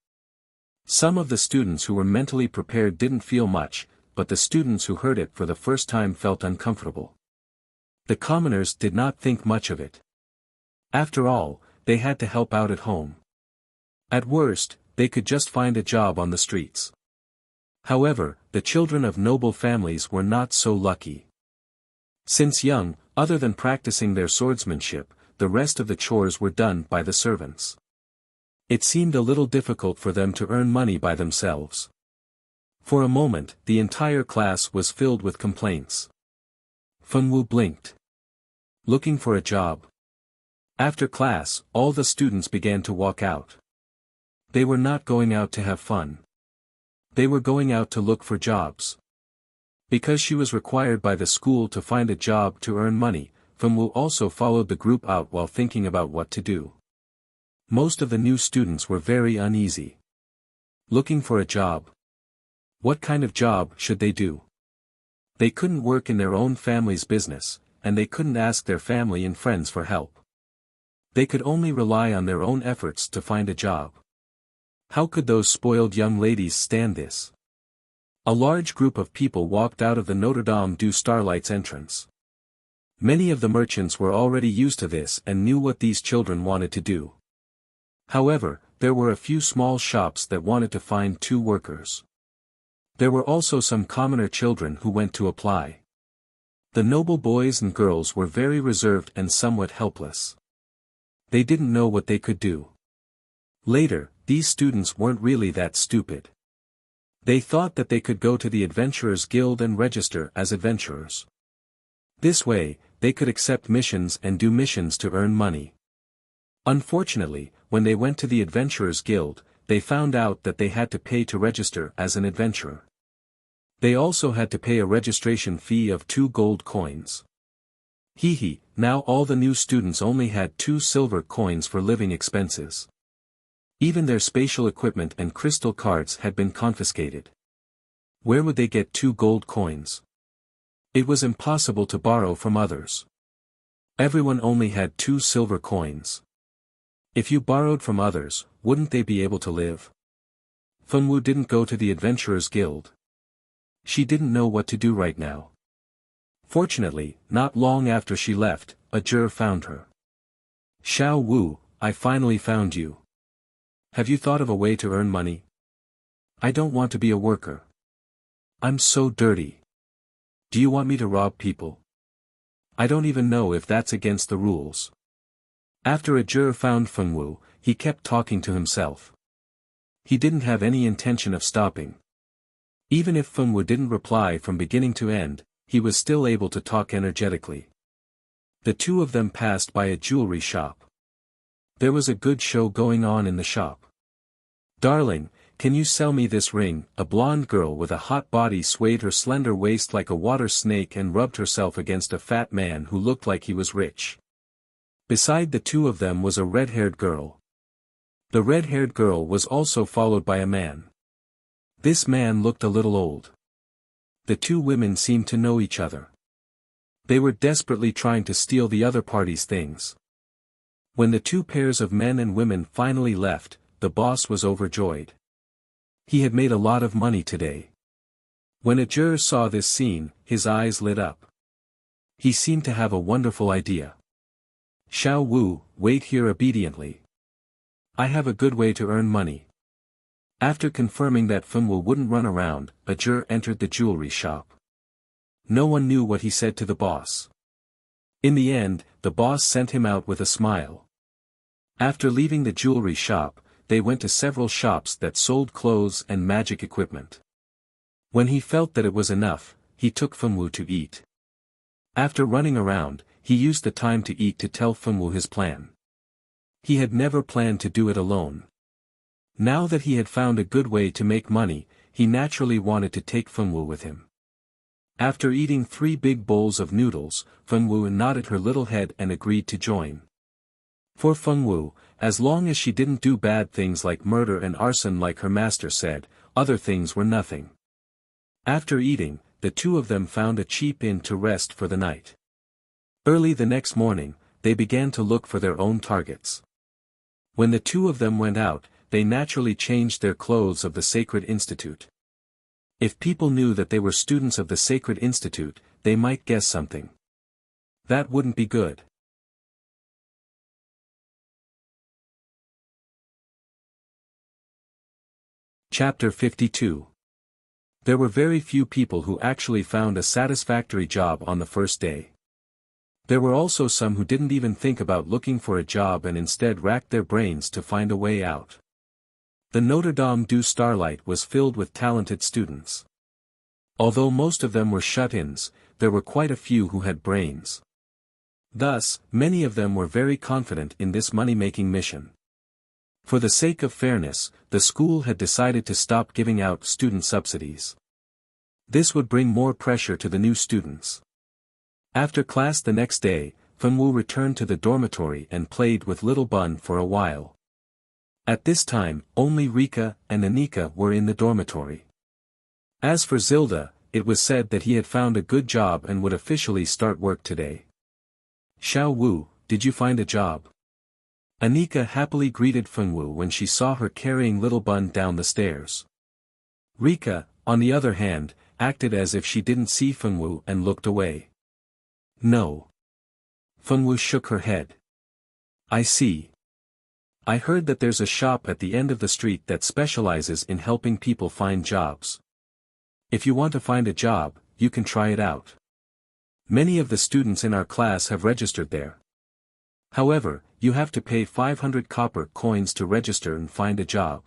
Some of the students who were mentally prepared didn't feel much, but the students who heard it for the first time felt uncomfortable. The commoners did not think much of it. After all, they had to help out at home. At worst, they could just find a job on the streets. However, the children of noble families were not so lucky. Since young, other than practicing their swordsmanship, the rest of the chores were done by the servants. It seemed a little difficult for them to earn money by themselves. For a moment, the entire class was filled with complaints. Fengwu blinked. Looking for a job. After class, all the students began to walk out. They were not going out to have fun. They were going out to look for jobs. Because she was required by the school to find a job to earn money, Fengwu also followed the group out while thinking about what to do. Most of the new students were very uneasy. Looking for a job. What kind of job should they do? They couldn't work in their own family's business, and they couldn't ask their family and friends for help. They could only rely on their own efforts to find a job. How could those spoiled young ladies stand this? A large group of people walked out of the Notre Dame du Starlight's entrance. Many of the merchants were already used to this and knew what these children wanted to do. However, there were a few small shops that wanted to find 2 workers. There were also some commoner children who went to apply. The noble boys and girls were very reserved and somewhat helpless. They didn't know what they could do. Later, these students weren't really that stupid. They thought that they could go to the Adventurers Guild and register as adventurers. This way, they could accept missions and do missions to earn money. Unfortunately, when they went to the Adventurers Guild, they found out that they had to pay to register as an adventurer. They also had to pay a registration fee of 2 gold coins. Now all the new students only had 2 silver coins for living expenses. Even their spatial equipment and crystal cards had been confiscated. Where would they get 2 gold coins? It was impossible to borrow from others. Everyone only had 2 silver coins. If you borrowed from others, wouldn't they be able to live? Fengwu didn't go to the Adventurers Guild. She didn't know what to do right now. Fortunately, not long after she left, a juror found her. Xiao Wu, I finally found you. Have you thought of a way to earn money? I don't want to be a worker. I'm so dirty. Do you want me to rob people? I don't even know if that's against the rules. After a juror found Fengwu, he kept talking to himself. He didn't have any intention of stopping. Even if Fengwu didn't reply from beginning to end, he was still able to talk energetically. The 2 of them passed by a jewelry shop. There was a good show going on in the shop. Darling, can you sell me this ring? A blonde girl with a hot body swayed her slender waist like a water snake and rubbed herself against a fat man who looked like he was rich. Beside the 2 of them was a red-haired girl. The red-haired girl was also followed by a man. This man looked a little old. The 2 women seemed to know each other. They were desperately trying to steal the other party's things. When the 2 pairs of men and women finally left, the boss was overjoyed. He had made a lot of money today. When a juror saw this scene, his eyes lit up. He seemed to have a wonderful idea. Xiao Wu, wait here obediently. I have a good way to earn money. After confirming that Fengwu wouldn't run around, a juror entered the jewelry shop. No one knew what he said to the boss. In the end, the boss sent him out with a smile. After leaving the jewelry shop, they went to several shops that sold clothes and magic equipment. When he felt that it was enough, he took Fengwu to eat. After running around, he used the time to eat to tell Fengwu his plan. He had never planned to do it alone. Now that he had found a good way to make money, he naturally wanted to take Fengwu with him. After eating 3 big bowls of noodles, Fengwu nodded her little head and agreed to join. For Fengwu, as long as she didn't do bad things like murder and arson like her master said, other things were nothing. After eating, the two of them found a cheap inn to rest for the night. Early the next morning, they began to look for their own targets. When the two of them went out, they naturally changed their clothes of the Sacred Institute. If people knew that they were students of the Sacred Institute, they might guess something. That wouldn't be good. Chapter 52. There were very few people who actually found a satisfactory job on the first day. There were also some who didn't even think about looking for a job and instead racked their brains to find a way out. The Notre Dame du Starlight was filled with talented students. Although most of them were shut-ins, there were quite a few who had brains. Thus, many of them were very confident in this money-making mission. For the sake of fairness, the school had decided to stop giving out student subsidies. This would bring more pressure to the new students. After class the next day, Fengwu returned to the dormitory and played with Little Bun for a while. At this time, only Rika and Anika were in the dormitory. As for Zilda, it was said that he had found a good job and would officially start work today. Xiao Wu, did you find a job? Anika happily greeted Fengwu when she saw her carrying Little Bun down the stairs. Rika, on the other hand, acted as if she didn't see Fengwu and looked away. No. Fengwu shook her head. I see. I heard that there's a shop at the end of the street that specializes in helping people find jobs. If you want to find a job, you can try it out. Many of the students in our class have registered there. However, you have to pay 500 copper coins to register and find a job.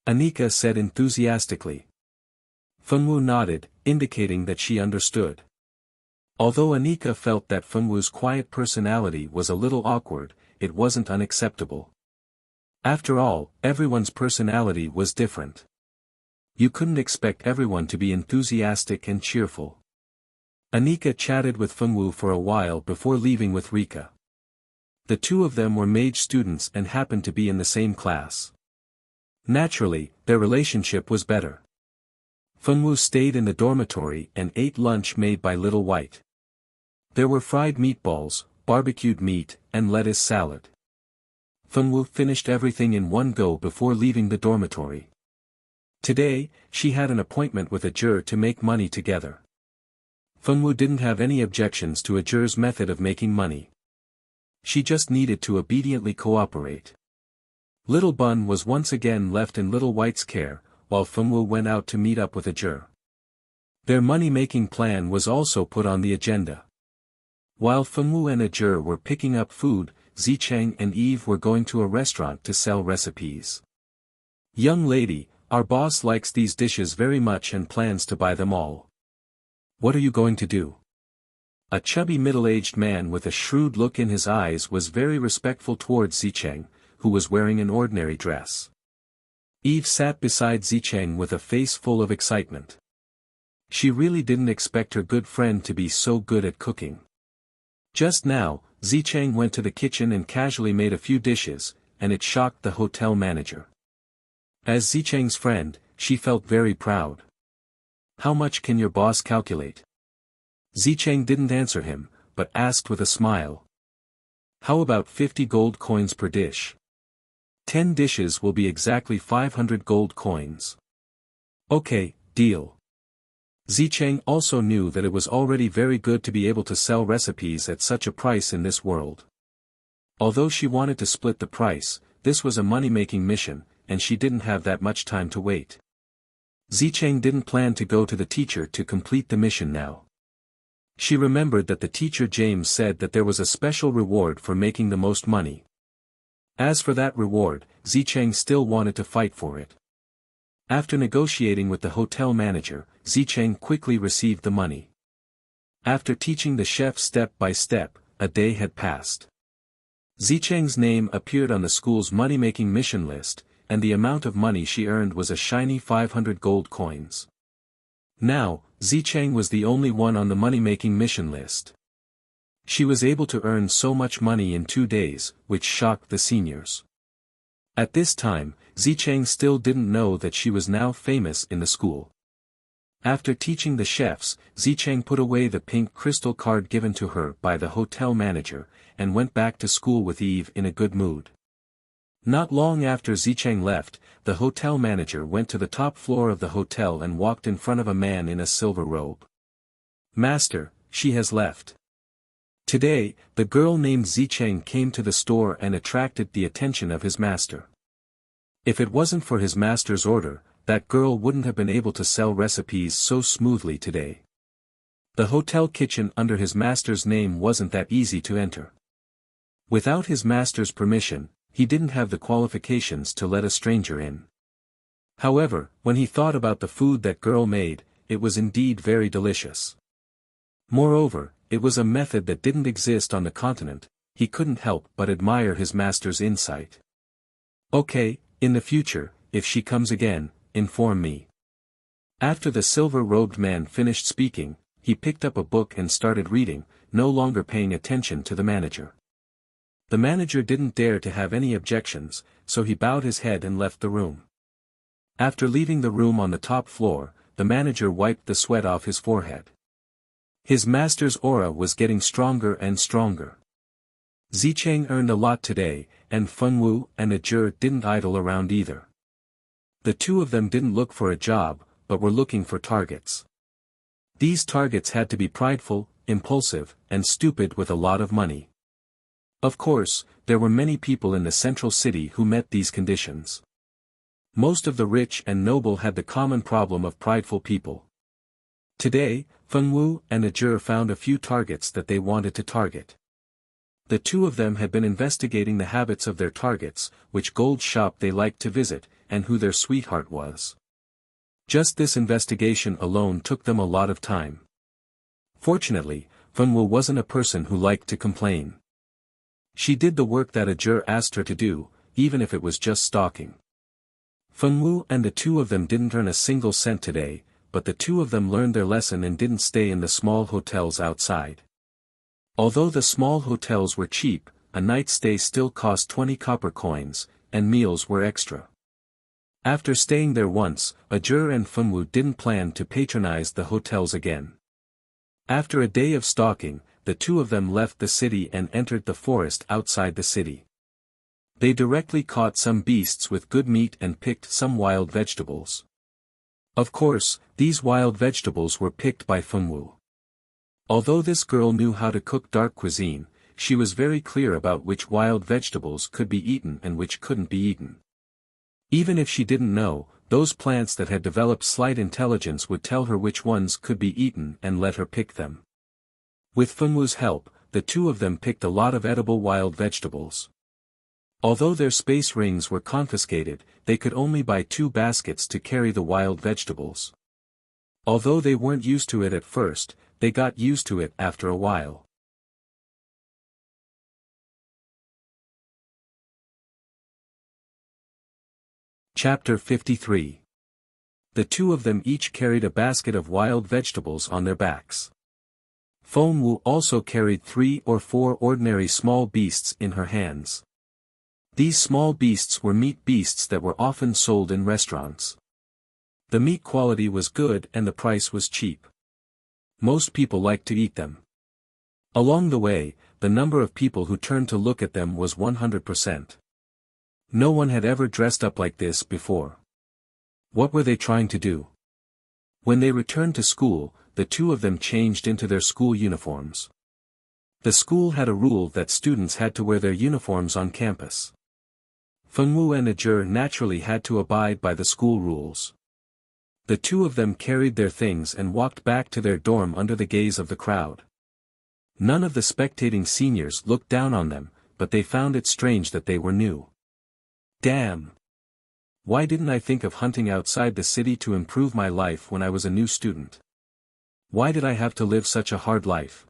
Anika said enthusiastically. Fengwu nodded, indicating that she understood. Although Anika felt that Fengwu's quiet personality was a little awkward, it wasn't unacceptable. After all, everyone's personality was different. You couldn't expect everyone to be enthusiastic and cheerful. Anika chatted with Fengwu for a while before leaving with Rika. The two of them were mage students and happened to be in the same class. Naturally, their relationship was better. Fengwu stayed in the dormitory and ate lunch made by Little White. There were fried meatballs, barbecued meat, and lettuce salad. Fengwu finished everything in one go before leaving the dormitory. Today, she had an appointment with Ajur to make money together. Fengwu didn't have any objections to Ajur's method of making money. She just needed to obediently cooperate. Little Bun was once again left in Little White's care, while Fengwu went out to meet up with Ajur. Their money-making plan was also put on the agenda. While Fengwu and Ajur were picking up food, Zicheng and Eve were going to a restaurant to sell recipes. Young lady, our boss likes these dishes very much and plans to buy them all. What are you going to do? A chubby middle-aged man with a shrewd look in his eyes was very respectful towards Zicheng, who was wearing an ordinary dress. Eve sat beside Zicheng with a face full of excitement. She really didn't expect her good friend to be so good at cooking. Just now, Zicheng went to the kitchen and casually made a few dishes, and it shocked the hotel manager. As Zicheng's friend, she felt very proud. How much can your boss calculate? Zicheng didn't answer him, but asked with a smile. How about 50 gold coins per dish? 10 dishes will be exactly 500 gold coins. Okay, deal. Zicheng also knew that it was already very good to be able to sell recipes at such a price in this world. Although she wanted to split the price, this was a money-making mission, and she didn't have that much time to wait. Zicheng didn't plan to go to the teacher to complete the mission now. She remembered that the teacher James said that there was a special reward for making the most money. As for that reward, Zicheng still wanted to fight for it. After negotiating with the hotel manager, Zicheng quickly received the money. After teaching the chef step by step, a day had passed. Zicheng's name appeared on the school's money-making mission list, and the amount of money she earned was a shiny 500 gold coins. Now, Zicheng was the only one on the money-making mission list. She was able to earn so much money in 2 days, which shocked the seniors. At this time, Zicheng still didn't know that she was now famous in the school. After teaching the chefs, Zicheng put away the pink crystal card given to her by the hotel manager, and went back to school with Eve in a good mood. Not long after Zicheng left, the hotel manager went to the top floor of the hotel and walked in front of a man in a silver robe. "Master, she has left." Today, the girl named Zicheng came to the store and attracted the attention of his master. If it wasn't for his master's order, that girl wouldn't have been able to sell recipes so smoothly today. The hotel kitchen under his master's name wasn't that easy to enter. Without his master's permission, he didn't have the qualifications to let a stranger in. However, when he thought about the food that girl made, it was indeed very delicious. Moreover, it was a method that didn't exist on the continent. He couldn't help but admire his master's insight. "Okay, in the future, if she comes again, inform me." After the silver-robed man finished speaking, he picked up a book and started reading, no longer paying attention to the manager. The manager didn't dare to have any objections, so he bowed his head and left the room. After leaving the room on the top floor, the manager wiped the sweat off his forehead. His master's aura was getting stronger and stronger. Zicheng earned a lot today, and Fengwu and Ajur didn't idle around either. The two of them didn't look for a job, but were looking for targets. These targets had to be prideful, impulsive, and stupid with a lot of money. Of course, there were many people in the central city who met these conditions. Most of the rich and noble had the common problem of prideful people. Today, Fengwu and Ajur found a few targets that they wanted to target. The two of them had been investigating the habits of their targets, which gold shop they liked to visit, and who their sweetheart was. Just this investigation alone took them a lot of time. Fortunately, Fengwu wasn't a person who liked to complain. She did the work that Ajur asked her to do, even if it was just stalking. Fengwu and the two of them didn't earn a single cent today, but the two of them learned their lesson and didn't stay in the small hotels outside. Although the small hotels were cheap, a night's stay still cost 20 copper coins, and meals were extra. After staying there once, Ajur and Fengwu didn't plan to patronize the hotels again. After a day of stalking, the two of them left the city and entered the forest outside the city. They directly caught some beasts with good meat and picked some wild vegetables. Of course, these wild vegetables were picked by Fengwu. Although this girl knew how to cook dark cuisine, she was very clear about which wild vegetables could be eaten and which couldn't be eaten. Even if she didn't know, those plants that had developed slight intelligence would tell her which ones could be eaten and let her pick them. With Fengwu's help, the two of them picked a lot of edible wild vegetables. Although their space rings were confiscated, they could only buy 2 baskets to carry the wild vegetables. Although they weren't used to it at first, they got used to it after a while. Chapter 53. The two of them each carried a basket of wild vegetables on their backs. Fengwu also carried 3 or 4 ordinary small beasts in her hands. These small beasts were meat beasts that were often sold in restaurants. The meat quality was good and the price was cheap. Most people liked to eat them. Along the way, the number of people who turned to look at them was 100%. No one had ever dressed up like this before. What were they trying to do? When they returned to school, the two of them changed into their school uniforms. The school had a rule that students had to wear their uniforms on campus. Fengwu and Ajur naturally had to abide by the school rules. The two of them carried their things and walked back to their dorm under the gaze of the crowd. None of the spectating seniors looked down on them, but they found it strange that they were new. Damn! Why didn't I think of hunting outside the city to improve my life when I was a new student? Why did I have to live such a hard life?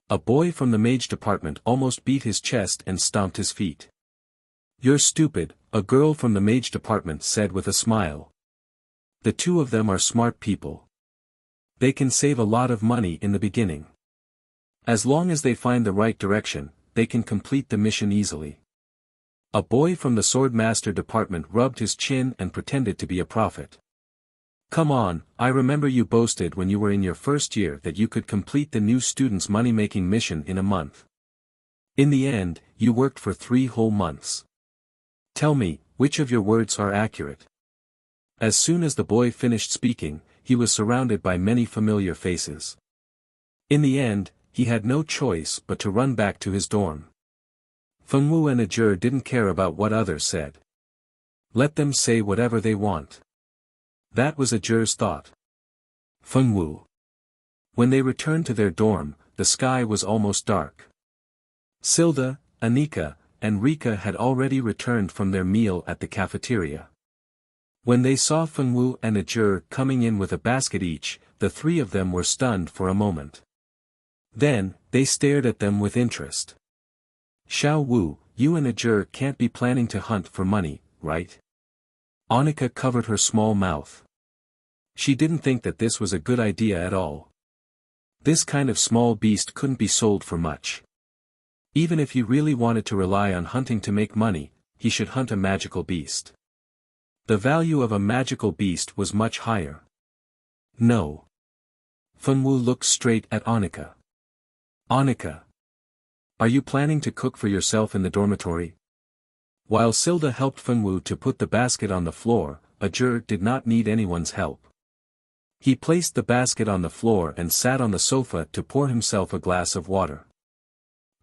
A boy from the mage department almost beat his chest and stomped his feet. You're stupid, a girl from the mage department said with a smile. The two of them are smart people. They can save a lot of money in the beginning. As long as they find the right direction, they can complete the mission easily. A boy from the swordmaster department rubbed his chin and pretended to be a prophet. Come on, I remember you boasted when you were in your first year that you could complete the new student's money-making mission in a month. In the end, you worked for 3 whole months. Tell me, which of your words are accurate? As soon as the boy finished speaking, he was surrounded by many familiar faces. In the end, he had no choice but to run back to his dorm. Fengwu and Ajur didn't care about what others said. Let them say whatever they want. That was Ajur's thought. Fengwu. When they returned to their dorm, the sky was almost dark. Silda, Anika, and Rika had already returned from their meal at the cafeteria. When they saw Fengwu and Ajur coming in with a basket each, the 3 of them were stunned for a moment. Then, they stared at them with interest. Xiao Wu, you and Ajur can't be planning to hunt for money, right? Anika covered her small mouth. She didn't think that this was a good idea at all. This kind of small beast couldn't be sold for much. Even if he really wanted to rely on hunting to make money, he should hunt a magical beast. The value of a magical beast was much higher. No. Fengwu looked straight at Anika. Anika. Are you planning to cook for yourself in the dormitory? While Silda helped Fengwu to put the basket on the floor, Ajur did not need anyone's help. He placed the basket on the floor and sat on the sofa to pour himself a glass of water.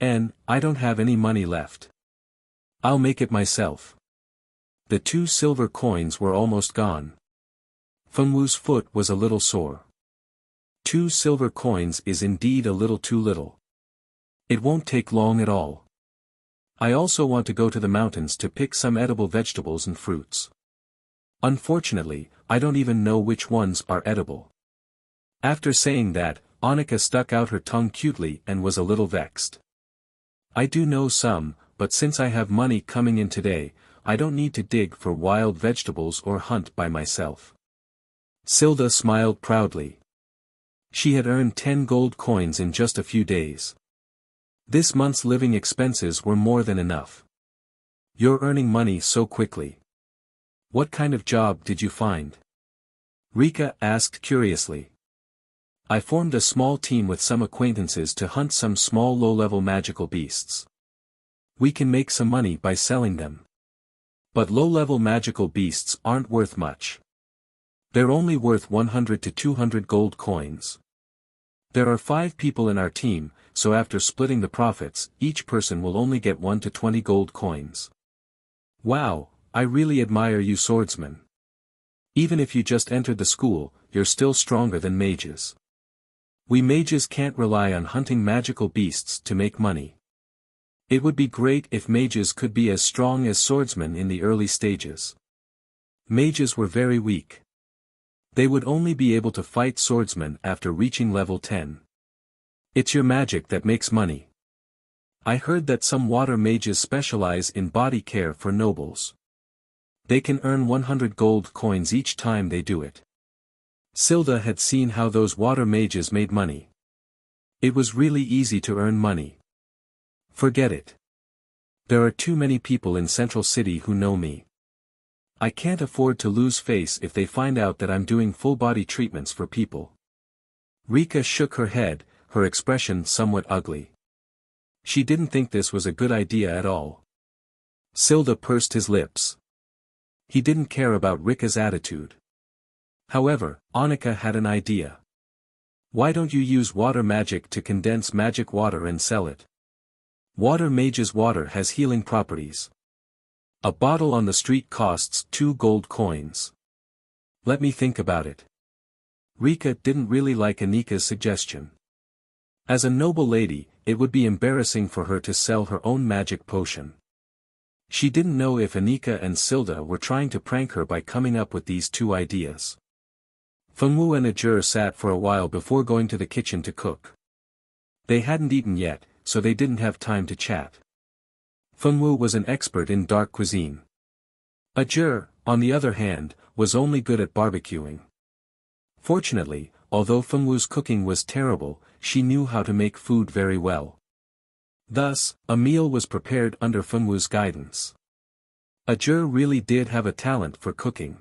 I don't have any money left. I'll make it myself. The 2 silver coins were almost gone. Fengwu's foot was a little sore. 2 silver coins is indeed a little too little. It won't take long at all. I also want to go to the mountains to pick some edible vegetables and fruits. Unfortunately, I don't even know which ones are edible. After saying that, Anika stuck out her tongue cutely and was a little vexed. I do know some, but since I have money coming in today, I don't need to dig for wild vegetables or hunt by myself. Silda smiled proudly. She had earned 10 gold coins in just a few days. This month's living expenses were more than enough. You're earning money so quickly. What kind of job did you find? Rika asked curiously. I formed a small team with some acquaintances to hunt some small low-level magical beasts. We can make some money by selling them. But low-level magical beasts aren't worth much. They're only worth 100 to 200 gold coins. There are 5 people in our team, so after splitting the profits, each person will only get 1 to 20 gold coins. Wow, I really admire you swordsmen. Even if you just entered the school, you're still stronger than mages. We mages can't rely on hunting magical beasts to make money. It would be great if mages could be as strong as swordsmen in the early stages. Mages were very weak. They would only be able to fight swordsmen after reaching level 10. It's your magic that makes money. I heard that some water mages specialize in body care for nobles. They can earn 100 gold coins each time they do it. Silda had seen how those water mages made money. It was really easy to earn money. Forget it. There are too many people in Central City who know me. I can't afford to lose face if they find out that I'm doing full-body treatments for people. Rika shook her head, her expression somewhat ugly. She didn't think this was a good idea at all. Silda pursed his lips. He didn't care about Rika's attitude. However, Anika had an idea. Why don't you use water magic to condense magic water and sell it? Water mage's water has healing properties. A bottle on the street costs 2 gold coins. Let me think about it. Rika didn't really like Anika's suggestion. As a noble lady, it would be embarrassing for her to sell her own magic potion. She didn't know if Anika and Silda were trying to prank her by coming up with these two ideas. Fengwu and Ajur sat for a while before going to the kitchen to cook. They hadn't eaten yet, so they didn't have time to chat. Fengwu was an expert in dark cuisine. Ajur, on the other hand, was only good at barbecuing. Fortunately, although Fengwu's cooking was terrible, she knew how to make food very well. Thus, a meal was prepared under Fengwu's guidance. Ajur really did have a talent for cooking.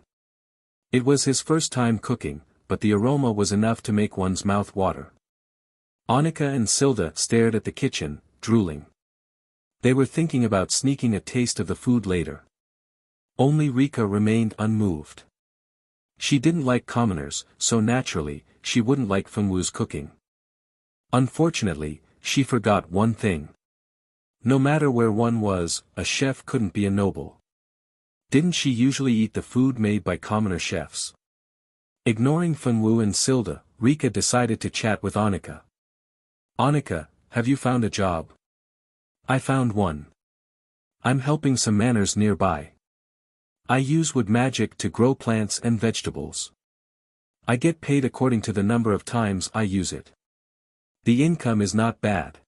It was his first time cooking, but the aroma was enough to make one's mouth water. Annika and Silda stared at the kitchen, drooling. They were thinking about sneaking a taste of the food later. Only Rika remained unmoved. She didn't like commoners, so naturally, she wouldn't like Fengwu's cooking. Unfortunately, she forgot one thing. No matter where one was, a chef couldn't be a noble. Didn't she usually eat the food made by commoner chefs? Ignoring Fengwu and Silda, Rika decided to chat with Annika. Annika, have you found a job? I found one. I'm helping some manors nearby. I use wood magic to grow plants and vegetables. I get paid according to the number of times I use it. The income is not bad.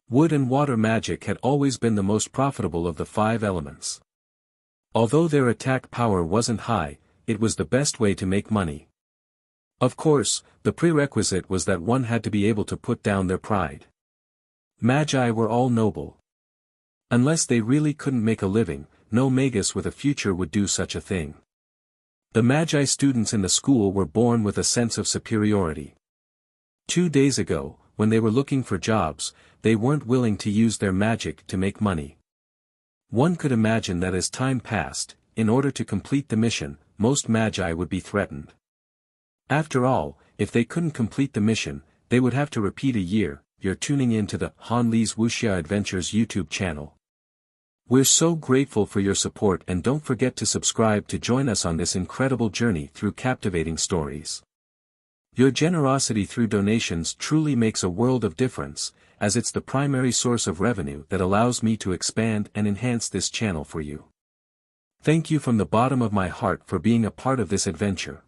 Wood and water magic had always been the most profitable of the 5 elements. Although their attack power wasn't high, it was the best way to make money. Of course, the prerequisite was that one had to be able to put down their pride. Magi were all noble. Unless they really couldn't make a living, no magus with a future would do such a thing. The Magi students in the school were born with a sense of superiority. 2 days ago, when they were looking for jobs, they weren't willing to use their magic to make money. One could imagine that as time passed, in order to complete the mission, most Magi would be threatened. After all, if they couldn't complete the mission, they would have to repeat a year. You're tuning in to the Han Li's Wuxia Adventures YouTube channel. We're so grateful for your support, and don't forget to subscribe to join us on this incredible journey through captivating stories. Your generosity through donations truly makes a world of difference, as it's the primary source of revenue that allows me to expand and enhance this channel for you. Thank you from the bottom of my heart for being a part of this adventure.